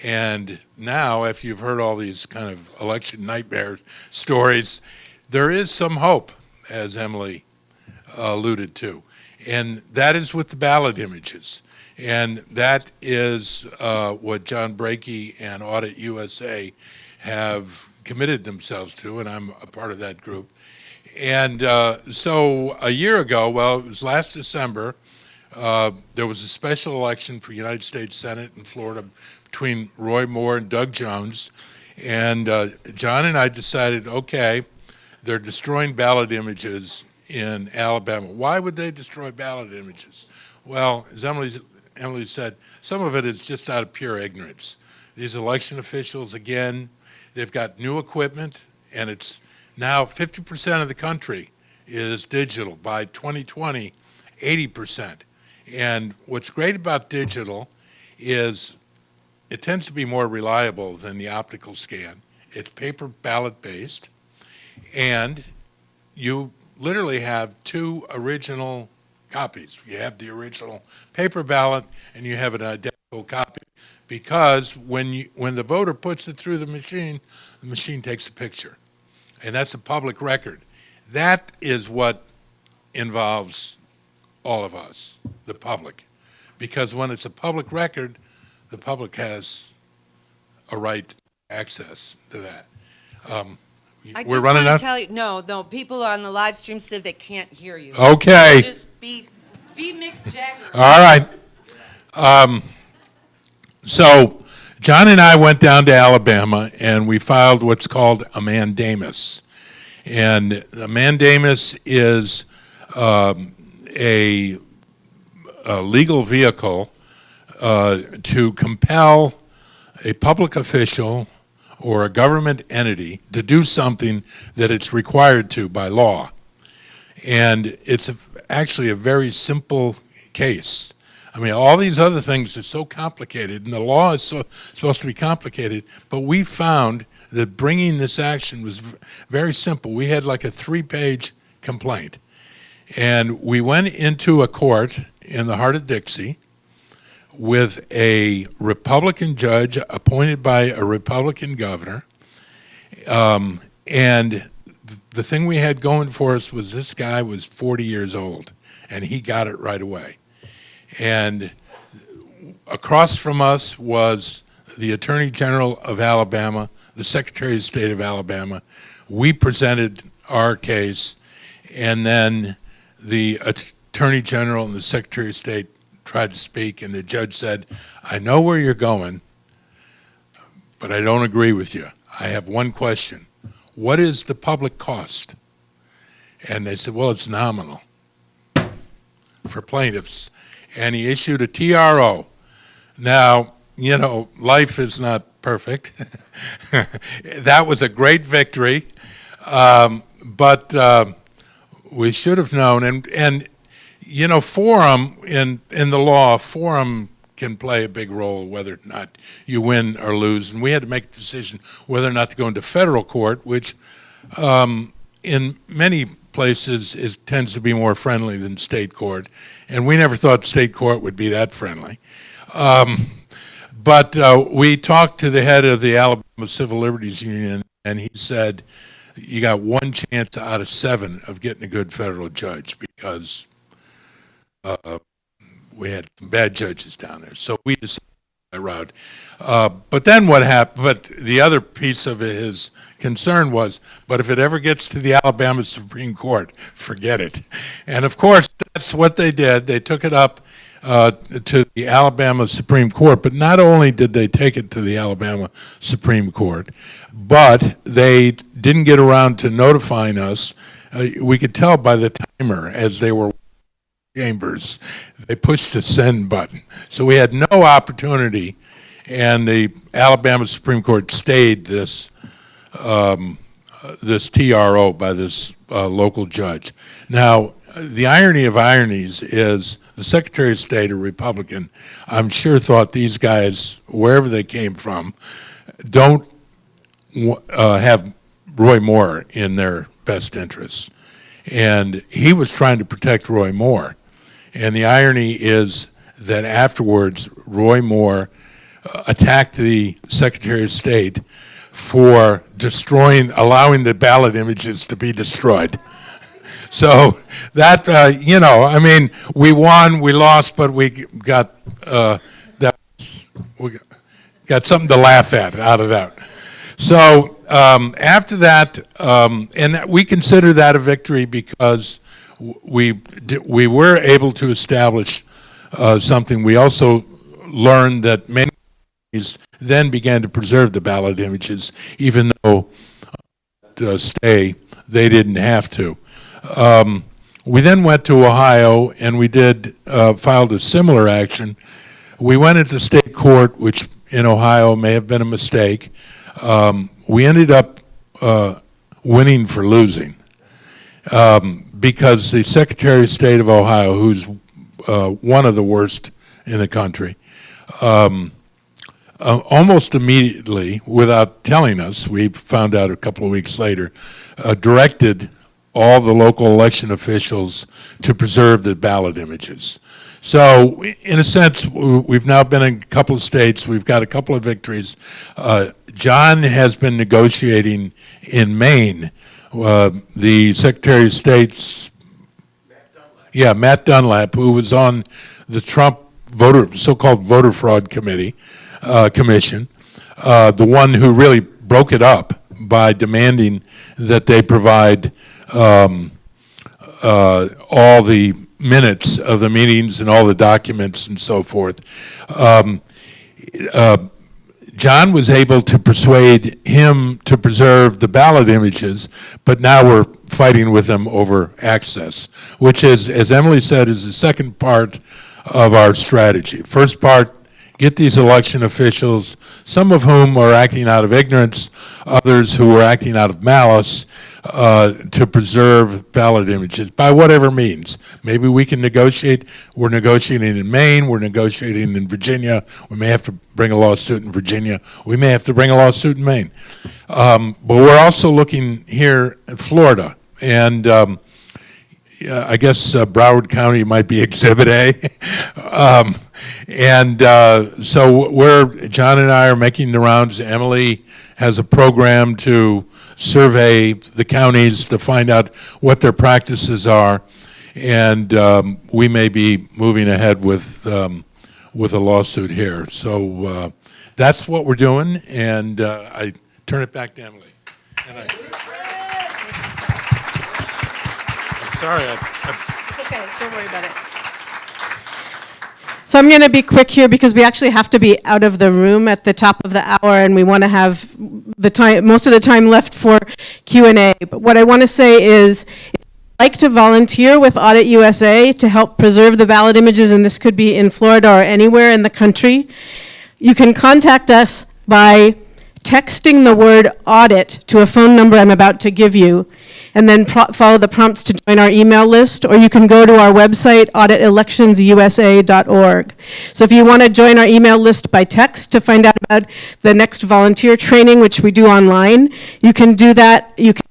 And now, if you've heard all these kind of election nightmare stories, there is some hope, as Emily alluded to. And that is with the ballot images. And that is what John Brakey and Audit USA have committed themselves to, and I'm a part of that group. And so a year ago, well, it was last December, there was a special election for United States Senate in Florida between Roy Moore and Doug Jones. And John and I decided, okay, they're destroying ballot images in Alabama. Why would they destroy ballot images? Well, as Emily said, some of it is just out of pure ignorance. These election officials, again, they've got new equipment, and it's now 50% of the country is digital. By 2020, 80%. And what's great about digital is it tends to be more reliable than the optical scan. It's paper ballot based, and you literally have two original copies. You have the original paper ballot, and you have an identical copy, because when the voter puts it through the machine takes a picture, and that's a public record. That is what involves all of us, the public, because when it's a public record, the public has a right access to that. I We're just running want out. to tell you, no, people on the live stream said they can't hear you. Okay. So just be Mick Jagger. All right. So John and I went down to Alabama, and we filed what's called a mandamus. And a mandamus is a legal vehicle to compel a public official or a government entity to do something that it's required to by law. And it's actually a very simple case. I mean, all these other things are so complicated, and the law is supposed to be complicated, but we found that bringing this action was very simple. We had like a 3-page complaint, and we went into a court in the heart of Dixie with a Republican judge appointed by a Republican governor, and the thing we had going for us was this guy was 40 years old, and he got it right away. And across from us was the Attorney General of Alabama, the Secretary of State of Alabama. We presented our case, and then the Attorney General and the Secretary of State tried to speak, and the judge said, I know where you're going, but I don't agree with you. I have one question. What is the public cost? And they said, well, it's nominal for plaintiffs. And he issued a TRO. Now, you know, life is not perfect. That was a great victory, but we should have known. And you know, forum in the law, forum can play a big role whether or not you win or lose. And we had to make a decision whether or not to go into federal court, which in many places tends to be more friendly than state court. And we never thought state court would be that friendly. But we talked to the head of the Alabama Civil Liberties Union, and he said, you got one chance out of 7 of getting a good federal judge, because we had some bad judges down there. So we decided that route. But then what happened, but the other piece of his concern was, but if it ever gets to the Alabama Supreme Court, forget it. And of course, that's what they did. They took it up to the Alabama Supreme Court, but not only did they take it to the Alabama Supreme Court, but they didn't get around to notifying us. We could tell by the timer as they were chambers, they pushed the send button. So we had no opportunity, and the Alabama Supreme Court stayed this this TRO by this local judge. Now, the irony of ironies is the Secretary of State, a Republican, I'm sure thought these guys, wherever they came from, don't have Roy Moore in their best interests. And he was trying to protect Roy Moore. And the irony is that afterwards, Roy Moore attacked the Secretary of State for allowing the ballot images to be destroyed. So that, you know, I mean, we won, we lost, but we got we got something to laugh at out of that. So after that, and we consider that a victory because we were able to establish something. We also learned that many then began to preserve the ballot images, even though they didn't have to. We then went to Ohio, and we filed a similar action. We went into state court, which in Ohio may have been a mistake. We ended up winning for losing because the Secretary of State of Ohio, who's one of the worst in the country, almost immediately, without telling us, we found out a couple of weeks later, directed all the local election officials to preserve the ballot images. So in a sense, we've now been in a couple of states. We've got a couple of victories. John has been negotiating in Maine. The Secretary of State's, Matt Dunlap, who was on the Trump so-called voter fraud commission, the one who really broke it up by demanding that they provide all the minutes of the meetings and all the documents and so forth. John was able to persuade him to preserve the ballot images, but now we're fighting with them over access, which is, as Emily said, is the second part of our strategy. First part, get these election officials, some of whom are acting out of ignorance, others who are acting out of malice, to preserve ballot images by whatever means. Maybe we can negotiate. We're negotiating in Maine. We're negotiating in Virginia. We may have to bring a lawsuit in Virginia. We may have to bring a lawsuit in Maine. But we're also looking here at Florida. And I guess Broward County might be Exhibit A. So John and I are making the rounds. Emily has a program to survey the counties to find out what their practices are, and we may be moving ahead with a lawsuit here. So that's what we're doing, and I turn it back to Emily. And I'm sorry. It's okay. Don't worry about it. So I'm going to be quick here because we actually have to be out of the room at the top of the hour, and we want to have the time, most of the time left for Q&A. But what I want to say is, if you'd like to volunteer with Audit USA to help preserve the ballot images, and this could be in Florida or anywhere in the country, you can contact us by texting the word audit to a phone number I'm about to give you, and then follow the prompts to join our email list, or you can go to our website, auditelectionsusa.org. So if you want to join our email list by text to find out about the next volunteer training, which we do online, you can do that. You can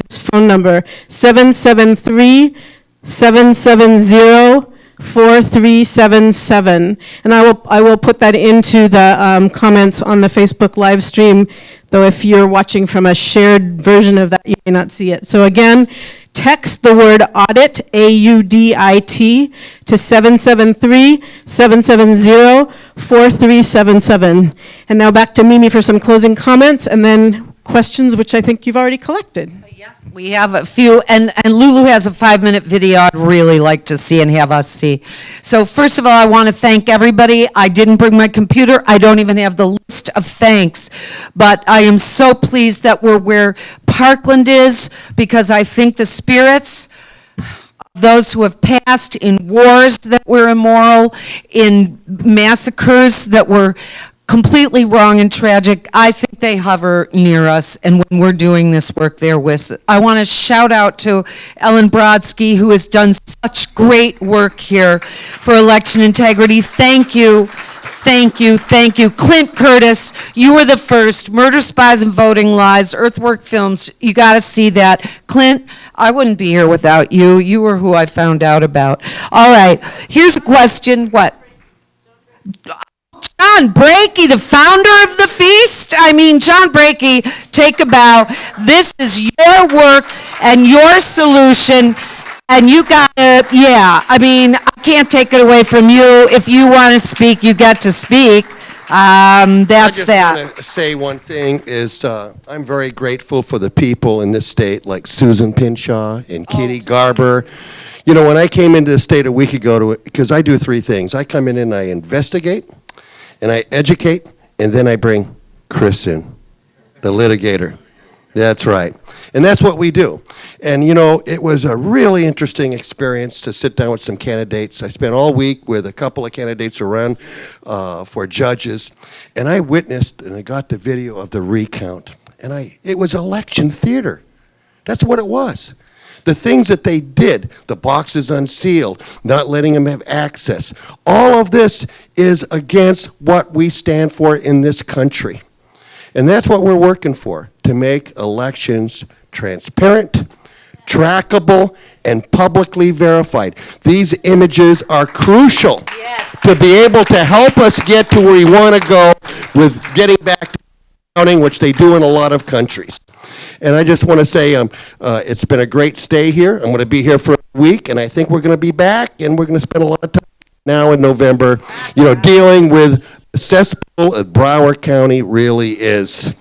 this phone number, 773-770-4377, and I will put that into the comments on the Facebook live stream, though if you're watching from a shared version of that, you may not see it. So again, text the word audit, AUDIT, to 773-770-4377. And now back to Mimi for some closing comments, and then questions, which I think you've already collected. Yeah, we have a few, and Lulu has a 5-minute video I'd really like to see and have us see. So first of all, I want to thank everybody. I didn't bring my computer. I don't even have the list of thanks, but I am so pleased that we're where Parkland is, because I think the spirits of those who have passed in wars that were immoral, in massacres that were completely wrong and tragic, I think they hover near us, and when we're doing this work, they're with us. I want to shout out to Ellen Brodsky, who has done such great work here for election integrity. Thank you, thank you, thank you. Clint Curtis, you were the first. Murder, Spies, and Voting Lies, Earthwork Films, you got to see that. Clint, I wouldn't be here without you. You were who I found out about. All right, here's a question. What? John Brakey, the founder of the feast? I mean, John Brakey, take a bow. This is your work and your solution, and you got to, I mean, I can't take it away from you. If you want to speak, you get to speak. That's that. I just want to say one thing is I'm very grateful for the people in this state, like Susan Pinshaw and Kitty Garber. You know, when I came into the state a week ago, because I do 3 things. I come in and I investigate, and I educate, and then I bring Chris in, the litigator. That's right. And that's what we do. And, you know, it was a really interesting experience to sit down with some candidates. I spent all week with a couple of candidates who run for judges, and I witnessed and I got the video of the recount. And it was election theater. That's what it was. The things that they did, the boxes unsealed, not letting them have access, all of this is against what we stand for in this country. And that's what we're working for, to make elections transparent, trackable, and publicly verified. These images are crucial to be able to help us get to where we want to go with getting back to counting, which they do in a lot of countries. And I just want to say it's been a great stay here. I'm going to be here for a week, and I think we're going to be back, and we're going to spend a lot of time now in November, dealing with the cesspool that Broward County really is.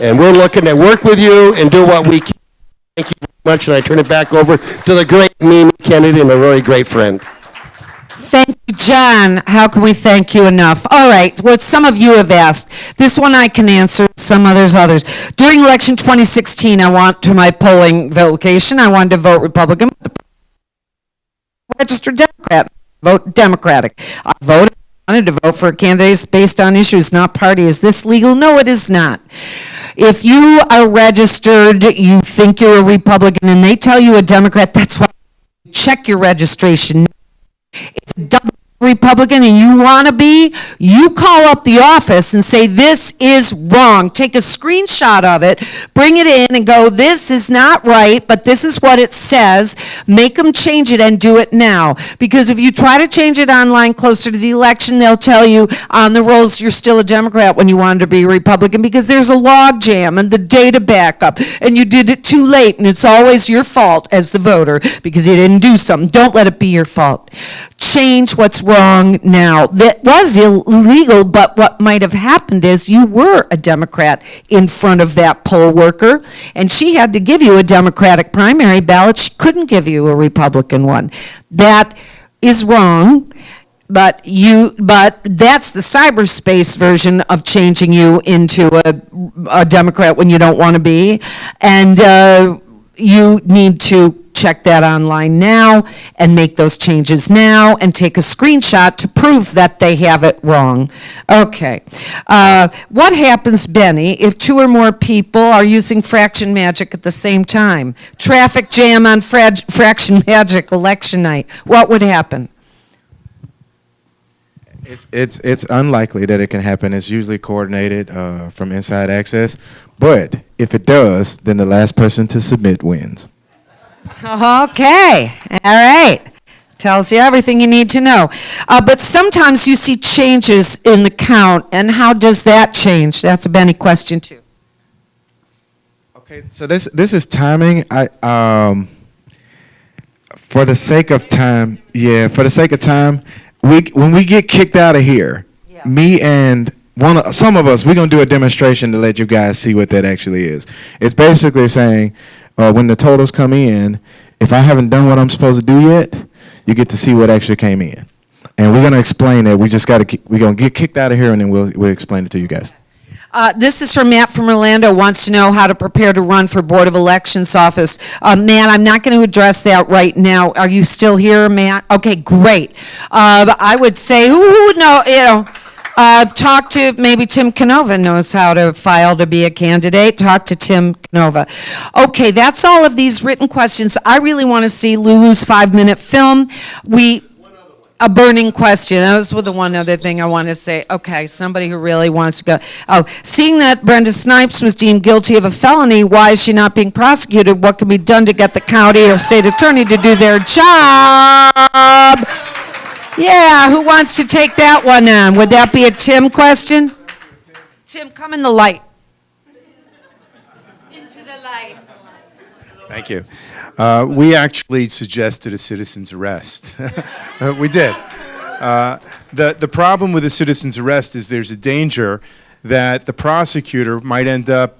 And we're looking to work with you and do what we can. Thank you very much, and I turn it back over to the great Mimi Kennedy, and a very great friend. Thank you, John. How can we thank you enough? All right, what some of you have asked. This one I can answer, some others. During election 2016, I went to my polling location. I wanted to vote Republican. Registered Democrat. Vote Democratic. I wanted to vote for candidates based on issues, not party. Is this legal? No, it is not. If you are registered, you think you're a Republican, and they tell you a Democrat, that's why you check your registration. If a double Republican and you want to be, you call up the office and say, this is wrong. Take a screenshot of it, bring it in and go, this is not right, but this is what it says. Make them change it and do it now. Because if you try to change it online closer to the election, they'll tell you on the rolls you're still a Democrat when you wanted to be a Republican because there's a log jam and the data backup and you did it too late, and it's always your fault as the voter because you didn't do something. Don't let it be your fault. Change what's wrong now. That was illegal, but what might have happened is you were a Democrat in front of that poll worker, and she had to give you a Democratic primary ballot. She couldn't give you a Republican one. That is wrong, but that's the cyberspace version of changing you into a Democrat when you don't want to be, and you need to check that online now and make those changes now and take a screenshot to prove that they have it wrong. Okay. What happens, Benny, if 2 or more people are using fraction magic at the same time? Traffic jam on fraction magic election night. What would happen? It's unlikely that it can happen. It's usually coordinated from inside access. But if it does, then the last person to submit wins. Okay, all right. Tells you everything you need to know. But sometimes you see changes in the count, and how does that change? That's a Benny question, too. Okay, so this is timing. For the sake of time, when we get kicked out of here, me and some of us, we're going to do a demonstration to let you guys see what that actually is. It's basically saying, when the totals come in, if I haven't done what I'm supposed to do yet, you get to see what actually came in. And we're going to explain it. We're going to get kicked out of here, and then we'll explain it to you guys. This is from Matt from Orlando, wants to know how to prepare to run for Board of Elections office. Matt, I'm not going to address that right now. Are you still here, Matt? Okay, great. I would say, who would know, talk to, maybe Tim Canova knows how to file to be a candidate. Talk to Tim Canova. Okay, that's all of these written questions. I really want to see Lulu's 5-minute film. A burning question. That was the one other thing I want to say. Okay, somebody who really wants to go. Oh, seeing that Brenda Snipes was deemed guilty of a felony, why is she not being prosecuted? What can be done to get the county or state attorney to do their job? Yeah, who wants to take that one on? Would that be a Tim question? Tim, come in the light. Into the light. Thank you. We actually suggested a citizen's arrest. We did. The problem with a citizen's arrest is there's a danger that the prosecutor might end up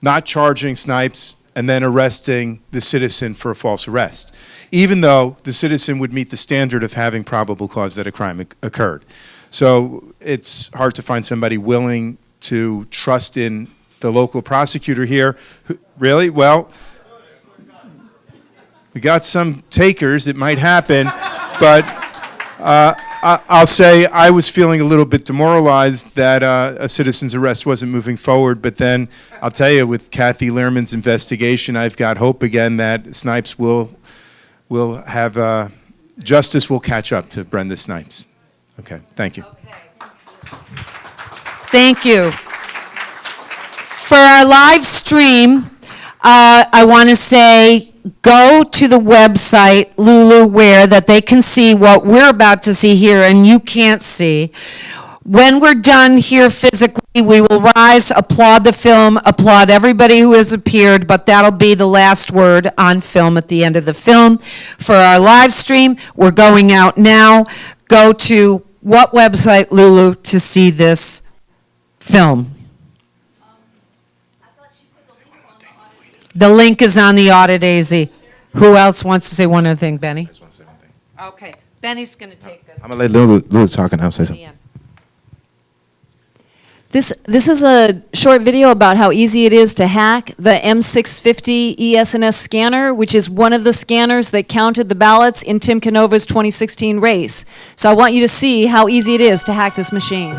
not charging Snipes and then arresting the citizen for a false arrest, even though the citizen would meet the standard of having probable cause that a crime occurred. So it's hard to find somebody willing to trust in the local prosecutor here. Really? Well, we got some takers. It might happen, but I'll say I was feeling a little bit demoralized that a citizen's arrest wasn't moving forward, but then I'll tell you, with Kathy Lerman's investigation, I've got hope again that Snipes will have, justice will catch up to Brenda Snipes. Okay, thank you. Thank you. For our live stream, I want to say go to the website, Lulu, where that they can see what we're about to see here and you can't see. When we're done here physically, we will rise, applaud the film, applaud everybody who has appeared, but that'll be the last word on film at the end of the film. For our live stream, we're going out now. Go to what website, Lulu, to see this film? The link is on the Audit AZ. Who else wants to say one other thing, Benny? Okay, Benny's going to take this. I'm going to let Lulu talk and I'll say something. This is a short video about how easy it is to hack the M650 ES&S scanner, which is one of the scanners that counted the ballots in Tim Canova's 2016 race. So I want you to see how easy it is to hack this machine.